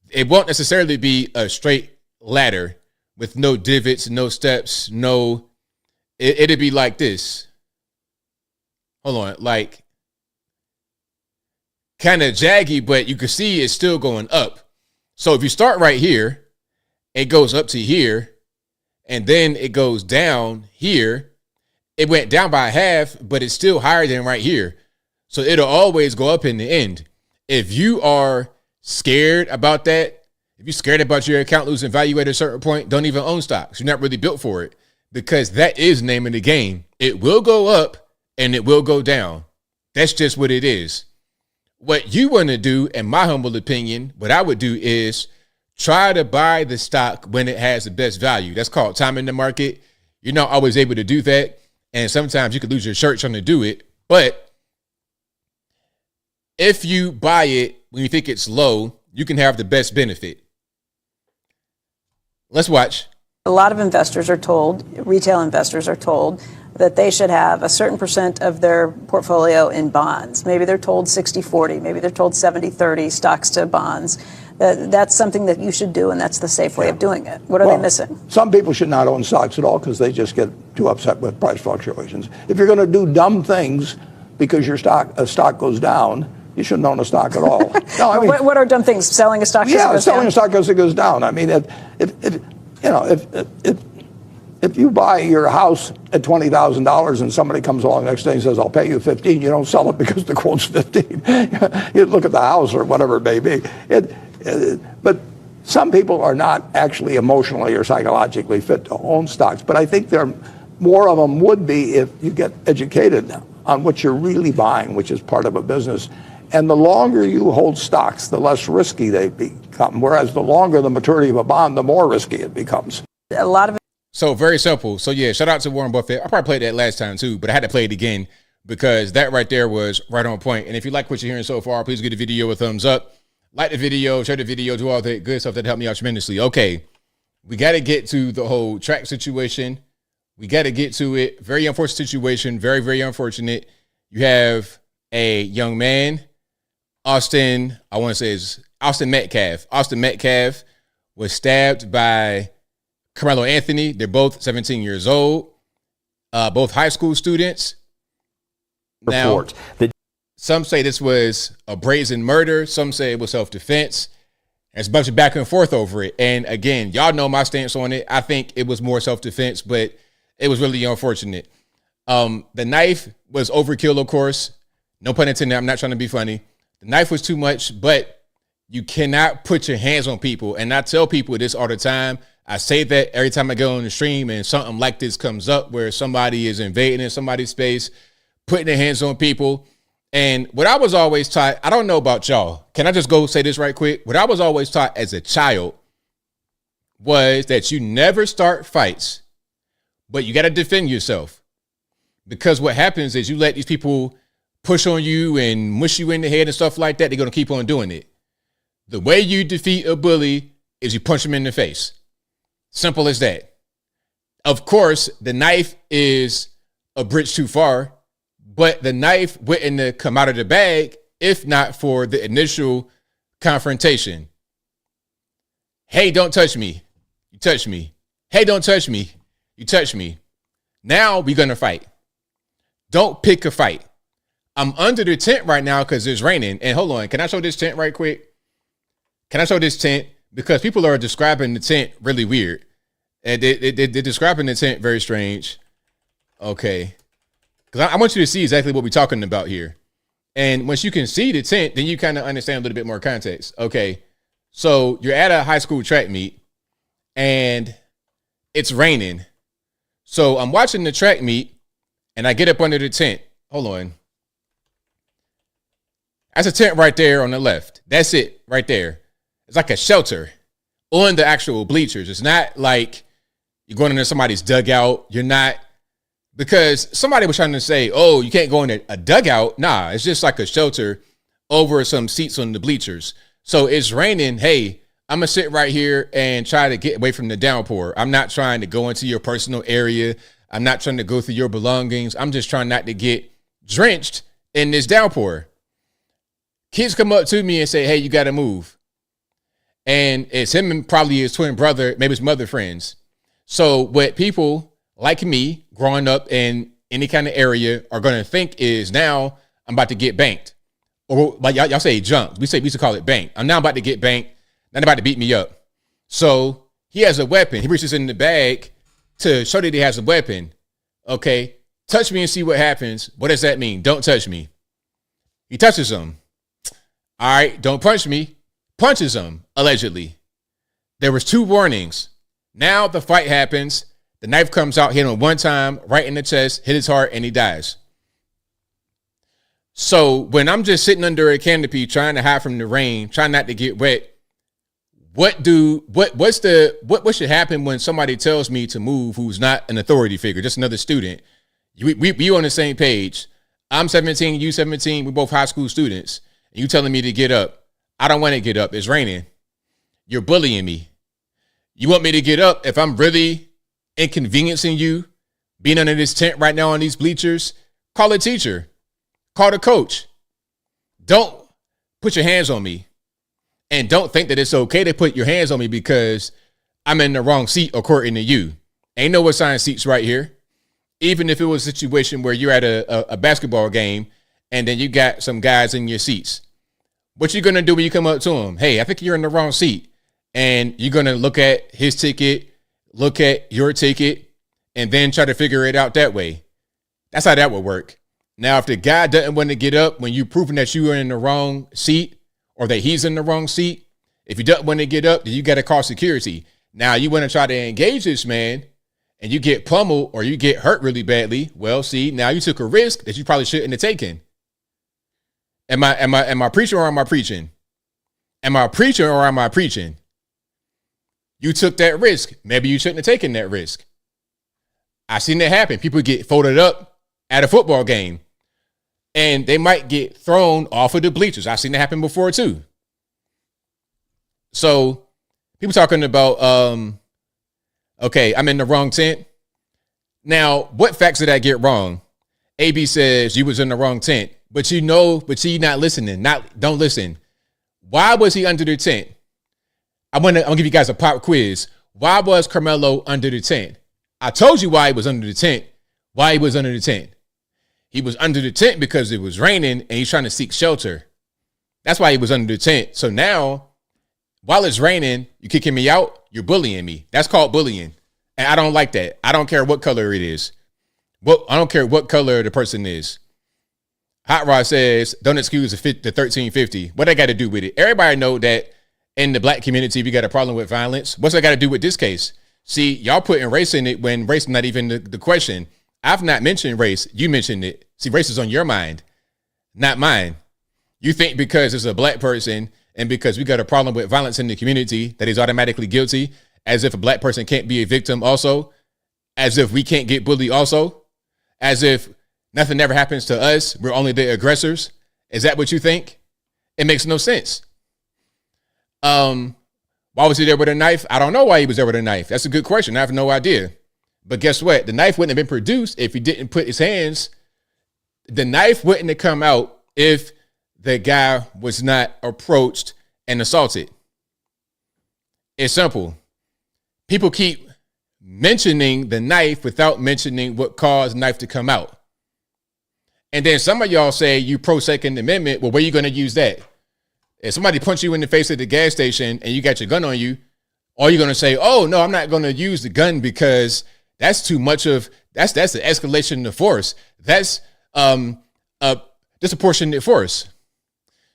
Speaker 1: It won't necessarily be a straight ladder with no divots, no steps, it'll be like this. Hold on, like kind of jaggy, but you can see it's still going up. So if you start right here, it goes up to here, and then it goes down here. It went down by half, but it's still higher than right here. So it'll always go up in the end. If you are scared about that, if you're scared about your account losing value at a certain point, don't even own stocks. You're not really built for it because that is the name of the game. It will go up and it will go down. That's just what it is. What you want to do, in my humble opinion, what I would do is try to buy the stock when it has the best value. That's called timing the market. You're not always able to do that. And sometimes you could lose your shirt trying to do it. But if you buy it when you think it's low, you can have the best benefit. Let's watch.
Speaker 17: A lot of investors are told, retail investors are told, that they should have a certain percent of their portfolio in bonds. Maybe they're told 60-40, maybe they're told 70-30 stocks to bonds. That's something that you should do, and that's the safe way of doing it. What are they missing?
Speaker 6: Some people should not own stocks at all because they just get too upset with price fluctuations. If you're going to do dumb things because your stock goes down, you shouldn't own a stock at all. No, I mean,
Speaker 17: what are dumb things? Selling a stock?
Speaker 6: Yeah, selling a stock because it goes down. I mean, if if you buy your house at $20,000 and somebody comes along the next day and says, I'll pay you 15, you don't sell it because the quote's 15. You look at the house or whatever it may be. But some people are not actually emotionally or psychologically fit to own stocks. But I think more of them would be if you get educated on what you're really buying, which is part of a business. And the longer you hold stocks, the less risky they become. Whereas the longer the maturity of a bond, the more risky it becomes.
Speaker 17: A lot of it.
Speaker 1: So very simple. So yeah, shout out to Warren Buffett. I probably played that last time too, but I had to play it again because that right there was right on point. And if you like what you're hearing so far, please give the video a thumbs up. Like the video, share the video, do all the good stuff that helped me out tremendously. Okay, we got to get to the whole track situation. We got to get to it. Very unfortunate situation. Very, very unfortunate. You have a young man, Austin Metcalf. Austin Metcalf was stabbed by Carmelo Anthony. They're both 17 years old, both high school students. Now, some say this was a brazen murder. Some say it was self-defense. There's a bunch of back and forth over it. And again, y'all know my stance on it. I think it was more self-defense, but it was really unfortunate. The knife was overkill, of course. No pun intended. I'm not trying to be funny. The knife was too much, but you cannot put your hands on people. And I tell people this all the time. I say that every time I go on the stream and something like this comes up where somebody is invading in somebody's space, putting their hands on people. And what I was always taught, I don't know about y'all. Can I just go say this right quick? What I was always taught as a child was that you never start fights, but you got to defend yourself. Because what happens is you let these people push on you and mush you in the head and stuff like that. They're going to keep on doing it. The way you defeat a bully is you punch them in the face. Simple as that. Of course, the knife is a bridge too far, but the knife wouldn't come out of the bag if not for the initial confrontation. Hey, don't touch me. You touch me. Hey, don't touch me. You touch me. Now we're going to fight. Don't pick a fight. I'm under the tent right now because it's raining. And hold on, can I show this tent right quick? Can I show this tent? Because people are describing the tent really weird. And they're describing the tent very strange. Okay. Because I want you to see exactly what we're talking about here. And once you can see the tent, then you kind of understand a little bit more context. Okay. So you're at a high school track meet and it's raining. So I'm watching the track meet and I get up under the tent. Hold on. That's a tent right there on the left. That's it right there. It's like a shelter on the actual bleachers. It's not like you're going into somebody's dugout. You're not, because somebody was trying to say, oh, you can't go in a dugout. Nah, it's just like a shelter over some seats on the bleachers. So it's raining. Hey, I'm going to sit right here and try to get away from the downpour. I'm not trying to go into your personal area. I'm not trying to go through your belongings. I'm just trying not to get drenched in this downpour. Kids come up to me and say, hey, you got to move. And it's him and probably his twin brother, maybe his mother friends. So what people like me growing up in any kind of area are going to think is now I'm about to get banked. Or like y'all say jumped. We used to call it bank. I'm now about to get banked. Not about to beat me up. So he has a weapon. He reaches in the bag to show that he has a weapon. Okay. Touch me and see what happens. What does that mean? Don't touch me. He touches him. All right. Don't punch me. Punches him, allegedly. There was 2 warnings. Now the fight happens. The knife comes out, hit him one time, right in the chest, hit his heart, and he dies. So when I'm just sitting under a canopy trying to hide from the rain, trying not to get wet, what should happen when somebody tells me to move who's not an authority figure, just another student? We on the same page. I'm 17, you 17, we're both high school students. And you telling me to get up. I don't want to get up. It's raining. You're bullying me. You want me to get up if I'm really inconveniencing you, being under this tent right now on these bleachers? Call a teacher. Call the coach. Don't put your hands on me. And don't think that it's okay to put your hands on me because I'm in the wrong seat according to you. Ain't no assigned seats right here. Even if it was a situation where you're at a basketball game and then you got some guys in your seats. What you going to do when you come up to him? Hey, I think you're in the wrong seat. And you're going to look at his ticket, look at your ticket, and then try to figure it out that way. That's how that would work. Now, if the guy doesn't want to get up when you proving that you are in the wrong seat or that he's in the wrong seat, if he doesn't want to get up, then you got to call security. Now, you want to try to engage this man and you get pummeled or you get hurt really badly. Well, see, now you took a risk that you probably shouldn't have taken. Am I preaching or am I preaching? Am I preaching or am I preaching? You took that risk. Maybe you shouldn't have taken that risk. I've seen that happen. People get folded up at a football game and they might get thrown off of the bleachers. I've seen that happen before too. So people talking about, okay, I'm in the wrong tent. Now, what facts did I get wrong? AB says you was in the wrong tent, but you not listening. Don't listen. Why was he under the tent? I'm gonna give you guys a pop quiz. Why was Carmelo under the tent? I told you why he was under the tent. Why he was under the tent. He was under the tent because it was raining and he's trying to seek shelter. That's why he was under the tent. So now, while it's raining, you kicking me out, you're bullying me. That's called bullying. And I don't like that. I don't care what color it is. I don't care what color the person is. Hot Rod says, don't excuse the 1350. What I got to do with it? Everybody know that in the black community, we got a problem with violence. What's that got to do with this case? See, y'all putting race in it when race is not even the question. I've not mentioned race. You mentioned it. See, race is on your mind, not mine. You think because it's a black person and because we got a problem with violence in the community that he's automatically guilty, as if a black person can't be a victim also, as if we can't get bullied also, as if nothing ever happens to us. We're only the aggressors. Is that what you think? It makes no sense. Why was he there with a knife? I don't know why he was there with a knife. That's a good question. I have no idea. But guess what? The knife wouldn't have been produced if he didn't put his hands. The knife wouldn't have come out if the guy was not approached and assaulted. It's simple. People keep mentioning the knife without mentioning what caused the knife to come out. And then some of y'all say you pro Second Amendment. Well, where are you going to use that? If somebody punched you in the face at the gas station and you got your gun on you, or you're going to say, oh, no, I'm not going to use the gun because that's too much of, that's the escalation of force. That's a disproportionate force.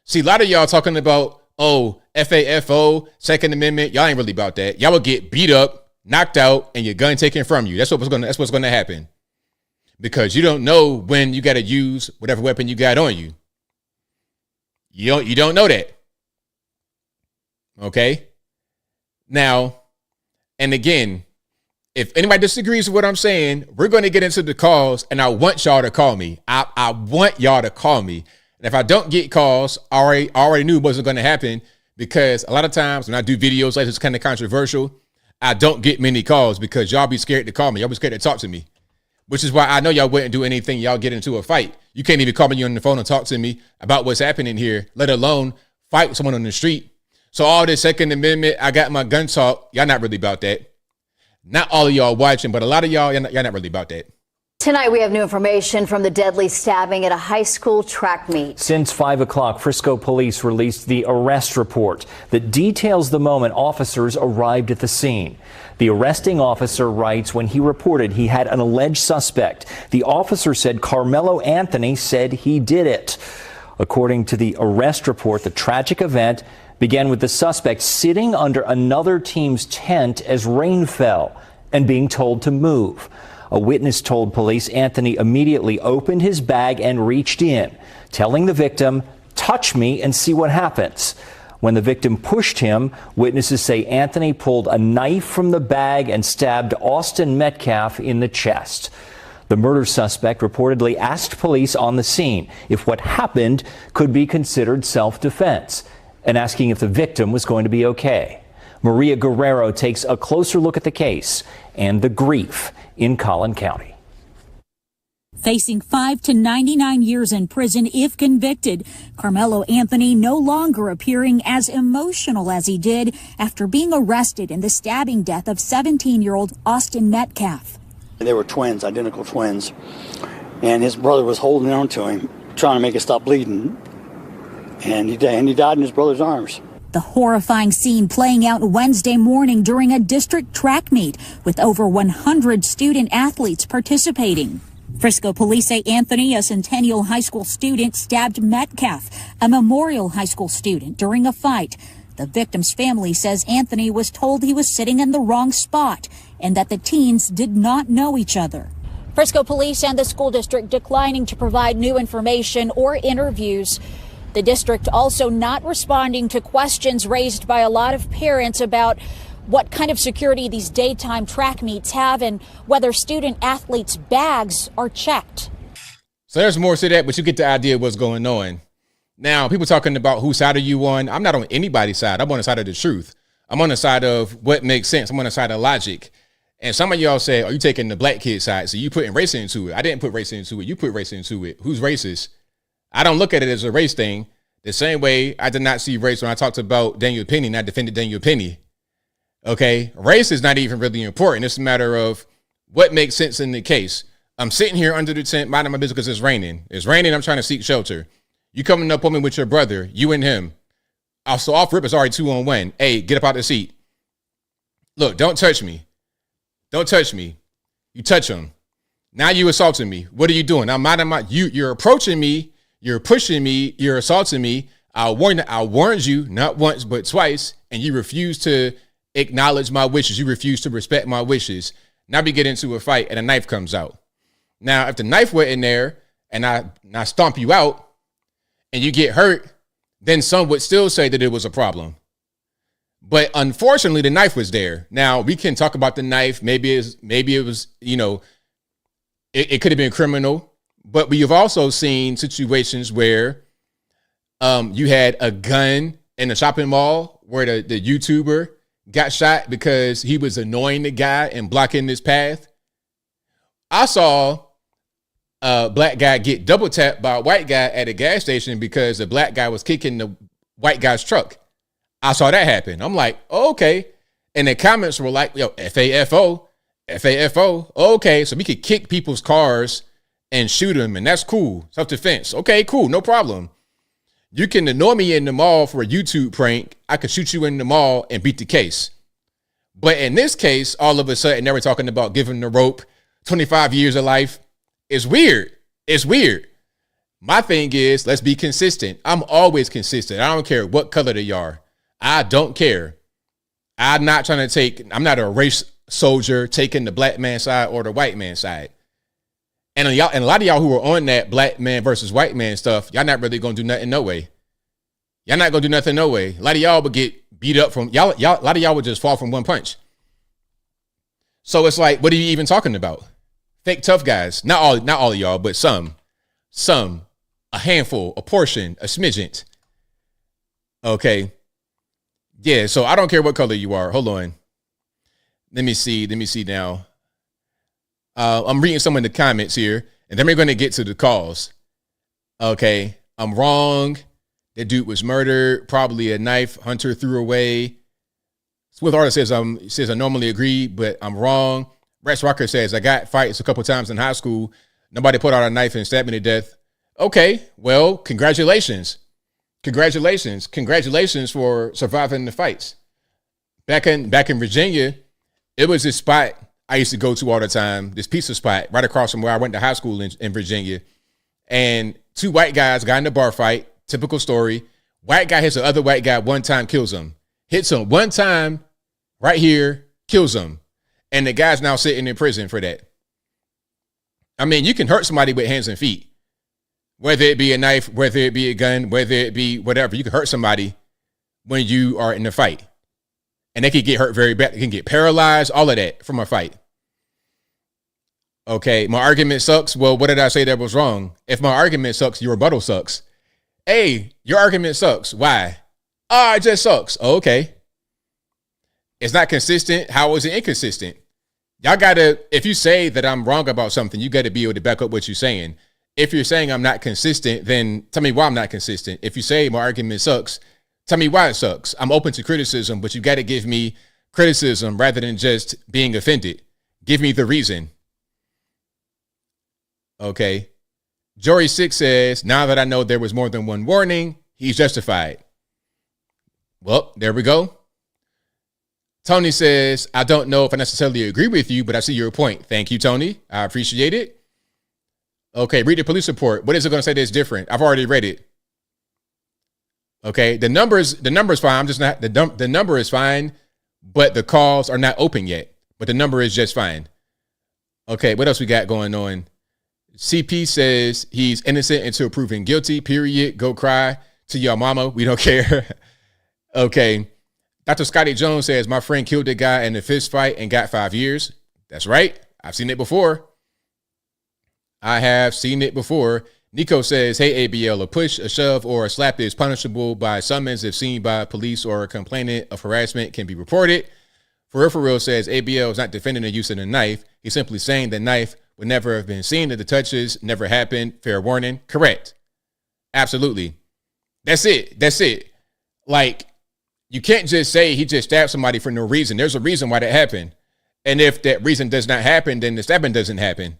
Speaker 1: See, a lot of y'all talking about, oh, FAFO, Second Amendment. Y'all ain't really about that. Y'all will get beat up, knocked out, and your gun taken from you. That's what's going to happen. Because you don't know when you got to use whatever weapon you got on you. You don't know that. Okay. Now, and again, if anybody disagrees with what I'm saying, we're going to get into the calls, and I want y'all to call me. I want y'all to call me. And if I don't get calls, I already knew it wasn't going to happen, because a lot of times when I do videos like this kind of controversial, I don't get many calls because y'all be scared to call me. Y'all be scared to talk to me, which is why I know y'all wouldn't do anything. Y'all get into a fight. You can't even call me on the phone and talk to me about what's happening here, let alone fight someone on the street. So all this Second Amendment, I got my gun talk. Y'all not really about that. Not all of y'all watching, but a lot of y'all not really about that.
Speaker 4: Tonight, we have new information from the deadly stabbing at a high school track meet.
Speaker 5: Since 5 o'clock, Frisco police released the arrest report that details the moment officers arrived at the scene. The arresting officer writes when he reported he had an alleged suspect. The officer said Carmelo Anthony said he did it. According to the arrest report, the tragic event began with the suspect sitting under another team's tent as rain fell and being told to move. A witness told police Anthony immediately opened his bag and reached in, telling the victim, "Touch me and see what happens." When the victim pushed him, witnesses say Anthony pulled a knife from the bag and stabbed Austin Metcalf in the chest. The murder suspect reportedly asked police on the scene if what happened could be considered self-defense, and asking if the victim was going to be okay. Maria Guerrero takes a closer look at the case and the grief in Collin County.
Speaker 18: Facing 5 to 99 years in prison if convicted, Carmelo Anthony no longer appearing as emotional as he did after being arrested in the stabbing death of 17-year-old Austin Metcalf.
Speaker 20: They were twins, identical twins, and his brother was holding on to him, trying to make it stop bleeding, and he died in his brother's arms.
Speaker 18: The horrifying scene playing out Wednesday morning during a district track meet with over 100 student athletes participating. Frisco police say Anthony, a Centennial High School student, stabbed Metcalf, a Memorial High School student, during a fight. The victim's family says Anthony was told he was sitting in the wrong spot and that the teens did not know each other. Frisco police and the school district declining to provide new information or interviews. The district also not responding to questions raised by a lot of parents about what kind of security these daytime track meets have and whether student athletes' bags are checked.
Speaker 1: So there's more to that, but you get the idea of what's going on. Now, people talking about whose side are you on? I'm not on anybody's side. I'm on the side of the truth. I'm on the side of what makes sense. I'm on the side of logic. And some of y'all say, are you taking the black kid side? So you putting race into it. I didn't put race into it. You put race into it. Who's racist? I don't look at it as a race thing. The same way I did not see race when I talked about Daniel Penny and I defended Daniel Penny. Okay, race is not even really important. It's a matter of what makes sense in the case. I'm sitting here under the tent, minding my business because it's raining. It's raining. I'm trying to seek shelter. You coming up on me with your brother, you and him. So off rip is already 2-on-1. Hey, get up out the seat. Look, don't touch me. Don't touch me. You touch him. Now you assaulting me. What are you doing? I'm minding my. You're approaching me. You're pushing me. You're assaulting me. I warned you not once but twice, and you refuse to acknowledge my wishes. You refuse to respect my wishes. Now we get into a fight and a knife comes out. Now, if the knife went in there and I stomp you out and you get hurt, then some would still say that it was a problem. But unfortunately, the knife was there. Now we can talk about the knife. Maybe it was, it could have been criminal, but we have also seen situations where you had a gun in a shopping mall where the YouTuber got shot because he was annoying the guy and blocking his path. I saw a black guy get double tapped by a white guy at a gas station because the black guy was kicking the white guy's truck. I saw that happen. I'm like, oh, okay. And the comments were like, yo, FAFO. Okay, so we could kick people's cars and shoot them, and that's cool. Self-defense. Okay, cool, no problem. You can annoy me in the mall for a YouTube prank. I could shoot you in the mall and beat the case. But in this case, all of a sudden, they were talking about giving the rope 25 years of life. It's weird. It's weird. My thing is, let's be consistent. I'm always consistent. I don't care what color they are. I don't care. I'm not a race soldier taking the black man's side or the white man's side. And a lot of y'all who are on that black man versus white man stuff, y'all not really gonna do nothing no way. Y'all not gonna do nothing no way. A lot of y'all would get beat up from y'all. A lot of y'all would just fall from one punch. So it's like, what are you even talking about? Fake tough guys. Not all of y'all, but some, a handful, a portion, a smidgen. Okay. Yeah. So I don't care what color you are. Hold on. Let me see now. I'm reading some of the comments here, and then we're going to get to the cause. Okay, I'm wrong. That dude was murdered. Probably a knife Hunter threw away. Smooth Artist says I normally agree, but I'm wrong. Rex Rocker says I got fights a couple times in high school. Nobody put out a knife and stabbed me to death. Okay, well, congratulations for surviving the fights. Back in Virginia, it was this spot I used to go to all the time, this pizza spot right across from where I went to high school in Virginia. And two white guys got in a bar fight. Typical story. White guy hits the other white guy one time, kills him. Hits him one time right here, kills him. And the guy's now sitting in prison for that. I mean, you can hurt somebody with hands and feet. Whether it be a knife, whether it be a gun, whether it be whatever. You can hurt somebody when you are in a fight. And they can get hurt very bad. They can get paralyzed, all of that from a fight. Okay, my argument sucks. Well, what did I say that was wrong? If my argument sucks, your rebuttal sucks. Hey, your argument sucks. Why? Oh, it just sucks. Oh, okay. It's not consistent. How is it inconsistent? Y'all gotta, if you say that I'm wrong about something, you gotta be able to back up what you're saying. If you're saying I'm not consistent, then tell me why I'm not consistent. If you say my argument sucks, tell me why it sucks. I'm open to criticism, but you got to give me criticism rather than just being offended. Give me the reason. Okay. Jory 6 says, now that I know there was more than one warning, he's justified. Well, there we go. Tony says, I don't know if I necessarily agree with you, but I see your point. Thank you, Tony. I appreciate it. Okay, read the police report. What is it going to say that's different? I've already read it. Okay, the number's fine. I'm just not, the number is fine, but the calls are not open yet. But the number is just fine. Okay, what else we got going on? CP says he's innocent until proven guilty, period. Go cry to your mama. We don't care. Okay. Dr. Scotty Jones says, my friend killed a guy in a fist fight and got 5 years. That's right. I've seen it before. I have seen it before. Nico says, hey, ABL, a push, a shove, or a slap is punishable by summons if seen by police or a complainant of harassment can be reported. For real says, ABL is not defending the use of the knife. He's simply saying the knife would never have been seen if the touches never happened. Fair warning. Correct. Absolutely. That's it. That's it. Like, you can't just say he just stabbed somebody for no reason. There's a reason why that happened. And if that reason does not happen, then the stabbing doesn't happen.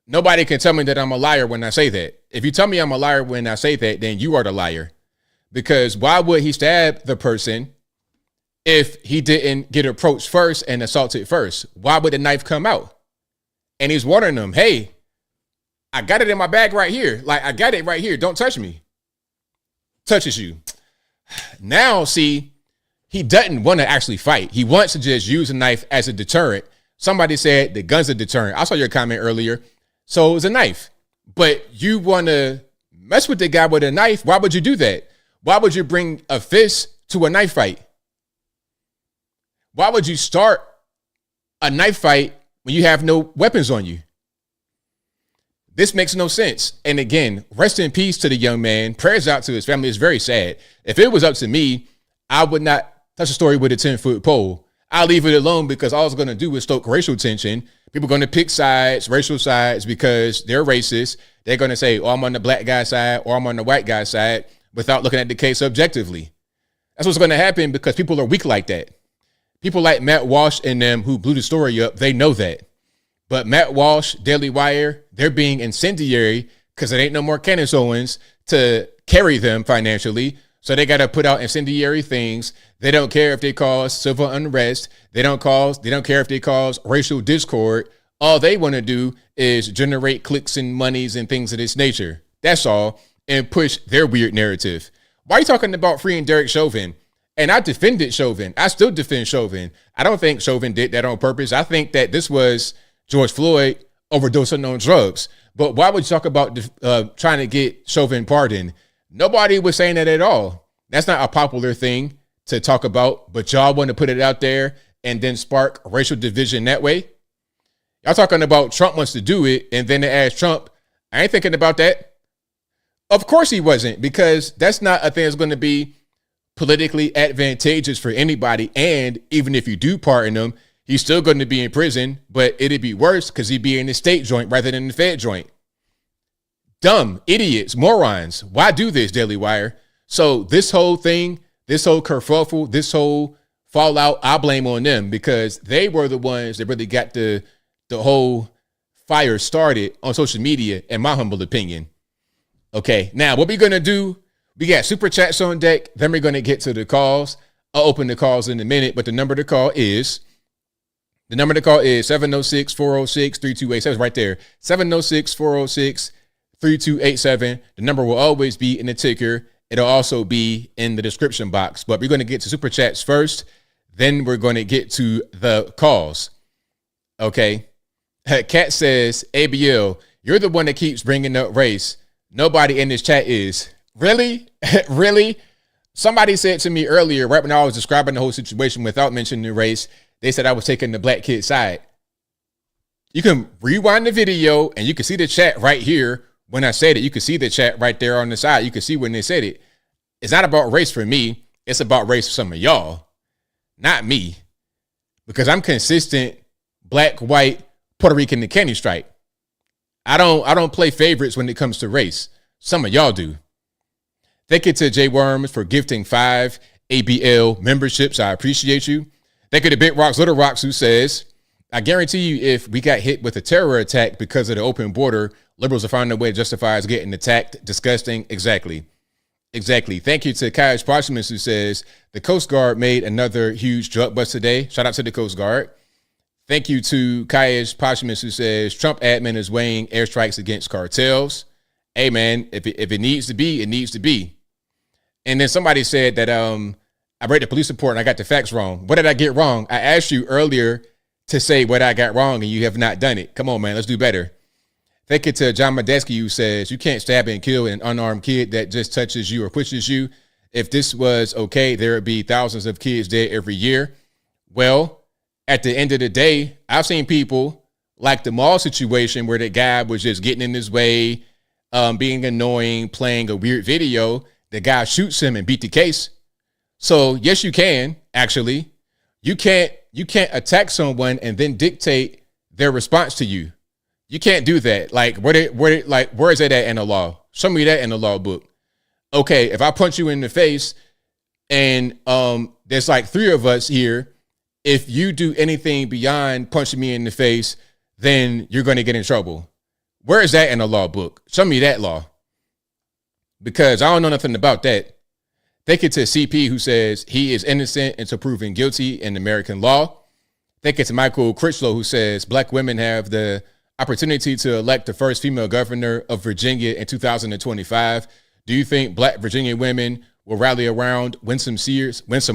Speaker 1: Nobody can tell me that I'm a liar when I say that. If you tell me I'm a liar when I say that, then you are the liar. Because why would he stab the person if he didn't get approached first and assaulted first? Why would the knife come out? And he's warning them, hey, I got it in my bag right here. Like, I got it right here. Don't touch me. Touches you. Now, see, he doesn't want to actually fight. He wants to just use a knife as a deterrent. Somebody said the gun's a deterrent. I saw your comment earlier. So it was a knife. But you want to mess with the guy with a knife? Why would you do that? Why would you bring a fist to a knife fight? Why would you start a knife fight when you have no weapons on you? This makes no sense. And again, rest in peace to the young man. Prayers out to his family. It's very sad. If it was up to me, I would not touch a story with a 10-foot pole. I'll leave it alone because all it's going to do is stoke racial tension. People are going to pick sides, racial sides, because they're racist. They're going to say, oh, I'm on the black guy's side or I'm on the white guy's side without looking at the case objectively. That's what's going to happen because people are weak like that. People like Matt Walsh and them who blew the story up, they know that. But Matt Walsh, Daily Wire, they're being incendiary because there ain't no more Candace Owens to carry them financially. So they got to put out incendiary things. They don't care if they cause civil unrest. They don't care if they cause racial discord. All they want to do is generate clicks and monies and things of this nature. That's all. And push their weird narrative. Why are you talking about freeing Derek Chauvin? And I defended Chauvin. I still defend Chauvin. I don't think Chauvin did that on purpose. I think that this was George Floyd overdosing on drugs. But why would you talk about trying to get Chauvin pardoned? Nobody was saying that at all. That's not a popular thing to talk about, but y'all want to put it out there and then spark racial division that way. Y'all talking about Trump wants to do it, and then they ask Trump, I ain't thinking about that. Of course he wasn't, because that's not a thing that's going to be politically advantageous for anybody. And even if you do pardon him, he's still going to be in prison, but it'd be worse because he'd be in the state joint rather than the Fed joint. Dumb, idiots, morons. Why do this, Daily Wire? So this whole thing, this whole kerfuffle, this whole fallout, I blame on them because they were the ones that really got the whole fire started on social media, in my humble opinion. Okay, now what we're going to do, we got super chats on deck. Then we're going to get to the calls. I'll open the calls in a minute, but the number to call is 706-406-3287. It's right there. 706-406-3287. The number will always be in the ticker. It'll also be in the description box, but we're going to get to super chats first. Then we're going to get to the calls. Okay. Kat says, ABL, you're the one that keeps bringing up race. Nobody in this chat is. Really? Really? Somebody said to me earlier, right when I was describing the whole situation without mentioning race, they said I was taking the black kid's side. You can rewind the video and you can see the chat right here. When I said it, you can see the chat right there on the side. You can see when they said it. It's not about race for me. It's about race for some of y'all, not me, because I'm consistent black, white, Puerto Rican, and candy stripe. I don't play favorites when it comes to race. Some of y'all do. Thank you to Jay Worms for gifting 5 ABL memberships. I appreciate you. Thank you to Big Rocks, Little Rocks, who says, I guarantee you if we got hit with a terror attack because of the open border, liberals will find a way to justify us getting attacked. Disgusting. Exactly. Exactly. Thank you to Kaius Posthumous, who says the Coast Guard made another huge drug bust today. Shout out to the Coast Guard. Thank you to Kaius Posthumous, who says Trump admin is weighing airstrikes against cartels. Hey, man, if it needs to be, it needs to be. And then somebody said that I read the police report and I got the facts wrong. What did I get wrong? I asked you earlier to say what I got wrong, and you have not done it. Come on, man, let's do better. Thank you to John Medeski, who says you can't stab and kill an unarmed kid that just touches you or pushes you. If this was okay, there would be thousands of kids dead every year. Well, at the end of the day, I've seen people like the mall situation where the guy was just getting in his way, being annoying, playing a weird video. The guy shoots him and beat the case. So yes, you can actually. You can't attack someone and then dictate their response to you. You can't do that. Like where is that at in the law? Show me that in the law book. Okay, if I punch you in the face and there's like 3 of us here, if you do anything beyond punching me in the face, then you're going to get in trouble. Where is that in the law book? Show me that law. Because I don't know nothing about that. Thank you to CP, who says he is innocent until proven guilty in American law. Thank you to Michael Critchlow, who says black women have the opportunity to elect the first female governor of Virginia in 2025. Do you think black Virginia women will rally around Winsome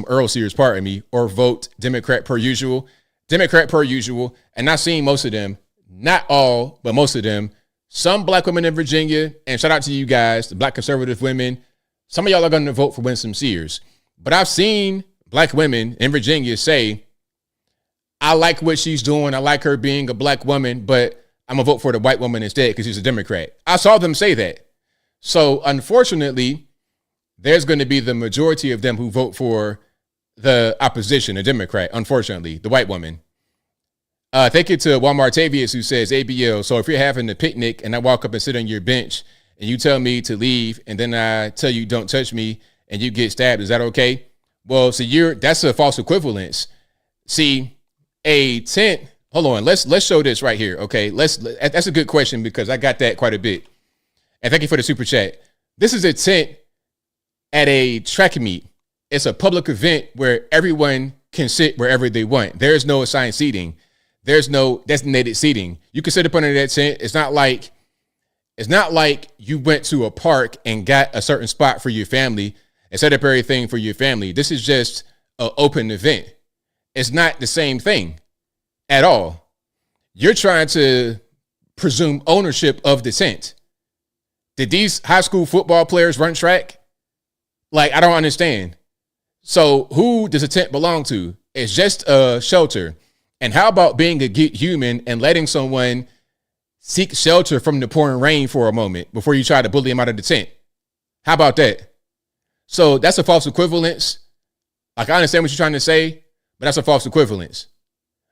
Speaker 1: Earl Sears, or vote Democrat per usual? Democrat per usual. And I've seen most of them, not all, but most of them. Some black women in Virginia, and shout out to you guys, the black conservative women. Some of y'all are going to vote for Winsome Sears. But I've seen black women in Virginia say, I like what she's doing. I like her being a black woman, but I'm going to vote for the white woman instead because she's a Democrat. I saw them say that. So unfortunately, there's going to be the majority of them who vote for the opposition, a Democrat, unfortunately, the white woman. Thank you to Walmart Tavius, who says ABL. So if you're having a picnic and I walk up and sit on your bench and you tell me to leave and then I tell you don't touch me and you get stabbed, is that okay? Well, so that's a false equivalence. See, a tent, hold on, let's show this right here, okay? That's a good question because I got that quite a bit. And thank you for the super chat. This is a tent at a track meet. It's a public event where everyone can sit wherever they want. There's no assigned seating. There's no designated seating. You can sit up under that tent. It's not like you went to a park and got a certain spot for your family and set up everything for your family. This is just an open event. It's not the same thing at all. You're trying to presume ownership of the tent. Did these high school football players run track? Like, I don't understand. So who does a tent belong to? It's just a shelter. And how about being a good human and letting someone seek shelter from the pouring rain for a moment before you try to bully them out of the tent? How about that? So that's a false equivalence. Like, I understand what you're trying to say, but that's a false equivalence.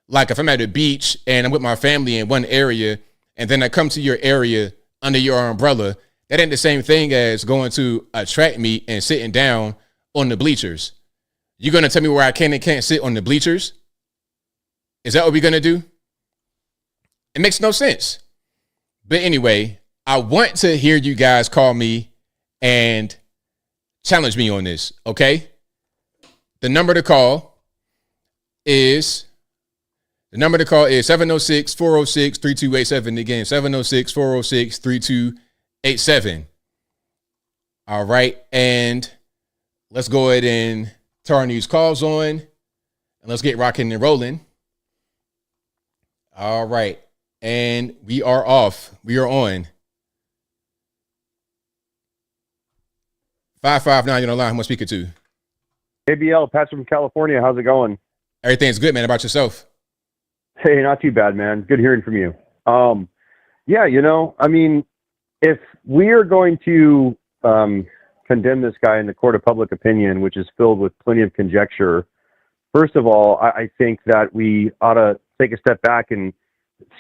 Speaker 1: Like if I'm at a beach and I'm with my family in one area and then I come to your area under your umbrella, that ain't the same thing as going to a track meet and sitting down on the bleachers. You're going to tell me where I can and can't sit on the bleachers? Is that what we're going to do? It makes no sense. But anyway, I want to hear you guys call me and challenge me on this, okay? The number to call is 706-406-3287. Again, 706-406-3287. All right. And let's go ahead and turn these calls on and let's get rocking and rolling. All right. And we are off. We are on. 559, you're on the line. Who am I speaking to?
Speaker 2: ABL, Pastor from California. How's it going?
Speaker 1: Everything's good, man. How about yourself?
Speaker 2: Hey, not too bad, man. Good hearing from you. Yeah, if we are going to condemn this guy in the court of public opinion, which is filled with plenty of conjecture, first of all, I think that we ought to take a step back and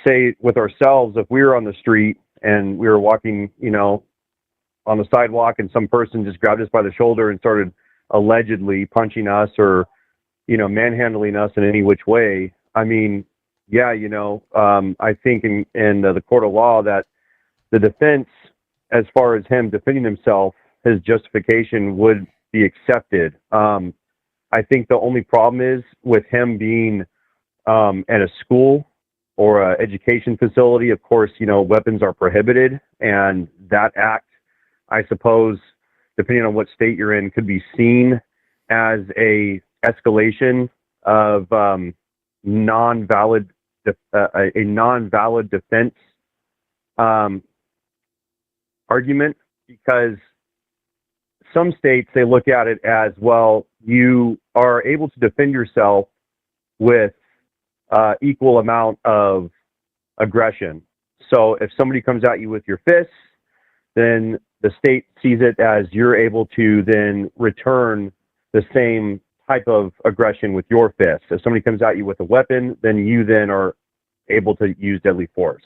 Speaker 2: say with ourselves, if we were on the street and we were walking, on the sidewalk and some person just grabbed us by the shoulder and started allegedly punching us or, manhandling us in any which way, I think in the court of law that the defense, as far as him defending himself, his justification would be accepted. I think the only problem is with him being at a school or an education facility. Of course, weapons are prohibited, and that act, I suppose, depending on what state you're in, could be seen as a escalation of non-valid defense argument, because some states, they look at it as, well, you are able to defend yourself with equal amount of aggression. So if somebody comes at you with your fists, then the state sees it as you're able to then return the same type of aggression with your fists. If somebody comes at you with a weapon, then you then are able to use deadly force.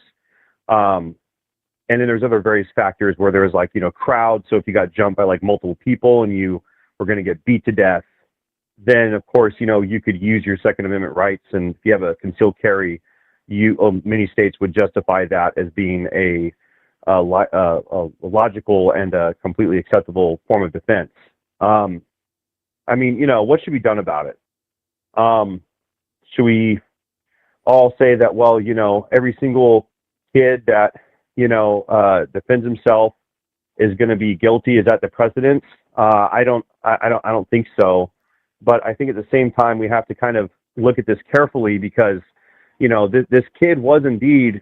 Speaker 2: And then there's other various factors where there's crowds. So if you got jumped by multiple people and you were going to get beat to death, then of course, you could use your Second Amendment rights. And if you have a concealed carry, many states would justify that as being a logical and a completely acceptable form of defense. What should be done about it? Should we all say that, well, every single kid that, defends himself is going to be guilty? Is that the precedent? I don't think so. But I think at the same time, we have to kind of look at this carefully, because, this kid was indeed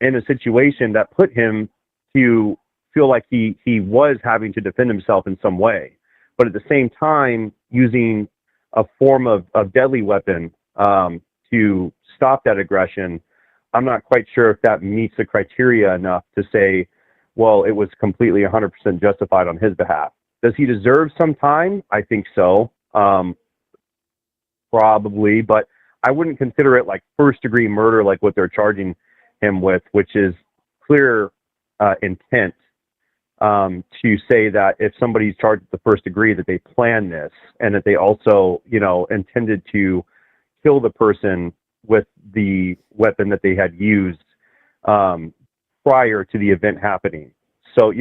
Speaker 2: in a situation that put him to feel like he was having to defend himself in some way. But at the same time, using a form of deadly weapon to stop that aggression, I'm not quite sure if that meets the criteria enough to say, well, it was completely 100% justified on his behalf. Does he deserve some time? I think so. Probably, but I wouldn't consider it like first-degree murder, like what they're charging him with, which is clear intent to say that if somebody's charged with the first degree, that they planned this and that they also, intended to kill the person with the weapon that they had used prior to the event happening. So,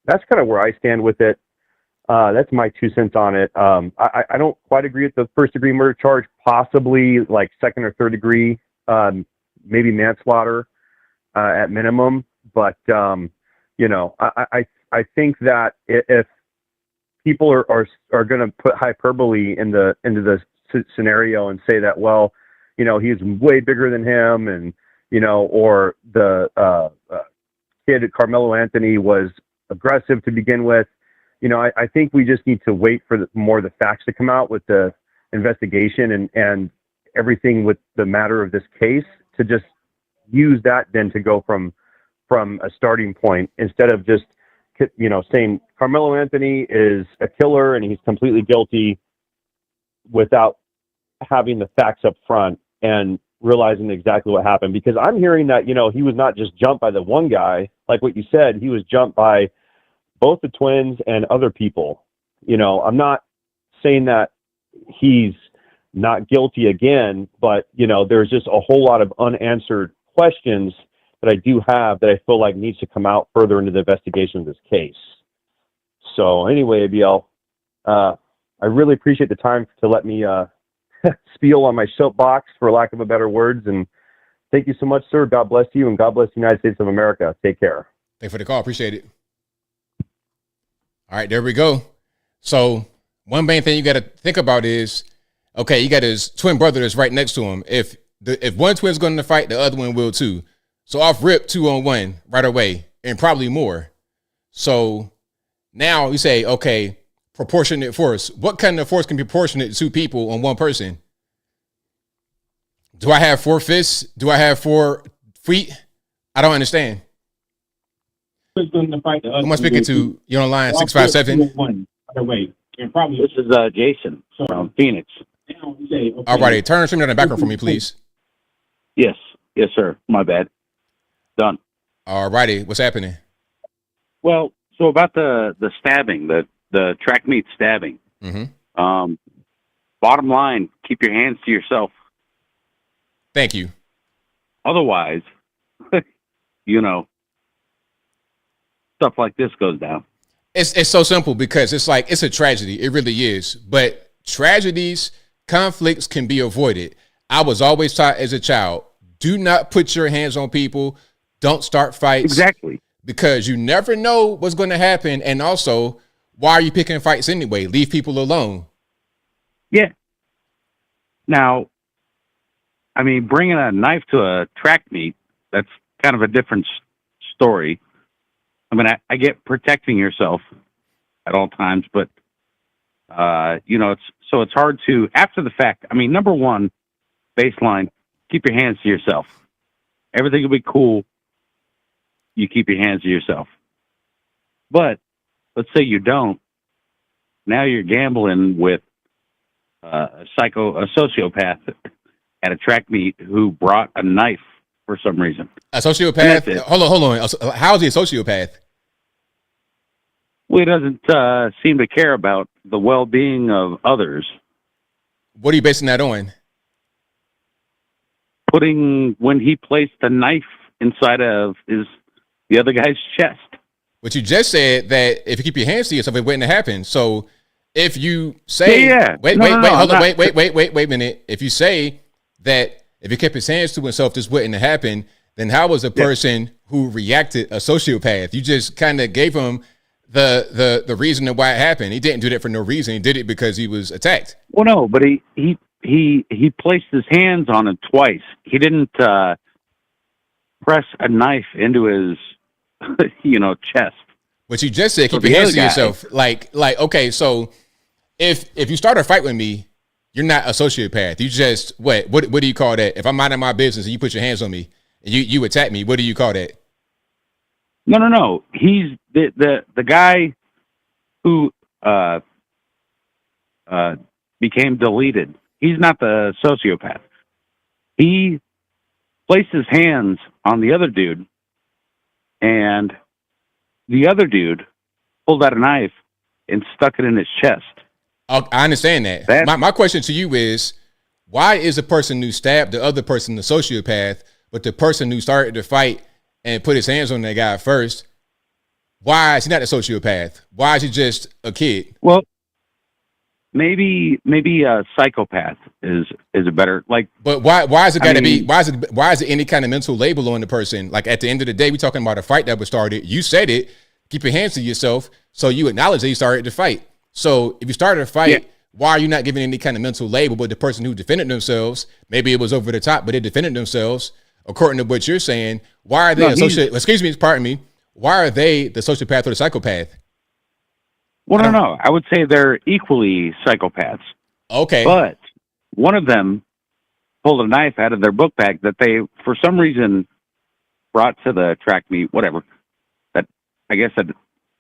Speaker 2: that's kind of where I stand with it. That's my 2 cents on it. I don't quite agree with the first degree murder charge, possibly like second or third degree, maybe manslaughter at minimum. But, I think that if people are going to put hyperbole into the scenario and say that, well, he's way bigger than him, and, or the kid Carmelo Anthony was aggressive to begin with. I think we just need to wait for more of the facts to come out with the investigation and everything with the matter of this case, to just use that then to go from a starting point, instead of just, saying Carmelo Anthony is a killer and he's completely guilty without having the facts up front and realizing exactly what happened. Because I'm hearing that, he was not just jumped by the one guy, like what you said, he was jumped by both the twins and other people. I'm not saying that he's not guilty again, but, there's just a whole lot of unanswered questions that I do have that I feel like needs to come out further into the investigation of this case. So anyway, ABL, I really appreciate the time to let me spiel on my soapbox, for lack of a better words. And thank you so much, sir. God bless you, and God bless the United States of America. Take care.
Speaker 1: Thanks for the call. Appreciate it. All right, there we go. So one main thing you got to think about is, okay, you got his twin brother that's right next to him. If one twin's going to fight, the other one will too. So off rip, 2-on-1 right away, and probably more. So now you say, okay, proportionate force. What kind of force can be proportionate to two people on one person? Do I have 4 fists? Do I have 4 feet? I don't understand. Who am I speaking to? You're on line 657.
Speaker 7: This is Jason from Phoenix.
Speaker 1: All righty, turn stream down the background for me, please.
Speaker 7: Yes, sir. My bad. Done.
Speaker 1: All righty, what's happening?
Speaker 7: Well, so about the stabbing, the track meet stabbing.
Speaker 1: Mm-hmm.
Speaker 7: Bottom line, keep your hands to yourself.
Speaker 1: Thank you.
Speaker 7: Otherwise, stuff like this goes down.
Speaker 1: It's so simple because it's like it's a tragedy. It really is. But tragedies, conflicts can be avoided. I was always taught as a child, do not put your hands on people. Don't start fights.
Speaker 7: Exactly.
Speaker 1: Because you never know what's going to happen. And also, why are you picking fights anyway? Leave people alone.
Speaker 7: Yeah. Now, I mean, bringing a knife to a track meet, that's kind of a different story. I mean, I get protecting yourself at all times, but, it's hard to, after the fact, I mean, number one, baseline, keep your hands to yourself. Everything will be cool. You keep your hands to yourself. But let's say you don't. Now you're gambling with a sociopath at a track meet who brought a knife for some reason.
Speaker 1: A sociopath? Hold on. How is he a sociopath?
Speaker 7: Well, he doesn't seem to care about the well-being of others.
Speaker 1: What are you basing that on?
Speaker 7: When he placed the knife inside of the other guy's chest.
Speaker 1: But you just said that if you keep your hands to yourself, it wouldn't happen. So if you say, wait a minute. If you say that if he kept his hands to himself, this wouldn't happen, then how was a person who reacted a sociopath? You just kind of gave him the reason why it happened. He didn't do that for no reason. He did it because he was attacked.
Speaker 7: Well, no, but he placed his hands on it twice. He didn't press a knife into his chest.
Speaker 1: But you just said keep your hands to yourself. Like, okay, so if you start a fight with me, you're not a sociopath. You just what do you call that? If I'm minding my business and you put your hands on me and you attack me, what do you call that?
Speaker 7: No. He's the guy who became deleted. He's not the sociopath. He placed his hands on the other dude, and the other dude pulled out a knife and stuck it in his chest.
Speaker 1: I understand that. My question to you is, why is the person who stabbed the other person the sociopath, but the person who started the fight and put his hands on that guy first, why is he not a sociopath? Why is he just a kid?
Speaker 7: Well, maybe a psychopath is a better like.
Speaker 1: But why is it got to be? Why is it any kind of mental label on the person? Like at the end of the day, we talking about a fight that was started. You said it. Keep your hands to yourself. So you acknowledge that you started the fight. So if you started a fight, why are you not giving any kind of mental label? But the person who defended themselves, maybe it was over the top, but they defended themselves. According to what you're saying, why are they pardon me. Why are they the sociopath or the psychopath?
Speaker 7: Well, no. I would say they're equally psychopaths.
Speaker 1: Okay.
Speaker 7: But one of them pulled a knife out of their book bag that they, for some reason, brought to the track meet, whatever. That I guess that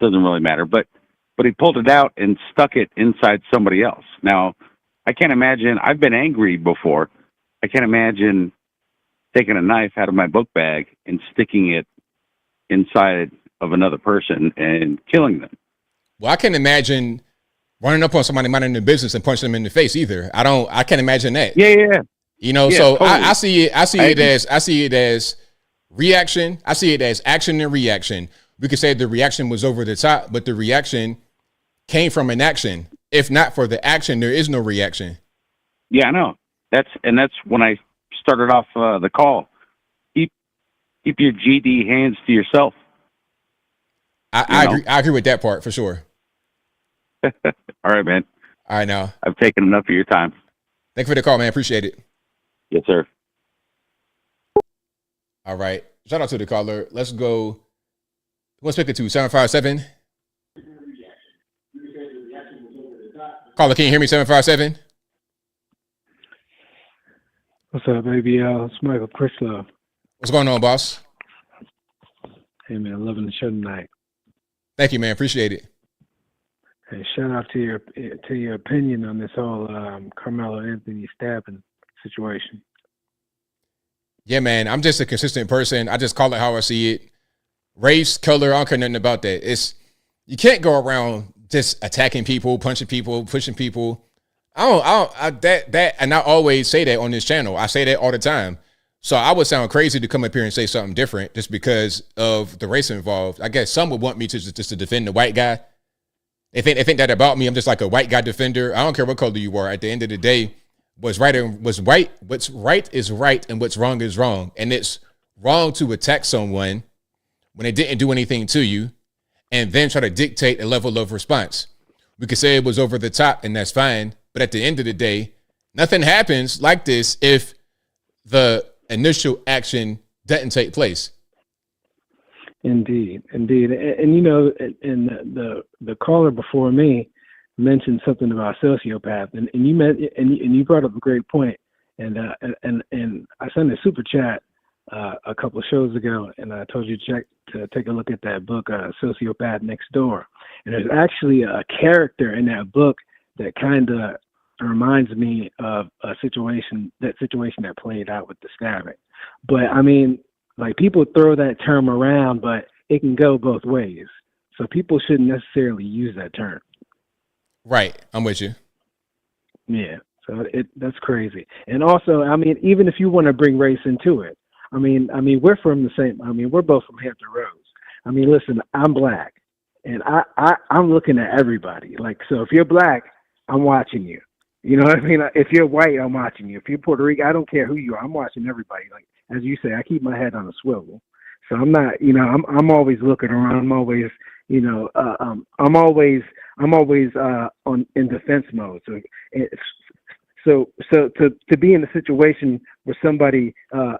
Speaker 7: doesn't really matter. But he pulled it out and stuck it inside somebody else. Now, I can't imagine. I've been angry before. I can't imagine taking a knife out of my book bag and sticking it inside of another person and killing them.
Speaker 1: Well, I can't imagine running up on somebody minding their business and punching them in the face either. I can't imagine that.
Speaker 7: Yeah.
Speaker 1: So totally. I see it as reaction. I see it as action and reaction. We could say the reaction was over the top, but the reaction came from an action. If not for the action, there is no reaction.
Speaker 7: Yeah, I know. That's when I started off the call. Keep your GD hands to yourself.
Speaker 1: I agree with that part for sure.
Speaker 7: All right, man.
Speaker 1: All right, now.
Speaker 7: I've taken enough of your time.
Speaker 1: Thank you for the call, man. Appreciate it.
Speaker 7: Yes, sir.
Speaker 1: All right. Shout out to the caller. Let's go. What's speaking to 757? Caller, can you hear me? 757.
Speaker 8: What's up, baby? It's Michael Crislow.
Speaker 1: What's going on, boss?
Speaker 8: Hey, man, loving the show tonight.
Speaker 1: Thank you, man. Appreciate it.
Speaker 8: Hey, shout out to your opinion on this whole Carmelo Anthony stabbing situation.
Speaker 1: Yeah, man. I'm just a consistent person. I just call it how I see it. Race, color, I don't care nothing about that. You can't go around just attacking people, punching people, pushing people. And I always say that on this channel. I say that all the time. So I would sound crazy to come up here and say something different just because of the race involved. I guess some would want me to just to defend the white guy. They think that about me. I'm just like a white guy defender. I don't care what color you are. At the end of the day, what's right is right, and what's wrong is wrong. And it's wrong to attack someone when they didn't do anything to you and then try to dictate a level of response. We could say it was over the top, and that's fine. But at the end of the day, nothing happens like this if the initial action doesn't take place.
Speaker 8: Indeed. And you know, and the caller before me mentioned something about sociopath, and you brought up a great point. And I sent a super chat a couple of shows ago, and I told you to take a look at that book, Sociopath Next Door. And there's actually a character in that book that kind of reminds me of a situation that played out with the stabbing. But I mean, like, people throw that term around, but it can go both ways. So people shouldn't necessarily use that term.
Speaker 1: Right. I'm with you.
Speaker 8: Yeah. So that's crazy. And also, I mean, even if you want to bring race into it, I mean, we're we're both from Hampton Roads. I mean, listen, I'm black, and I'm looking at everybody. Like, so if you're black, I'm watching you. You know what I mean? If you're white, I'm watching you. If you're Puerto Rican, I don't care who you are. I'm watching everybody. Like, as you say, I keep my head on a swivel. So I'm not, you know, I'm always looking around. I'm always, you know, I'm always in defense mode. So to be in a situation where somebody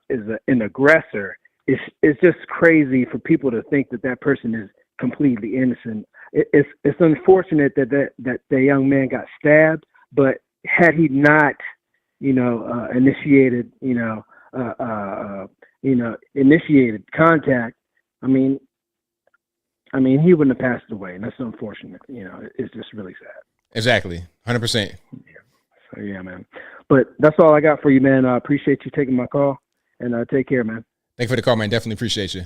Speaker 8: is an aggressor, it's just crazy for people to think that person is completely innocent. It's unfortunate that the young man got stabbed, but had he not, you know, initiated contact, I mean, he wouldn't have passed away, and that's unfortunate. You know, it's just really sad.
Speaker 1: Exactly, 100%.
Speaker 8: So yeah, man. But that's all I got for you, man. I appreciate you taking my call, and take care, man.
Speaker 1: Thank you for the call, man. Definitely appreciate you.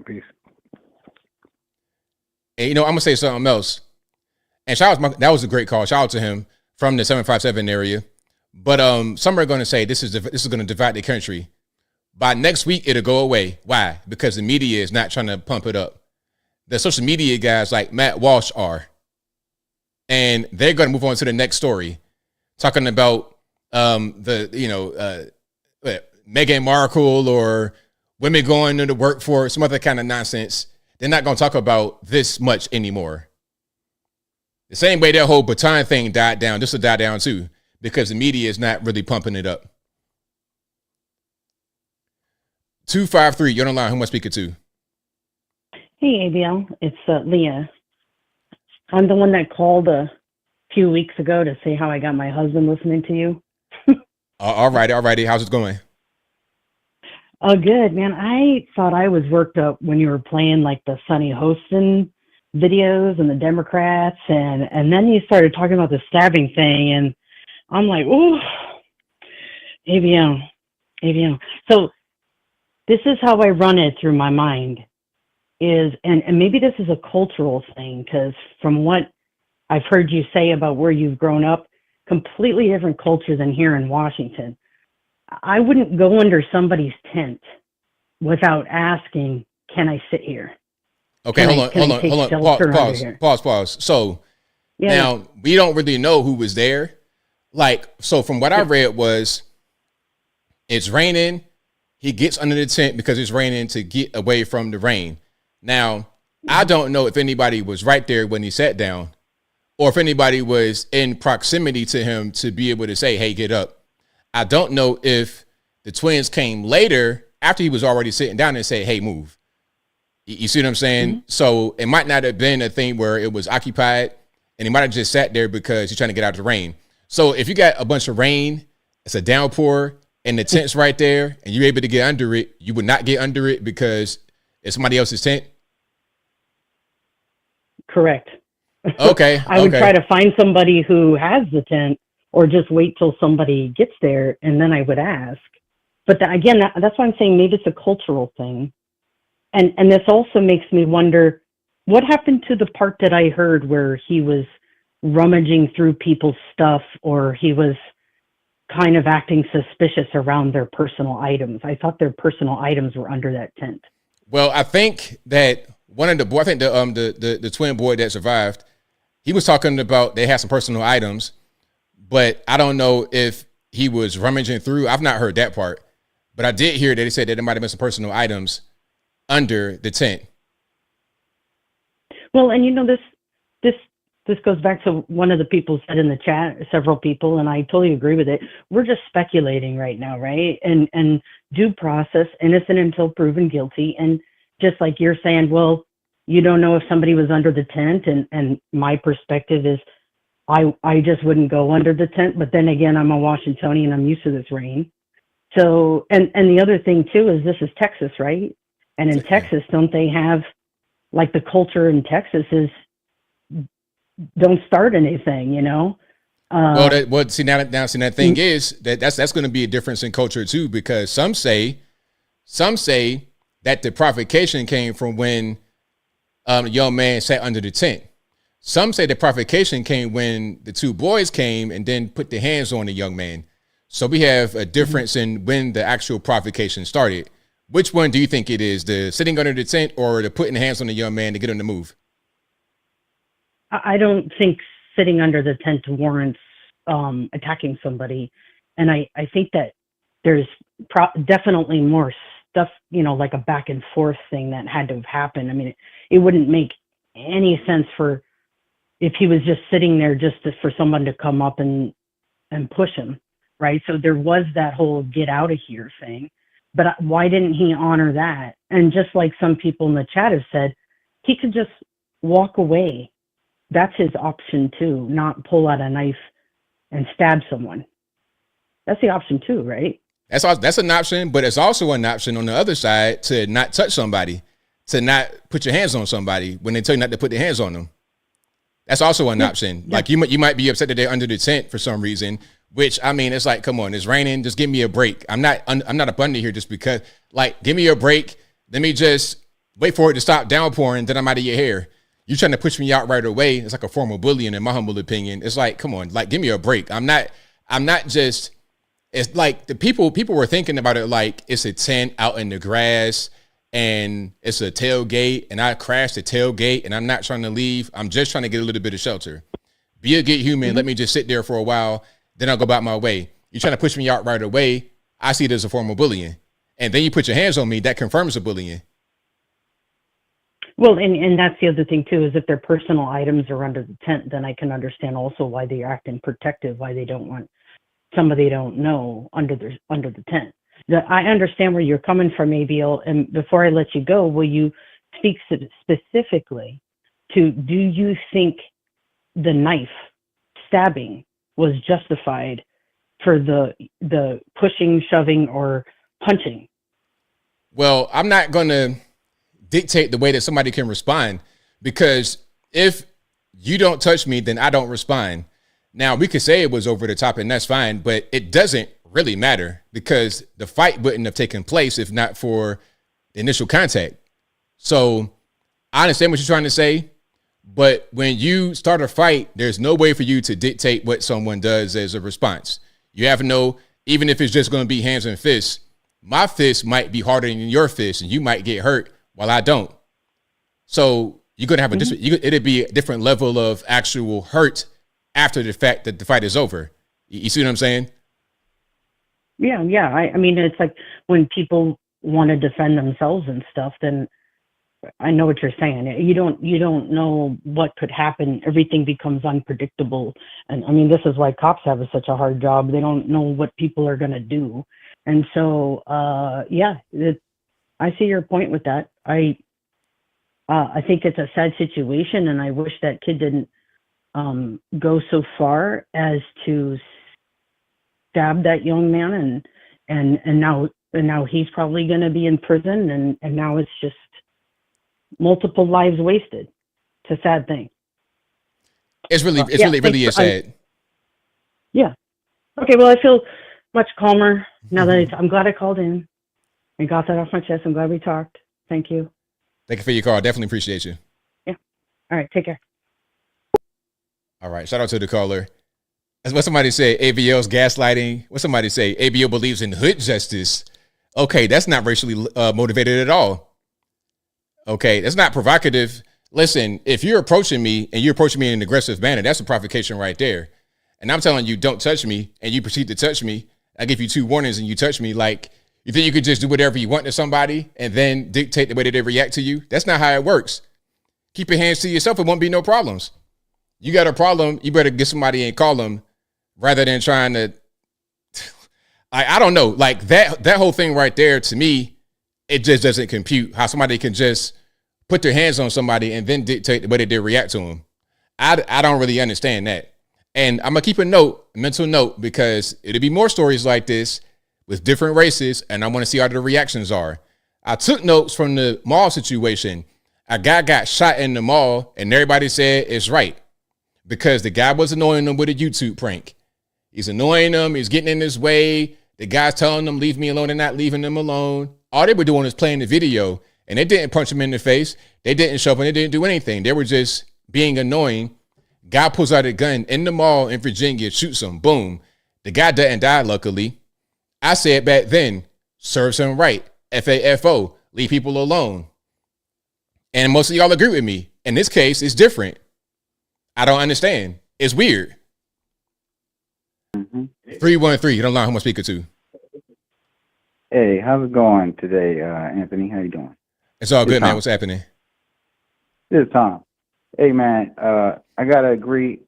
Speaker 8: Peace.
Speaker 1: And, you know, I'm gonna say something else. And that was a great call. Shout out to him from the 757 area. But some are going to say this is going to divide the country. By next week, it'll go away. Why? Because the media is not trying to pump it up. The social media guys like Matt Walsh are. And they're going to move on to the next story, talking about Meghan Markle or women going into the workforce, some other kind of nonsense. They're not going to talk about this much anymore. The same way that whole baton thing died down, this will die down too, because the media is not really pumping it up. 253, you're on the line. Who am I speaking to?
Speaker 9: Hey, ABL. It's Leah. I'm the one that called a few weeks ago to say how I got my husband listening to you.
Speaker 1: All righty. How's it going?
Speaker 9: Oh, good, man. I thought I was worked up when you were playing like the Sonny Hostin videos and the Democrats, and then you started talking about the stabbing thing, and I'm like, ooh, ABL. So this is how I run it through my mind is, and maybe this is a cultural thing, because from what I've heard you say about where you've grown up, completely different culture than here in Washington. I wouldn't go under somebody's tent without asking, can I sit here?
Speaker 1: Okay, hold on. Pause. So now we don't really know who was there. Like, so from what I read was it's raining. He gets under the tent because it's raining to get away from the rain. Now, I don't know if anybody was right there when he sat down or if anybody was in proximity to him to be able to say, hey, get up. I don't know if the twins came later after he was already sitting down and say, hey, move. You see what I'm saying? Mm-hmm. So it might not have been a thing where it was occupied and he might have just sat there because he's trying to get out of the rain. So if you got a bunch of rain, it's a downpour and the tent's right there and you're able to get under it, you would not get under it because it's somebody else's tent?
Speaker 9: Correct.
Speaker 1: Okay.
Speaker 9: I would try to find somebody who has the tent or just wait till somebody gets there and then I would ask. But that's why I'm saying maybe it's a cultural thing. And this also makes me wonder, what happened to the part that I heard where he was rummaging through people's stuff or he was kind of acting suspicious around their personal items? I thought their personal items were under that tent.
Speaker 1: Well, I think that one of the boy, I think the twin boy that survived, he was talking about they had some personal items, but I don't know if he was rummaging through. I've not heard that part, but I did hear that he said that there might have been some personal items under the tent.
Speaker 9: Well, and this goes back to one of the people said in the chat, several people, and I totally agree with it. We're just speculating right now, right? And due process, innocent until proven guilty. And just like you're saying, well, you don't know if somebody was under the tent. And my perspective is I just wouldn't go under the tent. But then again, I'm a Washingtonian. I'm used to this rain. So, and the other thing too is this is Texas, right? And in Texas, don't they have, like, the culture in Texas is don't start anything, you know?
Speaker 1: See that thing is that's going to be a difference in culture too, because some say that the provocation came from when the young man sat under the tent. Some say the provocation came when the two boys came and then put their hands on the young man. So we have a difference in when the actual provocation started. Which one do you think it is, the sitting under the tent or the putting hands on the young man to get him to move?
Speaker 9: I don't think sitting under the tent warrants attacking somebody. And I think that there's definitely more stuff, you know, like a back and forth thing that had to have happened. I mean, it wouldn't make any sense for if he was just sitting there for someone to come up and push him, right? So there was that whole get out of here thing. But why didn't he honor that? And just like some people in the chat have said, he could just walk away. That's his option too, not pull out a knife and stab someone. That's the option too, right?
Speaker 1: That's an option, but it's also an option on the other side to not touch somebody, to not put your hands on somebody when they tell you not to put their hands on them. That's also an option. Like you might be upset that they're under the tent for some reason, which, I mean, it's like, come on, it's raining. Just give me a break. I'm not up under here just because, like, give me a break. Let me just wait for it to stop downpouring. Then I'm out of your hair. You trying to push me out right away. It's like a form of bullying, in my humble opinion. It's like, come on, like, give me a break. I'm not just, it's like the people were thinking about it like it's a tent out in the grass and it's a tailgate and I crashed the tailgate and I'm not trying to leave. I'm just trying to get a little bit of shelter. Be a good human. Let me just sit there for a while. Then I'll go about my way. You're trying to push me out right away. I see it as a form of bullying. And then you put your hands on me. That confirms the bullying.
Speaker 9: Well, and that's the other thing too, is if their personal items are under the tent, then I can understand also why they're acting protective, why they don't want somebody they don't know under the tent. I understand where you're coming from, ABL. And before I let you go, will you speak specifically to, do you think the knife stabbing was justified for the pushing, shoving, or punching?
Speaker 1: Well, I'm not going to dictate the way that somebody can respond, because if you don't touch me, then I don't respond. Now, we could say it was over the top and that's fine, but it doesn't really matter because the fight wouldn't have taken place if not for the initial contact. So I understand what you're trying to say, but when you start a fight, there's no way for you to dictate what someone does as a response. You have no, even if it's just going to be hands and fists, my fist might be harder than your fist and you might get hurt while I don't. So you're going to have it'd be a different level of actual hurt after the fact that the fight is over. You see what I'm saying?
Speaker 9: Yeah. I mean, it's like when people want to defend themselves and stuff, then I know what you're saying. You don't know what could happen. Everything becomes unpredictable. And I mean, this is why cops have such a hard job. They don't know what people are going to do. And so, I see your point with that. I think it's a sad situation, and I wish that kid didn't go so far as to stab that young man, and now he's probably going to be in prison, and now it's just multiple lives wasted. It's a sad thing.
Speaker 1: It's really is sad.
Speaker 9: Yeah. Okay. Well, I feel much calmer now that I'm glad I called in. I got that off my chest. I'm glad we talked. Thank you.
Speaker 1: Thank you for your call. Definitely appreciate you.
Speaker 9: Yeah. All right. Take care.
Speaker 1: All right. Shout out to the caller. That's what somebody said. ABL's gaslighting. What somebody say? ABL believes in hood justice. Okay. That's not racially motivated at all. Okay. That's not provocative. listen, if you're approaching me and you're approaching me in an aggressive manner, that's a provocation right there. And I'm telling you, don't touch me, and you proceed to touch me. I give you 2 warnings and you touch me. Like, you think you could just do whatever you want to somebody and then dictate the way that they react to you? That's not how it works. Keep your hands to yourself. It won't be no problems. You got a problem, you better get somebody and call them rather than trying to, I don't know, like that whole thing right there, to me, it just doesn't compute how somebody can just put their hands on somebody and then dictate the way that they react to them. I don't really understand that. And I'm going to keep a mental note, because it'll be more stories like this with different races, and I want to see how the reactions are. I took notes from the mall situation. A guy got shot in the mall, and everybody said it's right because the guy was annoying them with a YouTube prank. He's annoying them. He's getting in his way. The guy's telling them, leave me alone. They're not leaving them alone. All they were doing is playing the video, and they didn't punch him in the face. They didn't shove him. They didn't do anything. They were just being annoying. Guy pulls out a gun in the mall in Virginia, shoots him. Boom. The guy doesn't die, luckily. I said back then, serves him right. FAFO, leave people alone. And most of y'all agree with me. In this case, it's different. I don't understand. It's weird. 313, you don't know who I'm speaking to.
Speaker 19: Hey, how's it going today, Anthony? How you doing?
Speaker 1: It's all good, man. What's happening?
Speaker 19: This is Tom. Hey, man, I got to agree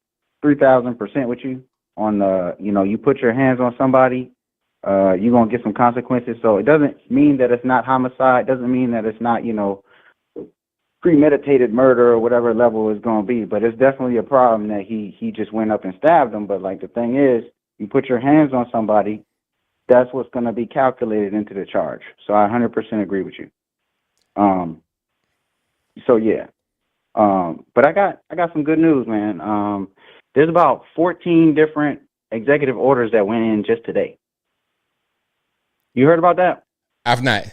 Speaker 19: 3,000% with you on the, you put your hands on somebody, you're going to get some consequences. So it doesn't mean that it's not homicide. Doesn't mean that it's not, premeditated murder or whatever level it's going to be. But it's definitely a problem that he just went up and stabbed him. But, like, the thing is, you put your hands on somebody, that's what's going to be calculated into the charge. So I 100% agree with you. So, yeah. But I got some good news, man. There's about 14 different executive orders that went in just today. You heard about that?
Speaker 1: I've not.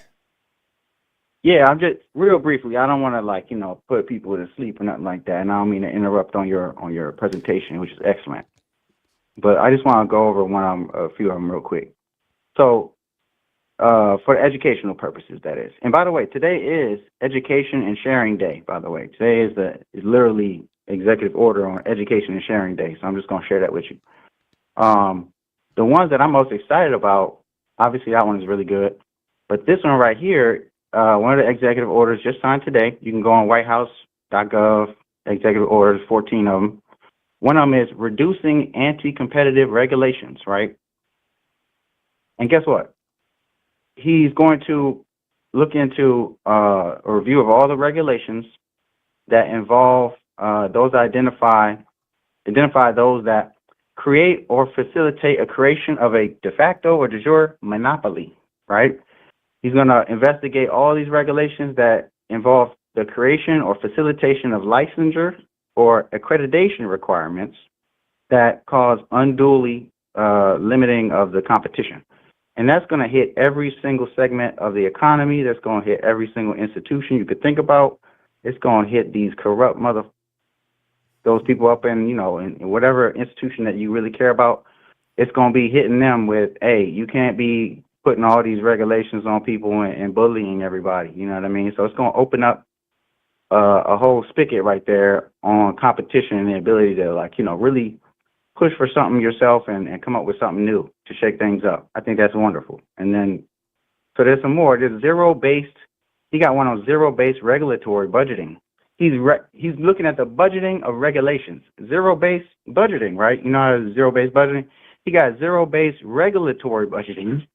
Speaker 19: Yeah, I'm just real briefly. I don't want to put people to sleep or nothing like that, and I don't mean to interrupt on your presentation, which is excellent. But I just want to go over a few of them real quick. So, for educational purposes, that is. And by the way, today is Education and Sharing Day. By the way, today is literally executive order on Education and Sharing Day. So I'm just going to share that with you. The ones that I'm most excited about, obviously that one is really good. But this one right here, one of the executive orders just signed today. You can go on whitehouse.gov, executive orders, 14 of them. One of them is reducing anti-competitive regulations, right? And guess what? He's going to look into a review of all the regulations that involve those identify those that create or facilitate a creation of a de facto or de jure monopoly, right? He's going to investigate all these regulations that involve the creation or facilitation of licensure or accreditation requirements that cause unduly limiting of the competition. And that's going to hit every single segment of the economy. That's going to hit every single institution you could think about. It's going to hit these corrupt those people up in whatever institution that you really care about. It's going to be hitting them with, hey, you can't be putting all these regulations on people and bullying everybody. You know what I mean? So it's going to open up a whole spigot right there on competition and the ability to really push for something yourself and come up with something new to shake things up. I think that's wonderful. And then, so there's some more. There's he got one on zero-based regulatory budgeting. He's looking at the budgeting of regulations. Zero-based budgeting, right? You know how to zero-based budgeting? He got zero-based regulatory budgeting.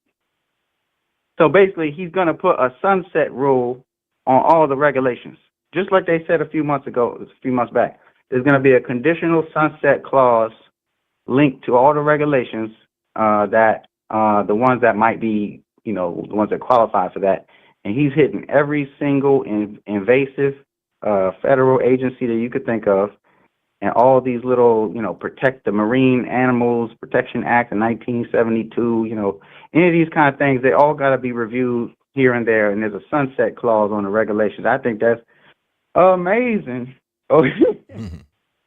Speaker 19: So basically, he's going to put a sunset rule on all the regulations. Just like they said a few months back. There's going to be a conditional sunset clause linked to all the regulations that the ones that might be, the ones that qualify for that. And he's hitting every single invasive federal agency that you could think of, and all these little, protect the Marine Animals Protection Act of 1972, any of these kind of things, they all got to be reviewed here and there. And there's a sunset clause on the regulations. I think that's amazing. Oh,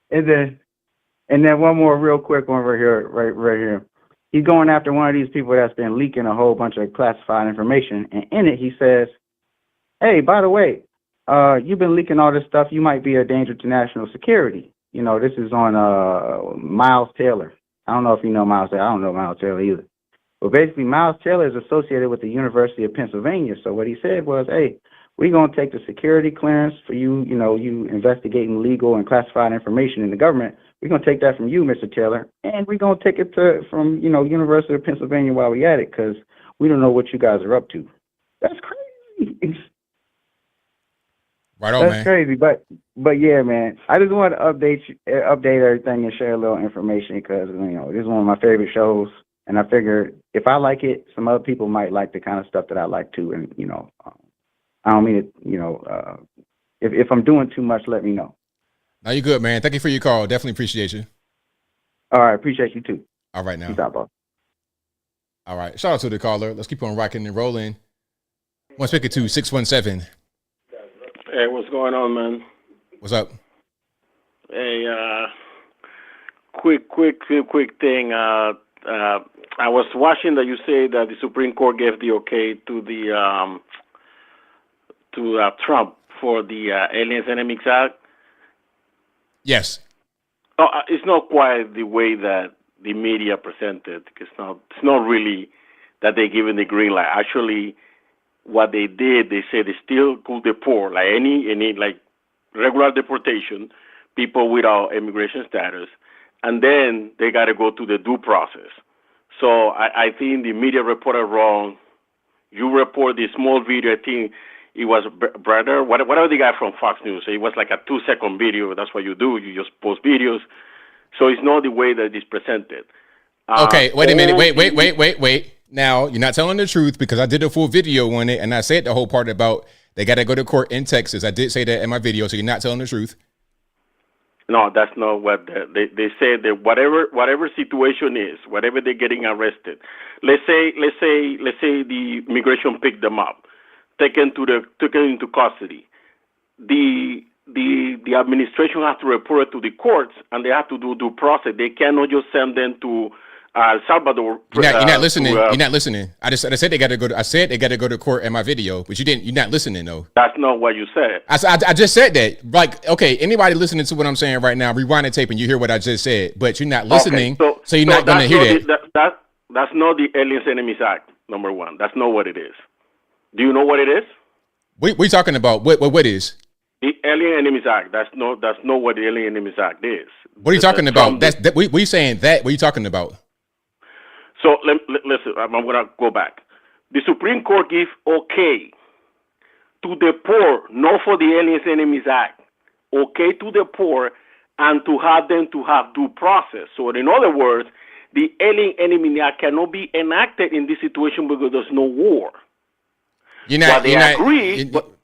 Speaker 19: and then one more real quick one right here. He's going after one of these people that's been leaking a whole bunch of classified information. And in it, he says, hey, by the way, you've been leaking all this stuff. You might be a danger to national security. You know, this is on Miles Taylor. I don't know if you know Miles Taylor. I don't know Miles Taylor either. But basically, Miles Taylor is associated with the University of Pennsylvania. So what he said was, hey, we're going to take the security clearance for you, you know, you investigating legal and classified information in the government. We're going to take that from you, Mr. Taylor, and we're going to take it from, you know, University of Pennsylvania while we at it, because we don't know what you guys are up to. That's crazy.
Speaker 1: Right on,
Speaker 19: That's
Speaker 1: man.
Speaker 19: crazy, but yeah, man. I just want to update everything and share a little information because, you know, this is one of my favorite shows, and I figure if I like it, some other people might like the kind of stuff that I like too, and you know, I don't mean it, you know, if I'm doing too much, let me know.
Speaker 1: No, you're good, man. Thank you for your call. Definitely appreciate you.
Speaker 19: All right, appreciate you too.
Speaker 1: All right, now.
Speaker 19: Peace out, boss.
Speaker 1: All right, shout out to the caller. Let's keep on rocking and rolling. One speaker to 617.
Speaker 21: Hey, what's going on, man?
Speaker 1: What's up?
Speaker 21: Hey, quick thing. I was watching that you say that the Supreme Court gave the okay to the Trump for the Aliens Enemies Act.
Speaker 1: Yes.
Speaker 21: Oh, it's not quite the way that the media presented. It's not really that they given the green light. Actually, what they did, they said they still could deport like any like regular deportation, people without immigration status, and then they got to go to the due process. So I think the media reported wrong. You report the small video. I think it was brother, whatever the guy from Fox News. It was like a 2-second video. That's what you do. You just post videos. So it's not the way that it's presented.
Speaker 1: Okay, wait a minute. Wait. Now, you're not telling the truth because I did a full video on it, and I said the whole part about they got to go to court in Texas. I did say that in my video, so you're not telling the truth.
Speaker 21: No, that's not what they said. That whatever situation is, whatever they're getting arrested. Let's say the immigration picked them up, taken into custody. The administration has to report it to the courts, and they have to do due process. They cannot just send them to El Salvador.
Speaker 1: You're not listening. You're not listening. I said they got to go. I said they got to go to court in my video, but you didn't. You're not listening though.
Speaker 21: That's not what you said.
Speaker 1: I just said that. Like, okay, anybody listening to what I'm saying right now, rewind the tape and you hear what I just said, but you're not listening,
Speaker 21: okay,
Speaker 1: so you're not going to hear that.
Speaker 21: That's not the Aliens Enemies Act. Number one, that's not what it is. Do you know what it is?
Speaker 1: We talking about what is?
Speaker 21: The Alien Enemies Act. That's not what the Alien Enemies Act is.
Speaker 1: What are you talking about? We saying that. What are you talking about?
Speaker 21: So listen, I'm going to go back. The Supreme Court gave okay to deport, not for the Aliens Enemies Act, okay to deport and to have them to have due process. So in other words, the Alien Enemy Act cannot be enacted in this situation because there's no war.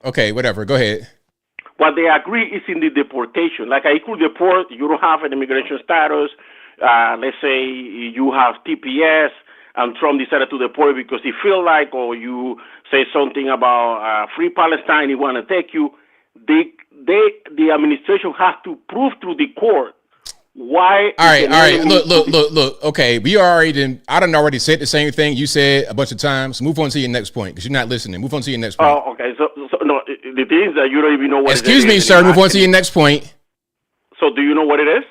Speaker 1: Okay, whatever. Go ahead.
Speaker 21: What they agree is in the deportation. Like I could deport, you don't have an immigration status. Let's say you have TPS and Trump decided to deport because he feel like, or you say something about free Palestine, he want to take you. The administration has to prove through the court why.
Speaker 1: All right. Look. Okay, I done already said the same thing you said a bunch of times. Move on to your next point because you're not listening. Move on to your next point.
Speaker 21: Oh, okay. So no, the thing is that you don't even know what.
Speaker 1: Excuse me, sir. Move on to your next point.
Speaker 21: So do you know what it is?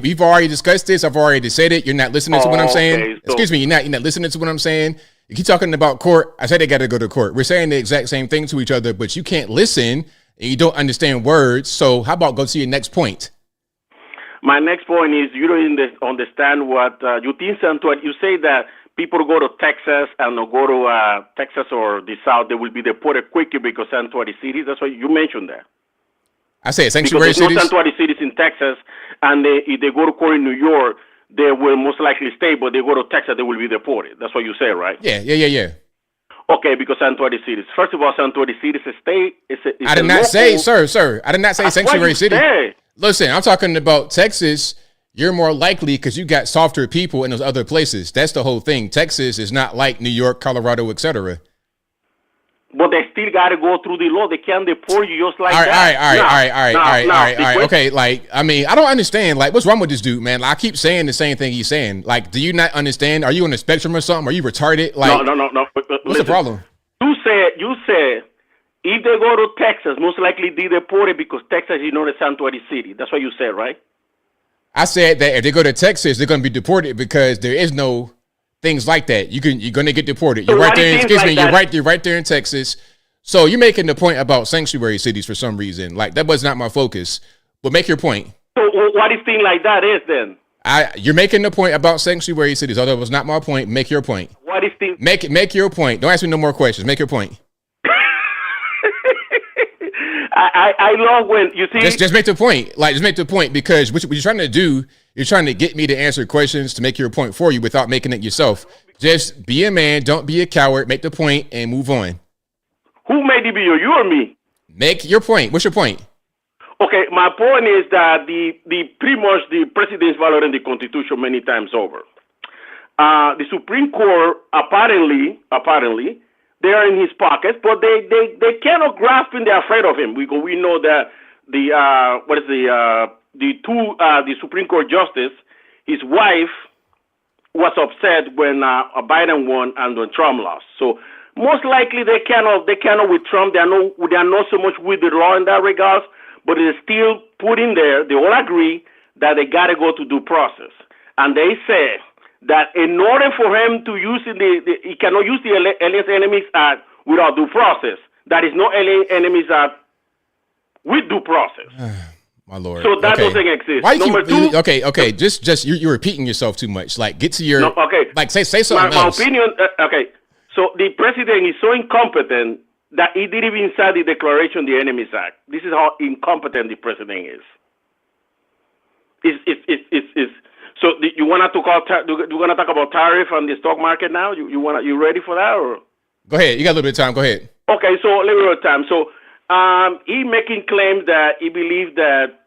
Speaker 1: We've already discussed this. I've already said it. You're not listening to what I'm saying.
Speaker 21: Okay,
Speaker 1: Excuse me. You're not listening to what I'm saying. You keep talking about court. I said they got to go to court. We're saying the exact same thing to each other, but you can't listen and you don't understand words. So how about go to your next point?
Speaker 21: My next point is you don't understand what you think. You say that people go to Texas and go to Texas or the South, they will be deported quicker because sanctuary cities. That's what you mentioned there.
Speaker 1: I said sanctuary cities.
Speaker 21: Because there's no sanctuary cities in Texas, and if they go to court in New York, they will most likely stay. But they go to Texas, they will be deported. That's what you say, right?
Speaker 1: Yeah.
Speaker 21: Okay, because sanctuary cities. First of all, sanctuary cities is a state.
Speaker 1: I did not say, sir. I did not say sanctuary city. Listen, I'm talking about Texas. You're more likely because you got softer people in those other places. That's the whole thing. Texas is not like New York, Colorado, etc.
Speaker 21: But they still got to go through the law. They can't deport you just like
Speaker 1: that. All right. Okay, like, I mean, I don't understand. Like, what's wrong with this dude, man? Like, I keep saying the same thing he's saying. Like, do you not understand? Are you on the spectrum or something? Are you retarded? Like,
Speaker 21: no.
Speaker 1: What's the problem?
Speaker 21: You said If they go to Texas, most likely they deported because Texas is not a sanctuary city. That's what you said, right?
Speaker 1: I said that if they go to Texas, they're going to be deported because there is no things like that. You're going to get deported. You're right there. Excuse me. You're right there in Texas. So you're making the point about sanctuary cities for some reason. Like that was not my focus. But make your point.
Speaker 21: So what if thing like that is then?
Speaker 1: You're making the point about sanctuary cities, although it was not my point. Make your point.
Speaker 21: What if thing?
Speaker 1: Make your point. Don't ask me no more questions. Make your point.
Speaker 21: I love when you see.
Speaker 1: Just make the point. Like just make the point because what you're trying to do, you're trying to get me to answer questions to make your point for you without making it yourself. Just be a man. Don't be a coward. Make the point and move on.
Speaker 21: Who made it be you or me?
Speaker 1: Make your point. What's your point?
Speaker 21: Okay, my point is that the pretty much the president's violating the Constitution many times over. The Supreme Court apparently they are in his pockets, but they cannot grasp him. They're afraid of him. We know that the Supreme Court justice, his wife was upset when Biden won and when Trump lost. So most likely they cannot with Trump. They are not so much with the law in that regard, but it's still put in there. They all agree that they got to go to due process, and they say that in order for him to use he cannot use the Alien Enemies Act without due process. That is no Alien Enemies Act with due process.
Speaker 1: My Lord.
Speaker 21: So that doesn't exist.
Speaker 1: Why
Speaker 21: Number two.
Speaker 1: Okay. Just you're repeating yourself too much. Like get to your.
Speaker 21: No, okay.
Speaker 1: Like say something else.
Speaker 21: My opinion. Okay. So the president is so incompetent that he didn't even sign the Declaration of the Enemies Act. This is how incompetent the president is. So you want to talk about tariff on the stock market now? You ready for that or?
Speaker 1: Go ahead. You got a little bit of time. Go ahead.
Speaker 21: Okay, so a little bit of time. So he making claims that he believes that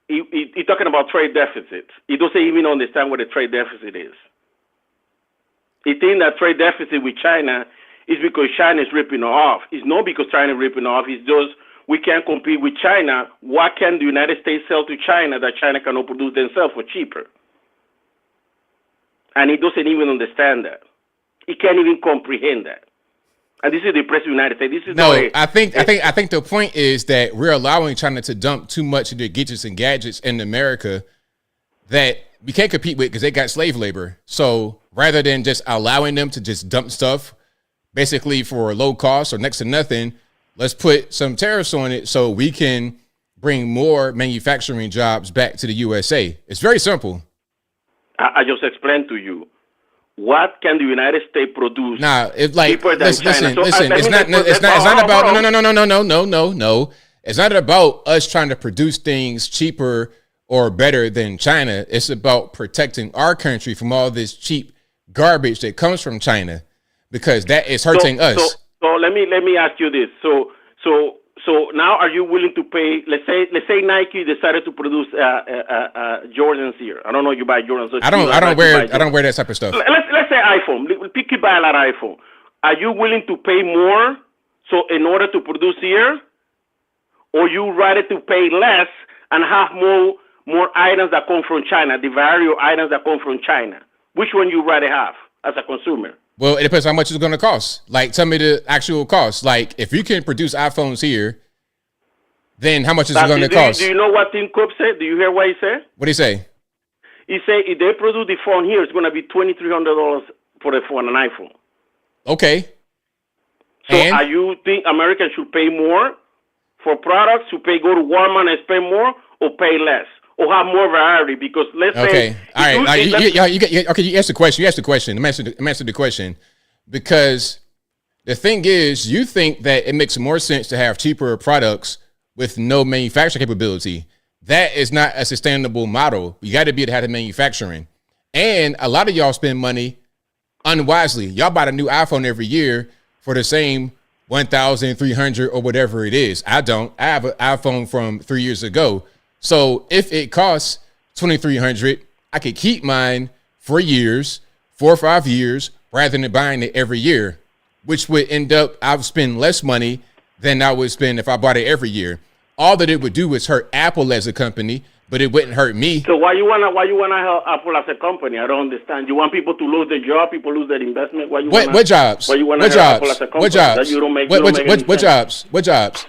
Speaker 21: he talking about trade deficits. He doesn't even understand what a trade deficit is. He thinks that trade deficit with China is because China is ripping off. It's not because China is ripping off. It's just we can't compete with China. What can the United States sell to China that China cannot produce themselves for cheaper? And he doesn't even understand that. He can't even comprehend that. And this is the president of the United States. This is
Speaker 1: I think the point is that we're allowing China to dump too much of their gadgets in America that we can't compete with because they got slave labor. So rather than just allowing them to just dump stuff basically for low cost or next to nothing, let's put some tariffs on it so we can bring more manufacturing jobs back to the USA. It's very simple.
Speaker 21: I just explained to you. What can the United States produce?
Speaker 1: It's like
Speaker 21: cheaper than China?
Speaker 1: Listen. It's not about no. It's not about us trying to produce things cheaper or better than China. It's about protecting our country from all this cheap garbage that comes from China, because that is hurting us.
Speaker 21: So let me ask you this. So now, are you willing to pay? Let's say Nike decided to produce Jordans here. I don't know if you buy Jordans.
Speaker 1: I don't wear that type of stuff.
Speaker 21: Let's say iPhone. Pick buy that iPhone. Are you willing to pay more? So in order to produce here, or you rather to pay less and have more items that come from China, the various items that come from China? Which one you rather have as a consumer?
Speaker 1: Well, it depends how much it's going to cost. Like, tell me the actual cost. Like, if you can produce iPhones here, then how much is it going to cost?
Speaker 21: Do you know what Tim Cook said? Do you hear what he said?
Speaker 1: What did he say?
Speaker 21: He said if they produce the phone here, it's going to be $2,300 for an iPhone.
Speaker 1: Okay.
Speaker 21: So are you think Americans should pay more for products? Go to Walmart and spend more, or pay less? Or have more variety, because let's say...
Speaker 1: All right. You asked the question. I'm answering the question. Because the thing is, you think that it makes more sense to have cheaper products with no manufacturing capability. That is not a sustainable model. You got to be able to have the manufacturing. And a lot of y'all spend money unwisely. Y'all buy a new iPhone every year for the same $1,300 or whatever it is. I don't. I have an iPhone from 3 years ago. So if it costs $2,300, I could keep mine for years, 4 or 5 years, rather than buying it every year, which would end up, I would spend less money than I would spend if I bought it every year. All that it would do is hurt Apple as a company, but it wouldn't hurt me.
Speaker 21: So why you wanna help Apple as a company? I don't understand. You want people to lose their job, people lose their investment.
Speaker 1: What jobs?
Speaker 21: Why you wanna
Speaker 1: What
Speaker 21: help
Speaker 1: jobs?
Speaker 21: Apple as a company?
Speaker 1: What jobs?
Speaker 21: That you don't make.
Speaker 1: What jobs? What jobs?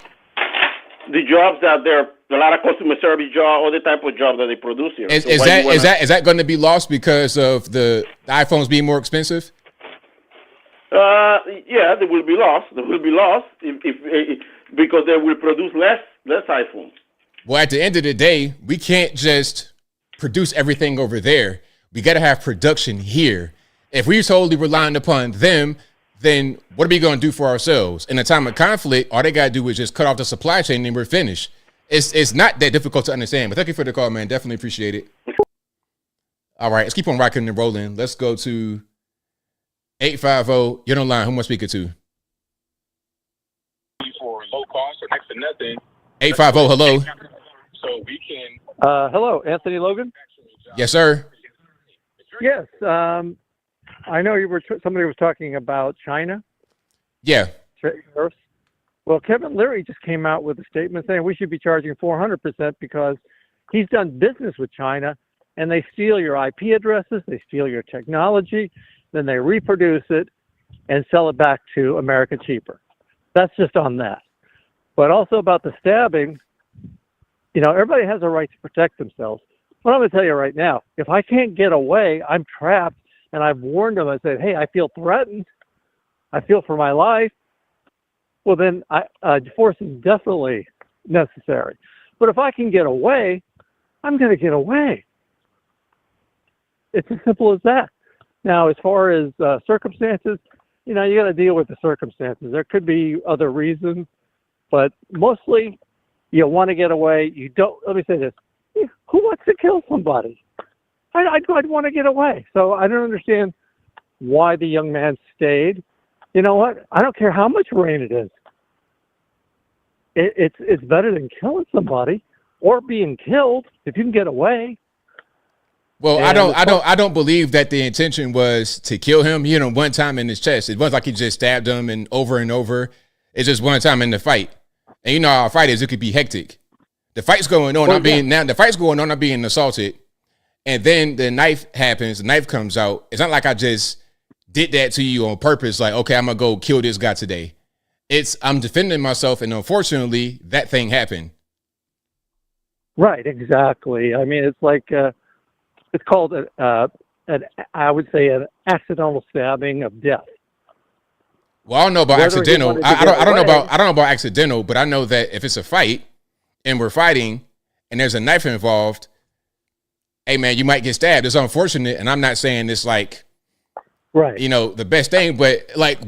Speaker 21: The jobs that there are a lot of customer service jobs, all the type of jobs that they produce here.
Speaker 1: Is that going to be lost because of the iPhones being more expensive?
Speaker 21: Yeah, they will be lost. They will be lost if because they will produce less iPhones.
Speaker 1: Well, at the end of the day, we can't just produce everything over there. We got to have production here. If we're totally relying upon them, then what are we going to do for ourselves? In a time of conflict, all they got to do is just cut off the supply chain and we're finished. It's not that difficult to understand, but thank you for the call, man. Definitely appreciate it. All right, let's keep on rocking and rolling. Let's go to 850. You're on the line. Who am I speaking to?
Speaker 10: For low cost or next to nothing.
Speaker 1: 850, hello.
Speaker 10: So we can.
Speaker 22: Hello, Anthony Logan.
Speaker 1: Yes, sir.
Speaker 22: Yes, I know you were. Somebody was talking about China.
Speaker 1: Yeah.
Speaker 22: Tariffs. Well, Kevin Leary just came out with a statement saying we should be charging 400% because he's done business with China, and they steal your IP addresses, they steal your technology, then they reproduce it and sell it back to America cheaper. That's just on that. But also about the stabbing, you know, everybody has a right to protect themselves. But I'm going to tell you right now, if I can't get away, I'm trapped, and I've warned them. I said, hey, I feel threatened. I feel for my life. Well, then force is definitely necessary. But if I can get away, I'm going to get away. It's as simple as that. Now, as far as circumstances, you know, you got to deal with the circumstances. There could be other reasons, but mostly you want to get away. You don't. Let me say this: who wants to kill somebody? I'd want to get away. So I don't understand why the young man stayed. You know what? I don't care how much rain it is. It's better than killing somebody or being killed if you can get away.
Speaker 1: Well, I don't believe that the intention was to kill him. You know, one time in his chest. It wasn't like he just stabbed him and over. It's just one time in the fight. And you know how a fight is, it could be hectic. The fight's going on. The fight's going on. I'm being assaulted. And then the knife happens. The knife comes out. It's not like I just did that to you on purpose. Like, okay, I'm going to go kill this guy today. I'm defending myself. And unfortunately, that thing happened.
Speaker 22: Right. Exactly. I mean, it's like, it's called I would say an accidental stabbing of death.
Speaker 1: Well, I don't know about accidental. I don't know about accidental, but I know that if it's a fight and we're fighting and there's a knife involved, hey man, you might get stabbed. It's unfortunate, and I'm not saying it's like,
Speaker 22: right,
Speaker 1: you know, the best thing, but like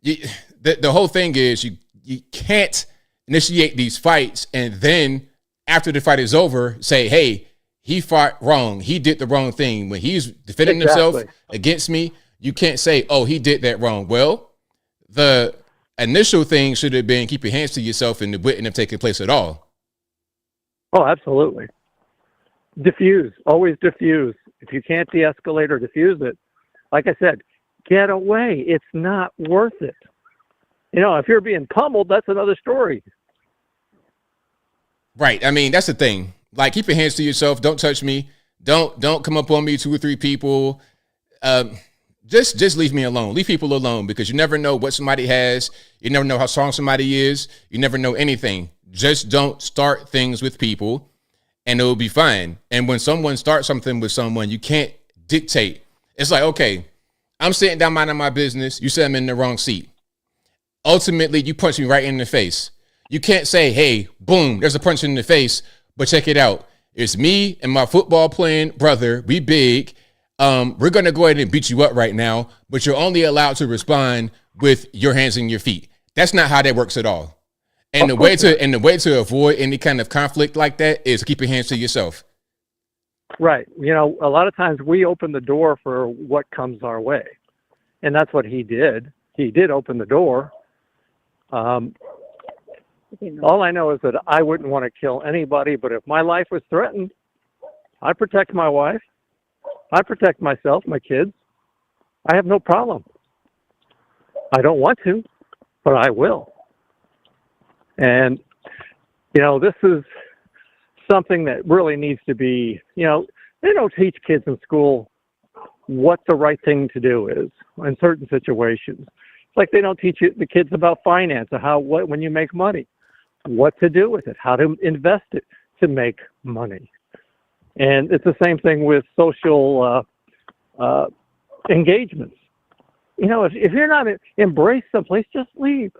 Speaker 1: the whole thing is you can't initiate these fights and then after the fight is over say, hey, he fought wrong. He did the wrong thing. When he's defending himself against me, you can't say, oh, he did that wrong. Well, the initial thing should have been keep your hands to yourself and it wouldn't have taken place at all.
Speaker 22: Oh, absolutely. Diffuse. Always diffuse. If you can't de-escalate or diffuse it, like I said, get away. It's not worth it. You know, if you're being pummeled, that's another story.
Speaker 1: Right. I mean, that's the thing. Like, keep your hands to yourself. Don't touch me. Don't come up on me, 2 or 3 people. Just leave me alone. Leave people alone because you never know what somebody has. You never know how strong somebody is. You never know anything. Just don't start things with people and it'll be fine. And when someone starts something with someone, you can't dictate. It's like, okay, I'm sitting down minding my business. You said I'm in the wrong seat. Ultimately, you punch me right in the face. You can't say, hey, boom, there's a punch in the face. But check it out. It's me and my football playing brother. We big. We're going to go ahead and beat you up right now, but you're only allowed to respond with your hands and your feet. That's not how that works at all. And the way to avoid any kind of conflict like that is keep your hands to yourself.
Speaker 22: Right. You know, a lot of times we open the door for what comes our way. And that's what he did. He did open the door. All I know is that I wouldn't want to kill anybody, but if my life was threatened, I'd protect my wife. I'd protect myself, my kids. I have no problem. I don't want to, but I will. And, you know, this is something that really needs to be, they don't teach kids in school what the right thing to do is in certain situations. It's like they don't teach the kids about finance, or when you make money, what to do with it, how to invest it to make money. And it's the same thing with social engagements. If you're not embraced someplace, just leave.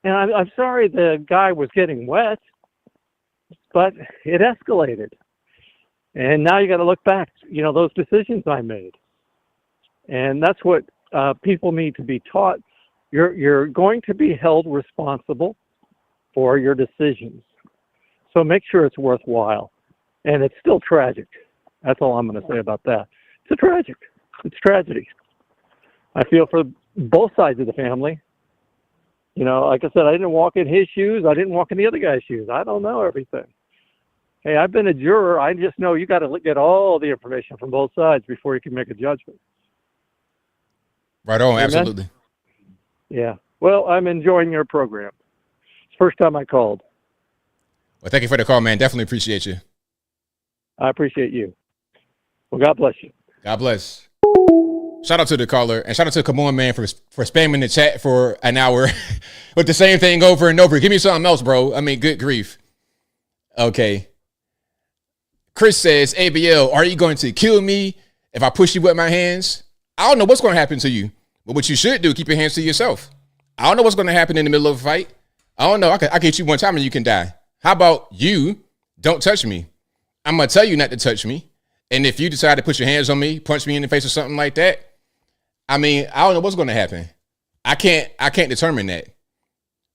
Speaker 22: And I'm sorry the guy was getting wet, but it escalated. And now you got to look back, those decisions I made. And that's what people need to be taught. You're going to be held responsible for your decisions. So make sure it's worthwhile. And it's still tragic. That's all I'm going to say about that. It's tragedy. I feel for both sides of the family. Like I said, I didn't walk in his shoes. I didn't walk in the other guy's shoes. I don't know everything. Hey, I've been a juror. I just know you got to get all the information from both sides before you can make a judgment.
Speaker 1: Right on,
Speaker 22: Amen?
Speaker 1: absolutely.
Speaker 22: Yeah. Well, I'm enjoying your program. It's the first time I called.
Speaker 1: Well, thank you for the call, man. Definitely appreciate you.
Speaker 22: I appreciate you. Well, God bless you.
Speaker 1: God bless. Shout out to the caller, and shout out to Come On Man for spamming the chat for an hour with the same thing over and over. Give me something else, bro. I mean, good grief. Okay. Chris says, ABL, are you going to kill me if I push you with my hands? I don't know what's going to happen to you, but what you should do, keep your hands to yourself. I don't know what's going to happen in the middle of a fight. I don't know. I can hit you one time and you can die. How about you don't touch me? I'm going to tell you not to touch me. And if you decide to put your hands on me, punch me in the face or something like that, I mean, I don't know what's going to happen. I can't determine that.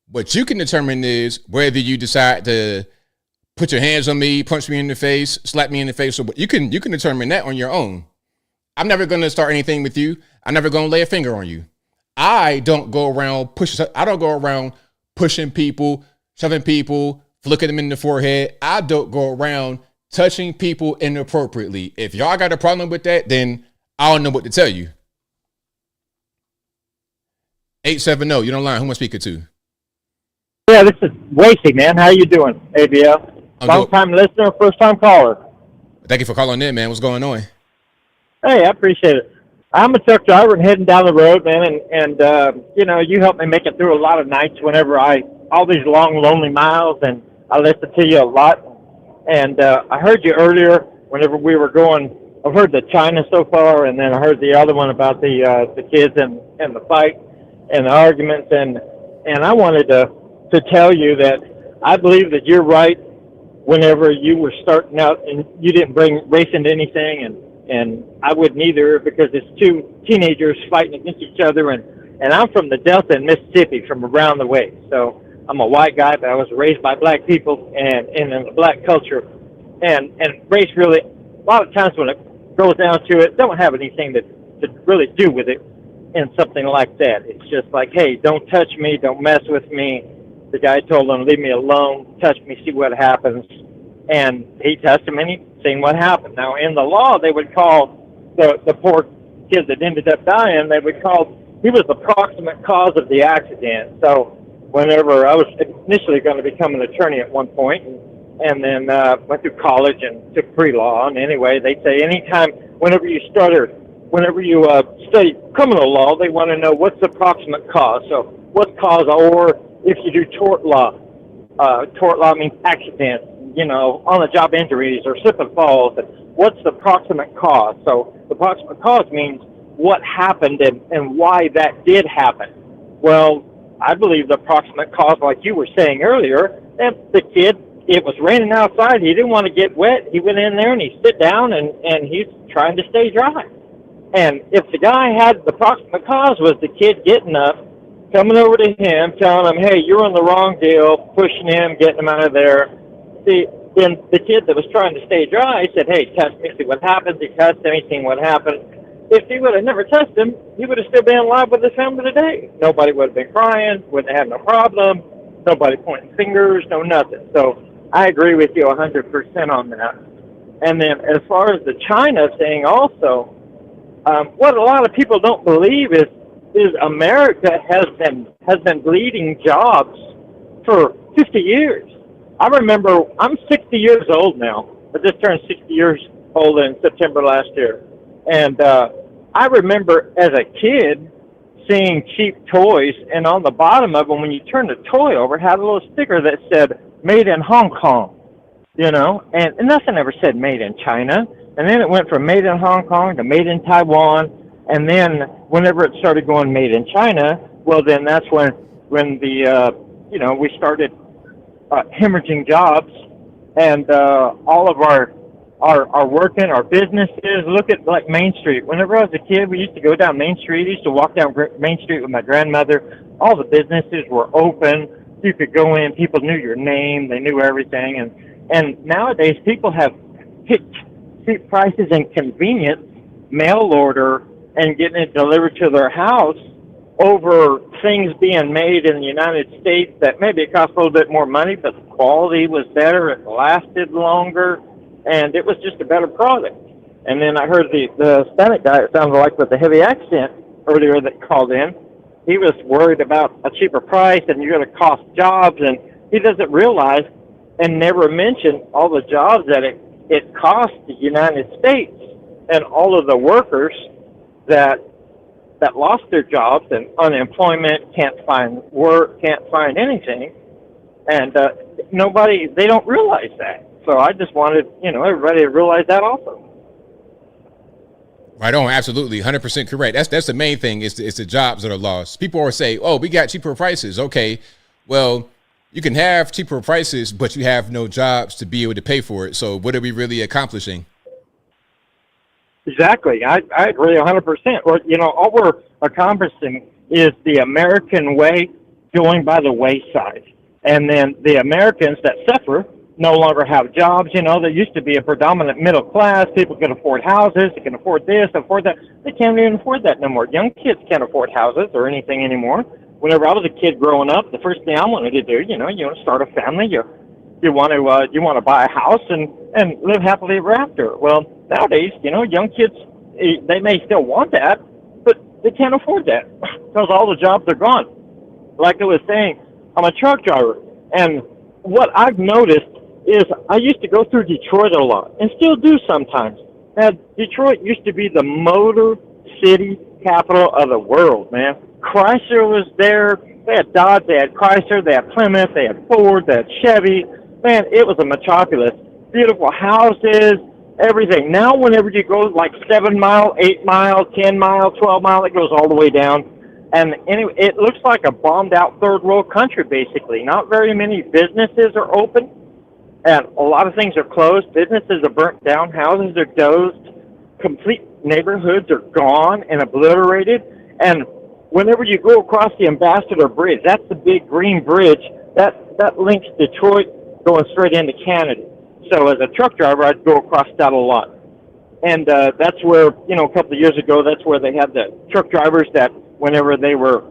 Speaker 1: What you can determine is whether you decide to put your hands on me, punch me in the face, slap me in the face. Or you can determine that on your own. I'm never going to start anything with you. I'm never going to lay a finger on you. I don't go around pushing people, shoving people, flicking them in the forehead. I don't go around touching people inappropriately. If y'all got a problem with that, then I don't know what to tell you. 870, you don't lie. Who am I speaking to?
Speaker 11: Yeah, this is Wasey, man. How you doing, ABL? Long-time listener, first-time caller.
Speaker 1: Thank you for calling in, man. What's going on?
Speaker 11: Hey, I appreciate it. I'm a truck driver and heading down the road, man, and you help me make it through a lot of nights whenever all these long, lonely miles, and I listen to you a lot. And I heard you earlier whenever we were going. I've heard the China so far, and then I heard the other one about the kids and the fight and the arguments, and I wanted to tell you that I believe that you're right. Whenever you were starting out and you didn't bring race into anything, and I wouldn't either, because it's two teenagers fighting against each other, and I'm from the Delta in Mississippi, from around the way. So I'm a white guy, but I was raised by black people and in a black culture, and race really, a lot of times when it goes down to it, don't have anything to really do with it in something like that. It's just like, hey, don't touch me, don't mess with me. The guy told him, leave me alone, touch me, see what happens. And he touched him and he seen what happened. Now, in the law, they would call the poor kid that ended up dying, he was the proximate cause of the accident. So whenever I was initially going to become an attorney at one point, and then went through college and took pre-law. And anyway, they say whenever you study criminal law, they want to know what's the proximate cause. So what cause, or if you do tort law means accidents, on-the-job injuries or slip and falls. What's the proximate cause? So the proximate cause means what happened and why that did happen. Well, I believe the proximate cause, like you were saying earlier, that the kid, it was raining outside, he didn't want to get wet, he went in there and he sit down and he's trying to stay dry. And if the guy had the proximate cause was the kid getting up, coming over to him, telling him, hey, you're on the wrong deal, pushing him, getting him out of there. See, then the kid that was trying to stay dry said, hey, touch me, see what happens. He touched him, he seen what happened. If he would have never touched him, he would have still been alive with his family today. Nobody would have been crying, wouldn't have had no problem, nobody pointing fingers, no nothing. So I agree with you 100% on that. And then as far as the China thing also, what a lot of people don't believe is America has been bleeding jobs for 50 years. I remember, I'm 60 years old now. I just turned 60 years old in September last year. And I remember as a kid seeing cheap toys, and on the bottom of them, when you turn the toy over, it had a little sticker that said, made in Hong Kong, you know, and nothing ever said made in China. And then it went from made in Hong Kong to made in Taiwan. And then whenever it started going made in China, well, then that's when the, you know, we started hemorrhaging jobs, and all of our working, our businesses. Look at like Main Street. Whenever I was a kid, we used to go down Main Street. I used to walk down Main Street with my grandmother. All the businesses were open. You could go in. People knew your name. They knew everything. And nowadays, people have picked cheap prices and convenience, mail order, and getting it delivered to their house over things being made in the United States that maybe it cost a little bit more money, but the quality was better, it lasted longer, and it was just a better product. And then I heard the Hispanic guy, it sounded like with the heavy accent earlier that called in, he was worried about a cheaper price and you're going to cost jobs, and he doesn't realize and never mention all the jobs that it cost the United States and all of the workers that lost their jobs and unemployment, can't find work, can't find anything. And they don't realize that. So I just wanted, you know, everybody to realize that also.
Speaker 1: Right on, absolutely, 100% correct. That's the main thing. It's the jobs that are lost. People always say, "Oh, we got cheaper prices." Okay, well, you can have cheaper prices, but you have no jobs to be able to pay for it. So what are we really accomplishing?
Speaker 11: Exactly, I agree 100%. Or, you know, all we're accomplishing is the American way going by the wayside, and then the Americans that suffer no longer have jobs. You know, there used to be a predominant middle class. People could afford houses. They can afford this, afford that. They can't even afford that no more. Young kids can't afford houses or anything anymore. Whenever I was a kid growing up, the first thing I wanted to do, you know, you want to start a family. You want to buy a house and live happily ever after. Well, nowadays, you know, young kids, they may still want that, but they can't afford that because all the jobs are gone. Like I was saying, I'm a truck driver, and what I've noticed is I used to go through Detroit a lot, and still do sometimes. Now, Detroit used to be the motor city capital of the world, man. Chrysler was there. They had Dodge, they had Chrysler, they had Plymouth, they had Ford, they had Chevy. Man, it was a metropolis. Beautiful houses, everything. Now, whenever you go like 7 mile, 8 mile, 10 mile, 12 mile, it goes all the way down. And anyway, it looks like a bombed out third world country, basically. Not very many businesses are open, and a lot of things are closed. Businesses are burnt down, houses are dozed, complete neighborhoods are gone and obliterated. And whenever you go across the Ambassador Bridge, that's the big green bridge, that links Detroit going straight into Canada. So as a truck driver, I'd go across that a lot. And that's where, you know, a couple of years ago, that's where they had the truck drivers that whenever they were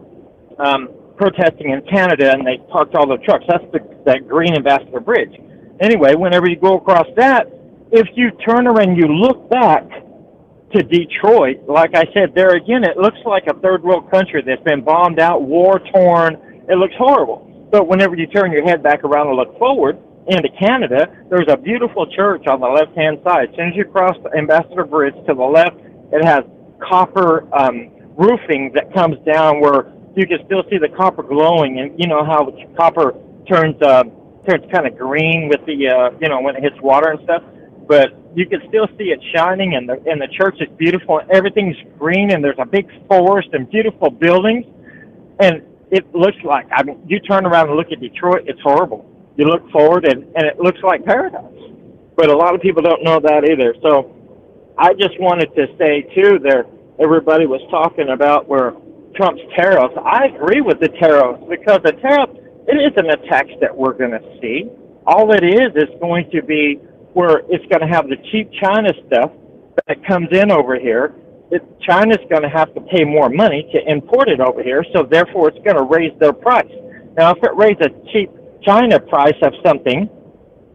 Speaker 11: protesting in Canada and they parked all the trucks, that's that green Ambassador Bridge. Anyway, whenever you go across that, if you turn around and you look back to Detroit, like I said, there again, it looks like a third world country that's been bombed out, war-torn. It looks horrible. But whenever you turn your head back around and look forward into Canada, there's a beautiful church on the left-hand side. As soon as you cross the Ambassador Bridge to the left, it has copper roofing that comes down where you can still see the copper glowing. And you know how the copper turns kind of green with the, you know, when it hits water and stuff. But you can still see it shining, and the church is beautiful. Everything's green, and there's a big forest and beautiful buildings. And it looks like, I mean, you turn around and look at Detroit, it's horrible. You look forward, and it looks like paradise. But a lot of people don't know that either. So I just wanted to say, too, there everybody was talking about where Trump's tariffs. I agree with the tariffs, because the tariff, it isn't a tax that we're going to see. All it is going to be where it's going to have the cheap China stuff that comes in over here. China's going to have to pay more money to import it over here, so therefore it's going to raise their price. Now, if it raises a cheap China price of something,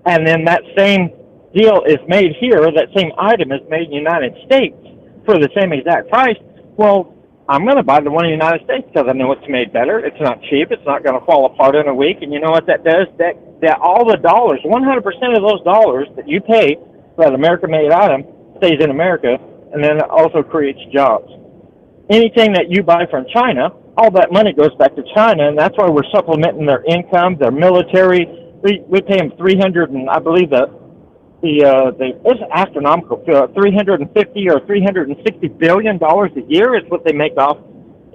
Speaker 11: and then that same deal is made here, that same item is made in the United States for the same exact price, well, I'm going to buy the one in the United States because I know it's made better. It's not cheap. It's not going to fall apart in a week. And you know what that does? That all the dollars, 100% of those dollars that you pay for that American-made item stays in America, and then it also creates jobs. Anything that you buy from China, all that money goes back to China, and that's why we're supplementing their income, their military. We pay them 300, and I believe it's astronomical, 350 or 360 billion dollars a year is what they make off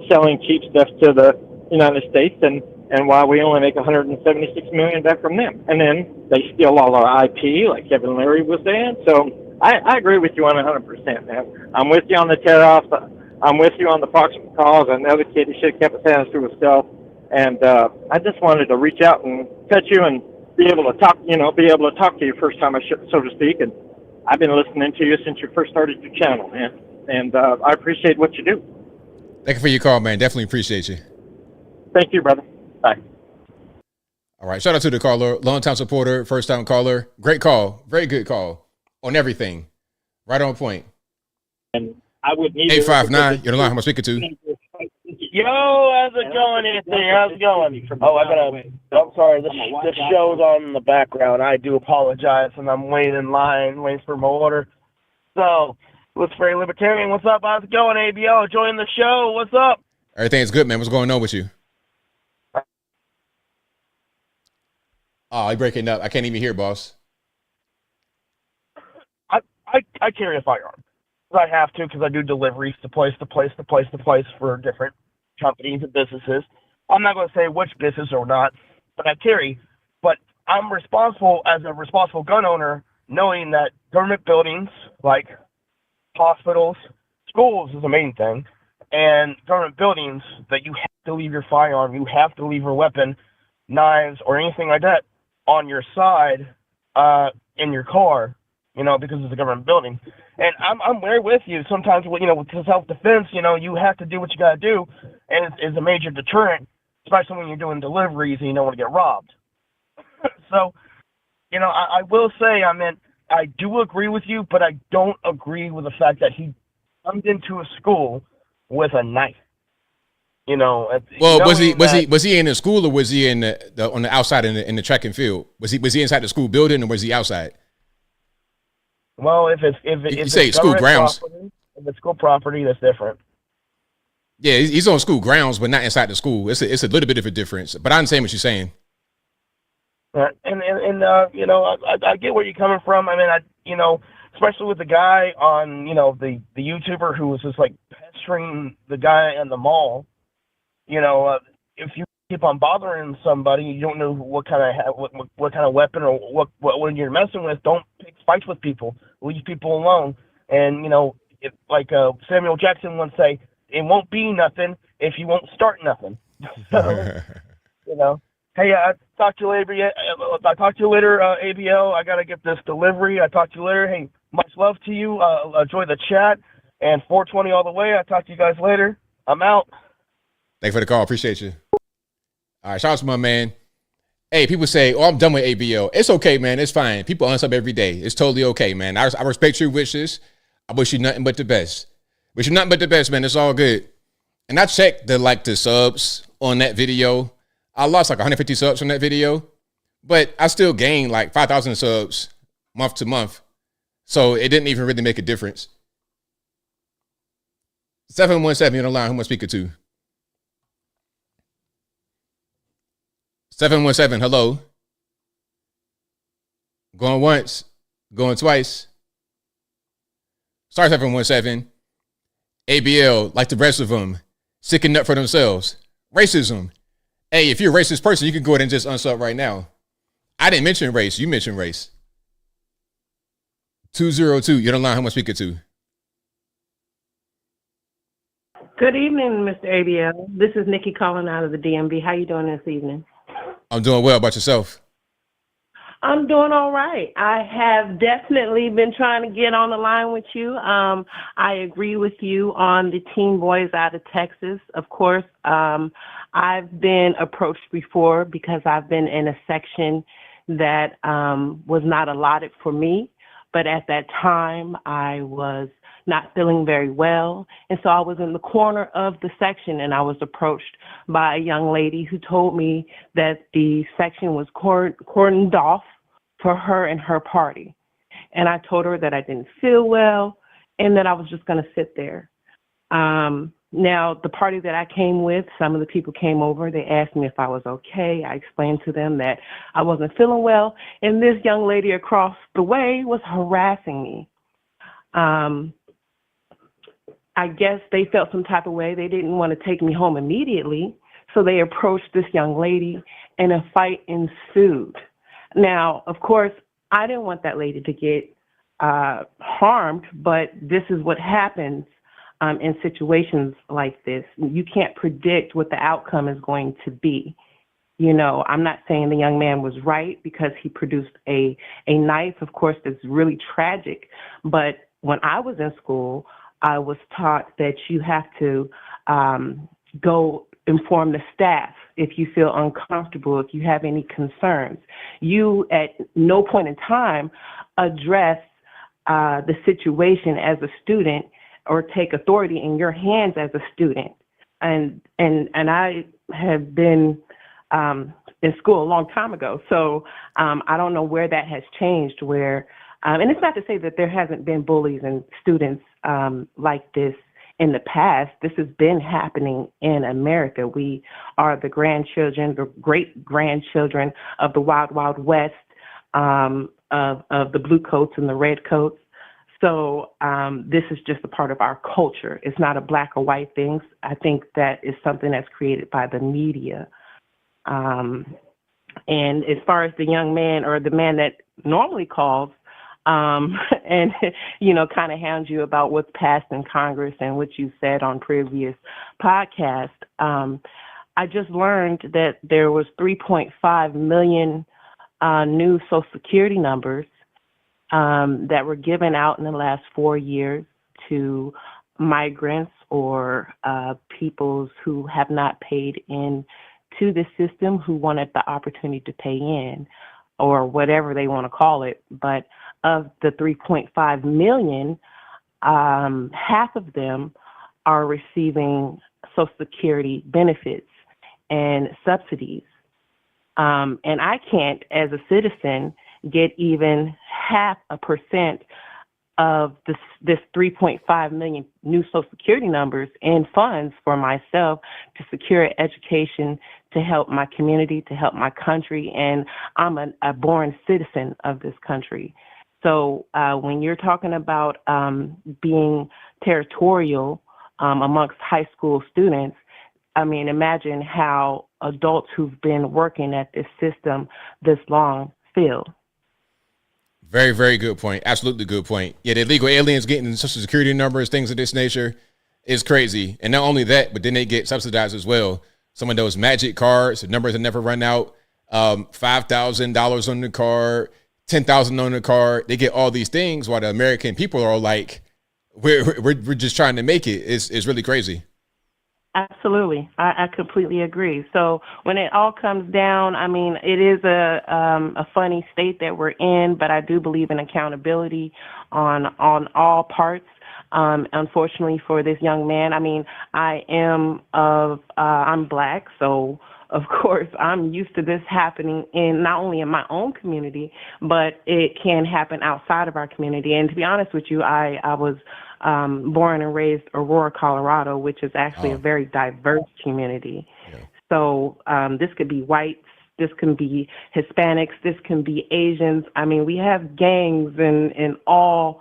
Speaker 11: selling cheap stuff to the United States, and why we only make 176 million back from them. And then they steal all our IP, like Kevin Leary was saying. So I agree with you on 100%, man. I'm with you on the tariffs. I'm with you on the proximate cause. I know the kid, he should have kept his hands to himself. And I just wanted to reach out and touch you and be able to talk to you first time, so to speak. And I've been listening to you since you first started your channel, man. And I appreciate what you do.
Speaker 1: Thank you for your call, man. Definitely appreciate you.
Speaker 11: Thank you, brother. Bye.
Speaker 1: All right. Shout out to the caller, long-time supporter, first-time caller. Great call. Very good call on everything. Right on point.
Speaker 11: And I would need
Speaker 1: 859. You're the line. Who am I speaking to?
Speaker 12: Yo, how's it going, Anthony? How's it going? Oh, I'm sorry. This show's on in the background. I do apologize, and I'm waiting in line, waiting for my order. So, looks very libertarian. What's up? How's it going, ABL? Enjoying the show? What's up?
Speaker 1: Everything's good, man. What's going on with you? Oh, you're breaking up. I can't even hear, boss.
Speaker 12: I carry a firearm. I have to because I do deliveries to place for different companies and businesses. I'm not going to say which business or not, but I carry. But I'm responsible as a responsible gun owner, knowing that government buildings like hospitals, schools is the main thing, and government buildings that you have to leave your firearm, you have to leave your weapon, knives, or anything like that on your side in your car, because it's a government building. And I'm very with you. Sometimes, with self-defense, you have to do what you got to do, and it's a major deterrent, especially when you're doing deliveries and you don't want to get robbed. So, I will say, I do agree with you, but I don't agree with the fact that he comes into a school with a knife. Well,
Speaker 1: was he in the school, or was he in on the outside in the track and field? Was he inside the school building, or was he outside?
Speaker 12: Well, if it's
Speaker 1: say school grounds,
Speaker 12: property, if it's school property, that's different.
Speaker 1: Yeah, he's on school grounds, but not inside the school. It's a little bit of a difference, but I understand what you're saying.
Speaker 12: And I get where you're coming from. Especially with the guy on, the YouTuber who was just like pestering the guy in the mall. If you keep on bothering somebody, you don't know what kind of weapon or what you're messing with. Don't pick fights with people. Leave people alone. And Samuel Jackson once say, it won't be nothing if you won't start nothing. So, hey, I talk to you later. ABL. I gotta get this delivery. I talk to you later. Hey, much love to you. Enjoy the chat and 420 all the way. I talk to you guys later. I'm out.
Speaker 1: Thanks for the call. Appreciate you. All right, shout out to my man. Hey, people say, "Oh, I'm done with ABL." It's okay, man. It's fine. People unsub every day. It's totally okay, man. I respect your wishes. I wish you nothing but the best. Wish you nothing but the best, man. It's all good. And I checked the subs on that video. I lost 150 subs from that video, but I still gained 5,000 subs month to month. So it didn't even really make a difference. 717, you're on the line. Who am I speaking to? 717, hello. Going once, going twice. Sorry, 717. ABL, like the rest of them, sticking up for themselves. Racism. Hey, if you're a racist person, you can go ahead and just unsub right now. I didn't mention race. You mentioned race. 202, you're on the line. Who am I speaking to?
Speaker 13: Good evening, Mr. ABL. This is Nikki calling out of the DMV. How you doing this evening?
Speaker 1: I'm doing well. About yourself?
Speaker 13: I'm doing all right. I have definitely been trying to get on the line with you. I agree with you on the teen boys out of Texas. Of course, I've been approached before because I've been in a section that was not allotted for me. But at that time, I was not feeling very well. And so I was in the corner of the section, and I was approached by a young lady who told me that the section was cordoned off for her and her party. And I told her that I didn't feel well and that I was just going to sit there. Now, the party that I came with, some of the people came over. They asked me if I was okay. I explained to them that I wasn't feeling well. And this young lady across the way was harassing me. I guess they felt some type of way. They didn't want to take me home immediately. So they approached this young lady and a fight ensued. Now, of course, I didn't want that lady to get harmed, but this is what happens in situations like this. You can't predict what the outcome is going to be. You know, I'm not saying the young man was right because he produced a knife. Of course, that's really tragic. But when I was in school, I was taught that you have to go inform the staff if you feel uncomfortable, if you have any concerns. You at no point in time address the situation as a student or take authority in your hands as a student. And I have been in school a long time ago, so I don't know where that has changed. Where and it's not to say that there hasn't been bullies and students like this in the past. This has been happening in America. We are the grandchildren, the great-grandchildren of the Wild Wild West, of the blue coats and the red coats. So this is just a part of our culture. It's not a black or white thing. I think that is something that's created by the media. And as far as the young man or the man that normally calls and, you know, kind of hounds you about what's passed in Congress and what you said on previous podcasts, I just learned that there was 3.5 million new Social Security numbers that were given out in the last 4 years to migrants or peoples who have not paid in to the system, who wanted the opportunity to pay in, or whatever they want to call it. But of the 3.5 million, half of them are receiving Social Security benefits and subsidies. And I can't, as a citizen, get even 0.5% of this 3.5 million new Social Security numbers in funds for myself to secure education, to help my community, to help my country. And I'm a born citizen of this country. So when you're talking about being territorial amongst high school students, I mean, imagine how adults who've been working at this system this long feel.
Speaker 1: Very, very good point. Absolutely good point. Yeah, the illegal aliens getting Social Security numbers, things of this nature is crazy. And not only that, but then they get subsidized as well. Some of those magic cards, the numbers that never run out, $5,000 on the card, $10,000 on the card. They get all these things while the American people are like, we're just trying to make it. It's really crazy.
Speaker 13: Absolutely. I completely agree. So when it all comes down, I mean, it is a funny state that we're in, but I do believe in accountability on all parts. Unfortunately for this young man, I mean, I'm black, so of course I'm used to this happening in not only in my own community, but it can happen outside of our community. And to be honest with you, I was born and raised Aurora, Colorado, which is actually a very diverse community. Yeah. So this could be whites, this can be Hispanics, this can be Asians. I mean, we have gangs in all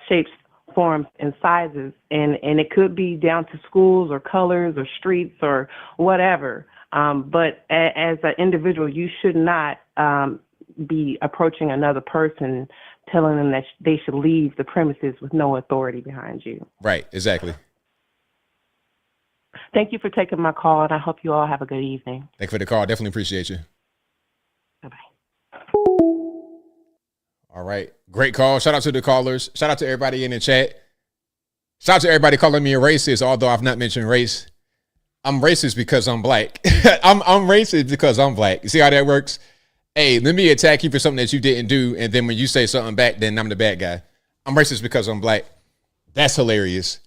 Speaker 13: shapes, forms, and sizes, and it could be down to schools or colors or streets or whatever. But as an individual, you should not be approaching another person telling them that they should leave the premises with no authority behind you.
Speaker 1: Right, exactly.
Speaker 13: Thank you for taking my call, and I hope you all have a good evening.
Speaker 1: Thank you for the call. Definitely appreciate you.
Speaker 13: Bye-bye.
Speaker 1: All right. Great call. Shout out to the callers. Shout out to everybody in the chat. Shout out to everybody calling me a racist, although I've not mentioned race. I'm racist because I'm black. I'm racist because I'm black. You see how that works? Hey, let me attack you for something that you didn't do, and then when you say something back, then I'm the bad guy. I'm racist because I'm black. That's hilarious.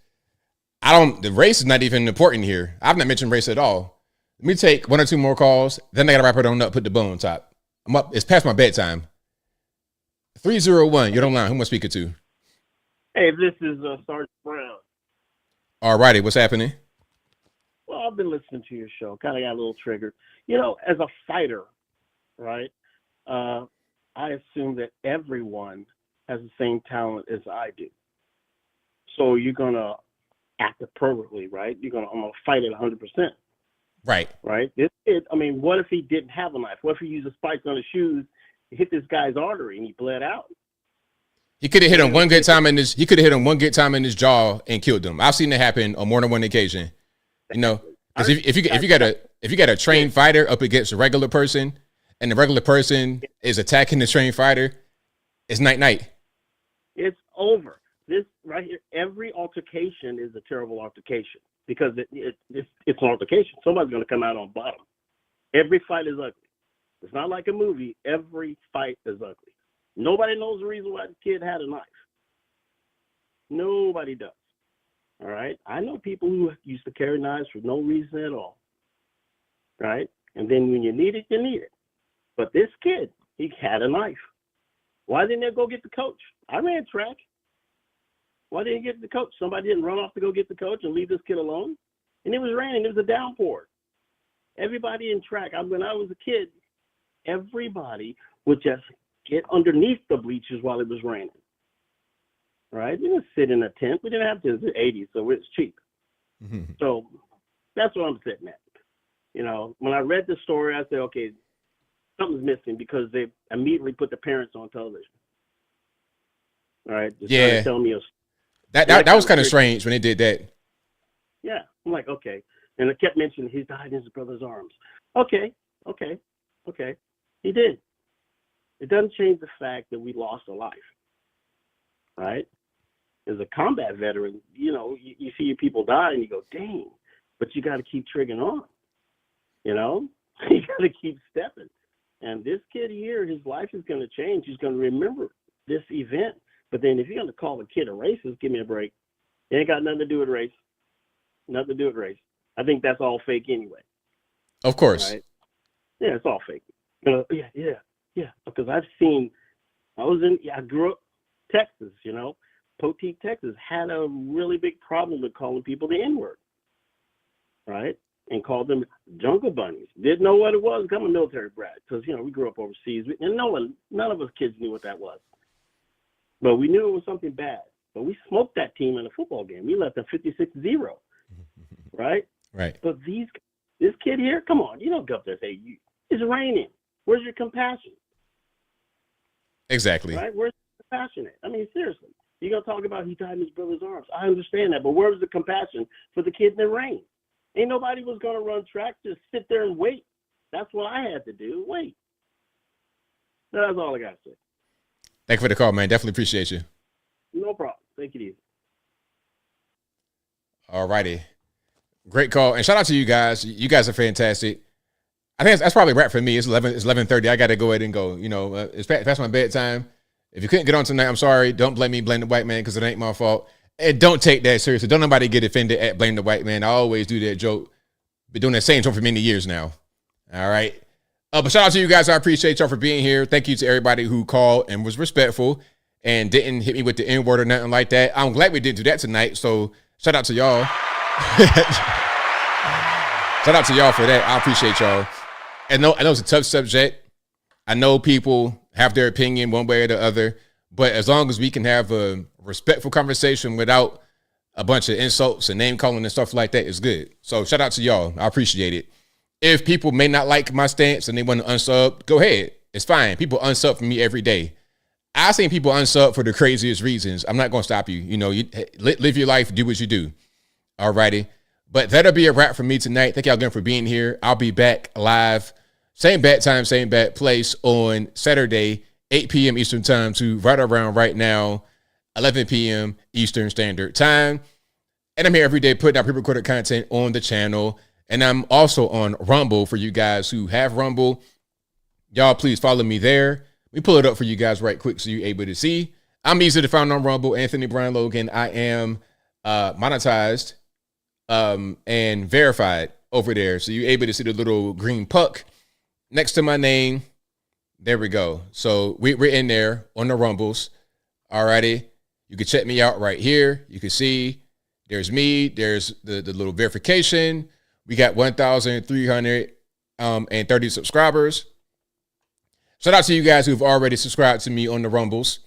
Speaker 1: The race is not even important here. I've not mentioned race at all. Let me take one or two more calls, then I gotta wrap it on up, put the bow on top. I'm up. It's past my bedtime. 301, you're online. Who am I speaking to?
Speaker 14: Hey, this is Sergeant Brown.
Speaker 1: All righty, what's happening?
Speaker 14: Well, I've been listening to your show. Kind of got a little triggered. You know, as a fighter, right, I assume that everyone has the same talent as I do. So you're going to act appropriately, right? I'm going to fight at 100%.
Speaker 1: Right.
Speaker 14: Right? I mean, what if he didn't have a knife? What if he used a spike on his shoes, hit this guy's artery, and he bled out?
Speaker 1: He could have hit him one good time in his. He could have hit him one good time in his jaw and killed him. I've seen it happen on more than one occasion. You know, because if you got a trained fighter up against a regular person, and the regular person is attacking the trained fighter, it's night.
Speaker 14: It's over. This right here, every altercation is a terrible altercation because it's an altercation. Somebody's going to come out on bottom. Every fight is ugly. It's not like a movie. Every fight is ugly. Nobody knows the reason why the kid had a knife. Nobody does. All right? I know people who used to carry knives for no reason at all. Right? And then when you need it, you need it. But this kid, he had a knife. Why didn't they go get the coach? I ran track. Why didn't you get the coach? Somebody didn't run off to go get the coach and leave this kid alone? And it was raining. It was a downpour. Everybody in track, when I was a kid, everybody would just get underneath the bleachers while it was raining. Right? We didn't sit in a tent. We didn't have to in the 80s, so it's cheap.
Speaker 1: Mm-hmm.
Speaker 14: So that's what I'm sitting at. You know, when I read the story, I said, okay, something's missing because they immediately put the parents on television. All right? Just trying to tell me
Speaker 1: that was kind of strange when they did that.
Speaker 14: Yeah. I'm like, okay. And I kept mentioning he died in his brother's arms. Okay. He did. It doesn't change the fact that we lost a life. Right? As a combat veteran, you know, you see your people die and you go, dang, but you got to keep triggering on. You know? You got to keep stepping. And this kid here, his life is going to change. He's going to remember this event. But then if you're going to call a kid a racist, give me a break. It ain't got nothing to do with race. Nothing to do with race. I think that's all fake anyway.
Speaker 1: Of course.
Speaker 14: Right? Yeah, it's all fake. You know, yeah. Because I grew up in Texas, you know. Poteet, Texas had a really big problem with calling people the N-word. Right? And called them jungle bunnies. Didn't know what it was. I'm a military brat because, you know, we grew up overseas. And none of us kids knew what that was. But we knew it was something bad. But we smoked that team in a football game. We left them 56-0. Right?
Speaker 1: Right.
Speaker 14: But this kid here, come on. You don't go up there and say, it's raining. Where's your compassion?
Speaker 1: Exactly.
Speaker 14: Right? Where's the compassion at? I mean, seriously. You're going to talk about he died in his brother's arms. I understand that. But where's the compassion for the kid in the rain? Ain't nobody was going to run track, just sit there and wait. That's what I had to do, wait. That's all I got to say.
Speaker 1: Thank you for the call, man. Definitely appreciate you.
Speaker 14: No problem. Take it easy.
Speaker 1: All righty. Great call. And shout out to you guys. You guys are fantastic. I think that's probably a wrap for me. It's 11:30. I got to go ahead and go. You know, it's past my bedtime. If you couldn't get on tonight, I'm sorry. Don't blame me. Blame the white man because it ain't my fault. And don't take that seriously. Don't nobody get offended at blame the white man. I always do that joke. Been doing that same joke for many years now. All right. But shout out to you guys. I appreciate y'all for being here. Thank you to everybody who called and was respectful and didn't hit me with the N-word or nothing like that. I'm glad we didn't do that tonight. So shout out to y'all. Shout out to y'all for that. I appreciate y'all. I know it's a tough subject. I know people have their opinion one way or the other. But as long as we can have a respectful conversation without a bunch of insults and name calling and stuff like that, it's good. So shout out to y'all. I appreciate it. If people may not like my stance and they want to unsub, go ahead. It's fine. People unsub for me every day. I've seen people unsub for the craziest reasons. I'm not going to stop you. You know, you live your life, do what you do. All righty. But that'll be a wrap for me tonight. Thank y'all again for being here. I'll be back live. Same bat time, same bat place on Saturday, 8 p.m. Eastern time to right around right now, 11 p.m. Eastern Standard Time. And I'm here every day putting out pre-recorded content on the channel. And I'm also on Rumble for you guys who have Rumble. Y'all, please follow me there. We pull it up for you guys right quick so you're able to see. I'm easy to find on Rumble, Anthony Brian Logan. I am monetized and verified over there. So you're able to see the little green puck next to my name. There we go. So we're in there on the Rumbles. Alrighty. You can check me out right here. You can see there's me. There's the little verification. We got 1,330 subscribers. Shout out to you guys who've already subscribed to me on the Rumbles.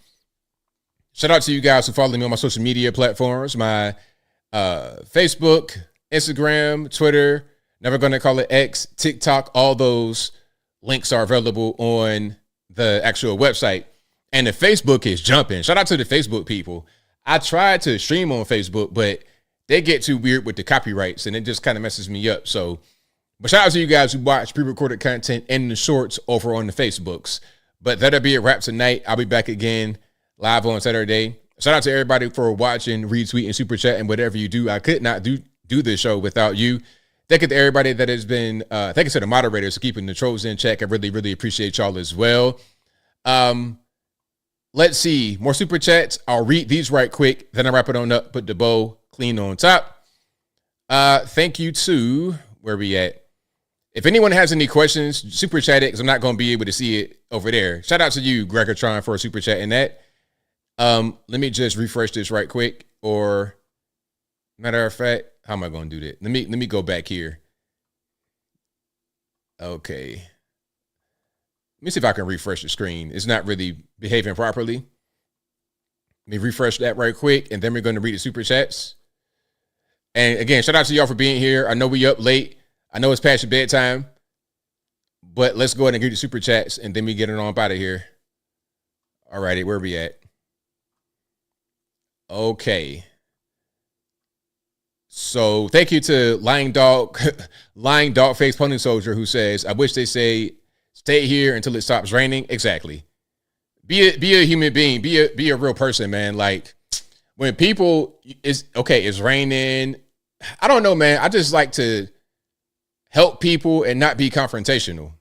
Speaker 1: Shout out to you guys who follow me on my social media platforms, my Facebook, Instagram, Twitter, never going to call it X, TikTok. All those links are available on the actual website. And the Facebook is jumping. Shout out to the Facebook people. I tried to stream on Facebook, but they get too weird with the copyrights and it just kind of messes me up. So, but shout out to you guys who watch pre-recorded content and the shorts over on the Facebooks. But that'll be a wrap tonight. I'll be back again live on Saturday. Shout out to everybody for watching, retweeting, super chat, and whatever you do. I could not do this show without you. Thank you to everybody that has been, thank you to the moderators for keeping the trolls in check. I really, really appreciate y'all as well. Let's see, more super chats. I'll read these right quick. Then I'll wrap it on up, put the bow clean on top. Thank you to, where we at? If anyone has any questions, super chat it because I'm not going to be able to see it over there. Shout out to you, Gregortron, for a super chat in that. Let me just refresh this right quick. Or, matter of fact, how am I going to do that? Let me go back here. Okay. Let me see if I can refresh the screen. It's not really behaving properly. Let me refresh that right quick, and then we're going to read the super chats. And again, shout out to y'all for being here. I know we up late. I know it's past your bedtime. But let's go ahead and read the super chats, and then we get it on out of here. All righty, where are we at? Okay. So thank you to Lying Dog Face Pony Soldier, who says, I wish they say stay here until it stops raining. Exactly. Be a human being. Be a real person, man. Like when people it's raining. I don't know, man. I just like to help people and not be confrontational.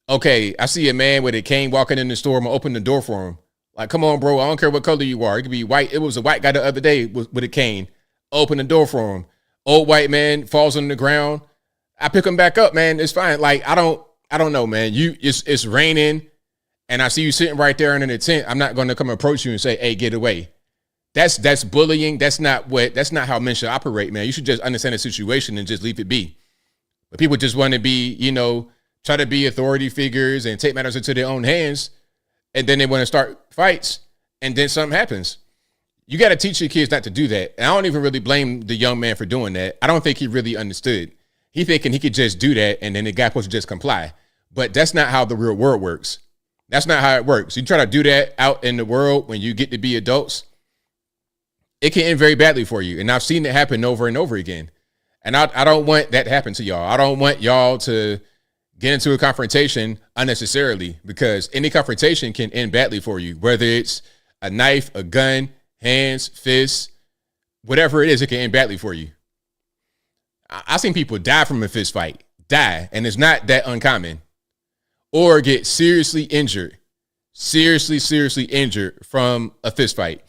Speaker 1: Okay, I see a man with a cane walking in the store. I'm gonna open the door for him. Like, come on, bro. I don't care what color you are. It could be white. It was a white guy the other day with a cane. Open the door for him. Old white man falls on the ground. I pick him back up, man. It's fine. Like, I don't know, man. It's raining and I see you sitting right there in the tent. I'm not going to come approach you and say, hey, get away. That's bullying. That's not how men should operate, man. You should just understand the situation and just leave it be. But people just want to be, try to be authority figures and take matters into their own hands. And then they want to start fights. And then something happens. You got to teach your kids not to do that. And I don't even really blame the young man for doing that. I don't think he really understood. He thinking he could just do that and then the guy supposed to just comply. But that's not how the real world works. That's not how it works. You try to do that out in the world when you get to be adults, it can end very badly for you. And I've seen it happen over and over again. And I don't want that to happen to y'all. I don't want y'all to get into a confrontation unnecessarily because any confrontation can end badly for you, whether it's a knife, a gun, hands, fists, whatever it is, it can end badly for you. I've seen people die from a fist fight, and it's not that uncommon, or get seriously injured from a fist fight.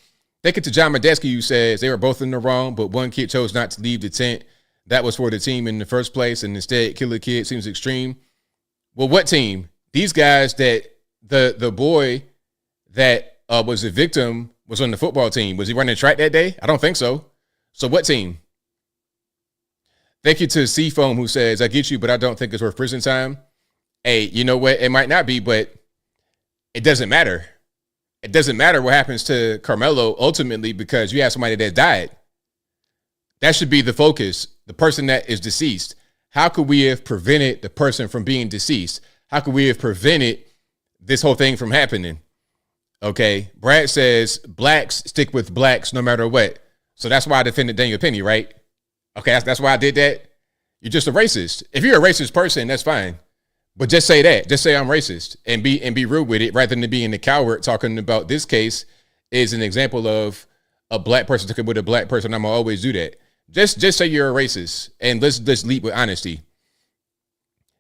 Speaker 1: Thank you to John Medeski, who says they were both in the wrong, but one kid chose not to leave the tent. That was for the team in the first place, and instead kill a kid seems extreme. Well, what team? These guys that the boy that was a victim was on the football team. Was he running track that day? I don't think so. So what team? Thank you to Seafoam, who says, I get you, but I don't think it's worth prison time. Hey, you know what? It might not be, but it doesn't matter. It doesn't matter what happens to Carmelo ultimately because you have somebody that died. That should be the focus. The person that is deceased. How could we have prevented the person from being deceased? How could we have prevented this whole thing from happening? Okay. Brad says blacks stick with blacks no matter what. So that's why I defended Daniel Penny, right? Okay. That's why I did that. You're just a racist. If you're a racist person, that's fine. But just say that. Just say I'm racist and be rude with it rather than being the coward talking about this case is an example of a black person talking with a black person. I'm gonna always do that. Just say you're a racist and let's lead with honesty.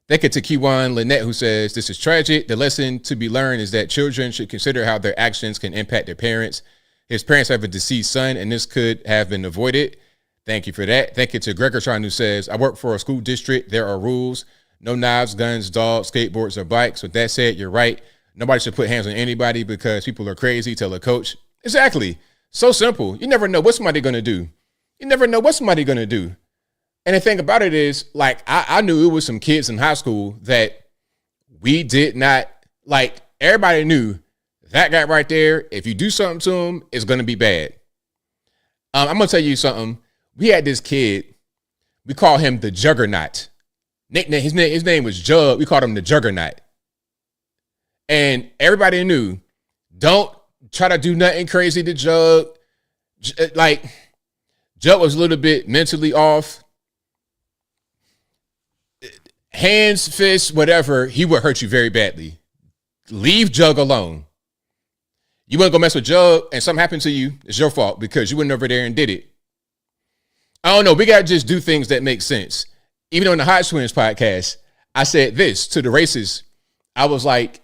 Speaker 1: Thank you to Kiwan Lynette, who says, this is tragic. The lesson to be learned is that children should consider how their actions can impact their parents. His parents have a deceased son, and this could have been avoided. Thank you for that. Thank you to Gregortron, who says, I work for a school district. There are rules. No knives, guns, dogs, skateboards, or bikes. With that said, you're right. Nobody should put hands on anybody because people are crazy. Tell a coach. Exactly. So simple. You never know what somebody's going to do. You never know what somebody's going to do. And the thing about it is, like, I knew it was some kids in high school that we did not, like, everybody knew that guy right there, if you do something to him, it's going to be bad. I'm going to tell you something. We had this kid, we call him the Juggernaut. Nickname, his name was Jug. We called him the Juggernaut. And everybody knew, don't try to do nothing crazy to Jug. Like, Jug was a little bit mentally off. Hands, fists, whatever, he would hurt you very badly. Leave Jug alone. You want to go mess with Jug and something happened to you, it's your fault because you went over there and did it. I don't know. We got to just do things that make sense. Even on the Hot Twins podcast, I said this to the racists. I was like,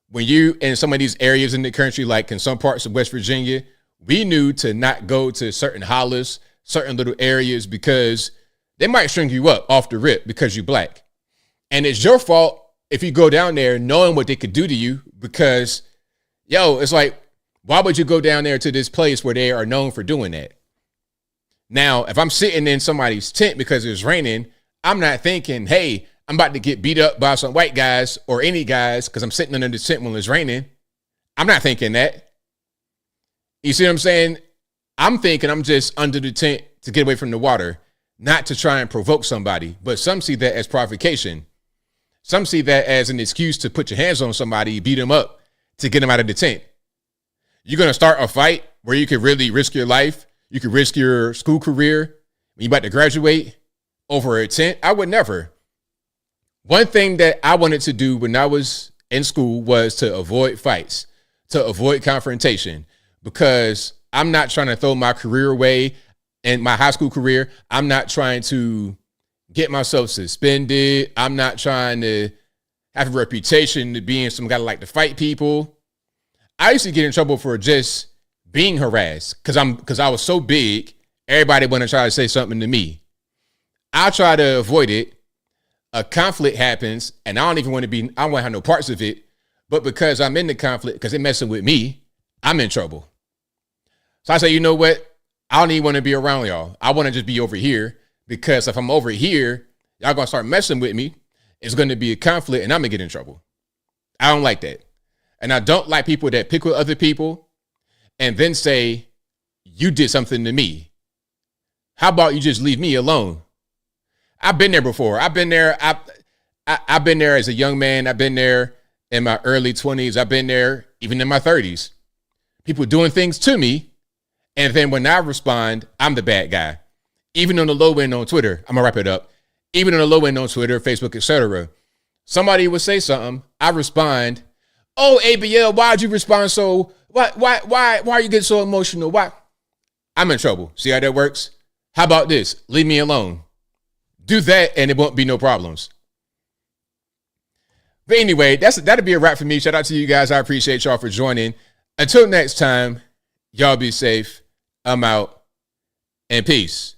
Speaker 1: when you in some of these areas in the country, like in some parts of West Virginia, we knew to not go to certain hollers, certain little areas because they might string you up off the rip because you're black. And it's your fault if you go down there knowing what they could do to you because, yo, it's like, why would you go down there to this place where they are known for doing that? Now, if I'm sitting in somebody's tent because it's raining, I'm not thinking, hey, I'm about to get beat up by some white guys or any guys because I'm sitting under the tent when it's raining. I'm not thinking that. You see what I'm saying? I'm thinking I'm just under the tent to get away from the water, not to try and provoke somebody. But some see that as provocation. Some see that as an excuse to put your hands on somebody, beat them up to get them out of the tent. You're going to start a fight where you could really risk your life. You could risk your school career when you're about to graduate over a tent. I would never. One thing that I wanted to do when I was in school was to avoid fights, to avoid confrontation, because I'm not trying to throw my career away and my high school career. I'm not trying to get myself suspended. I'm not trying to have a reputation to being some guy like to fight people. I used to get in trouble for just being harassed because I was so big. Everybody want to try to say something to me. I try to avoid it. A conflict happens, and I don't want to have no parts of it. But because I'm in the conflict, because they're messing with me, I'm in trouble. So I say, you know what? I don't even want to be around y'all. I want to just be over here. Because if I'm over here, y'all going to start messing with me. It's going to be a conflict and I'm going to get in trouble. I don't like that. And I don't like people that pick with other people and then say, you did something to me. How about you just leave me alone? I've been there before. I've been there. I've been there as a young man. I've been there in my early 20s. I've been there even in my 30s. People doing things to me. And then when I respond, I'm the bad guy. Even on the low end on Twitter, I'm gonna wrap it up. Even on the low end on Twitter, Facebook, etc. Somebody would say something, I respond, oh, ABL, why'd you respond so, why are you getting so emotional? Why? I'm in trouble. See how that works? How about this? Leave me alone. Do that and it won't be no problems. But anyway, that'll be a wrap for me. Shout out to you guys. I appreciate y'all for joining. Until next time, y'all be safe. I'm out and peace.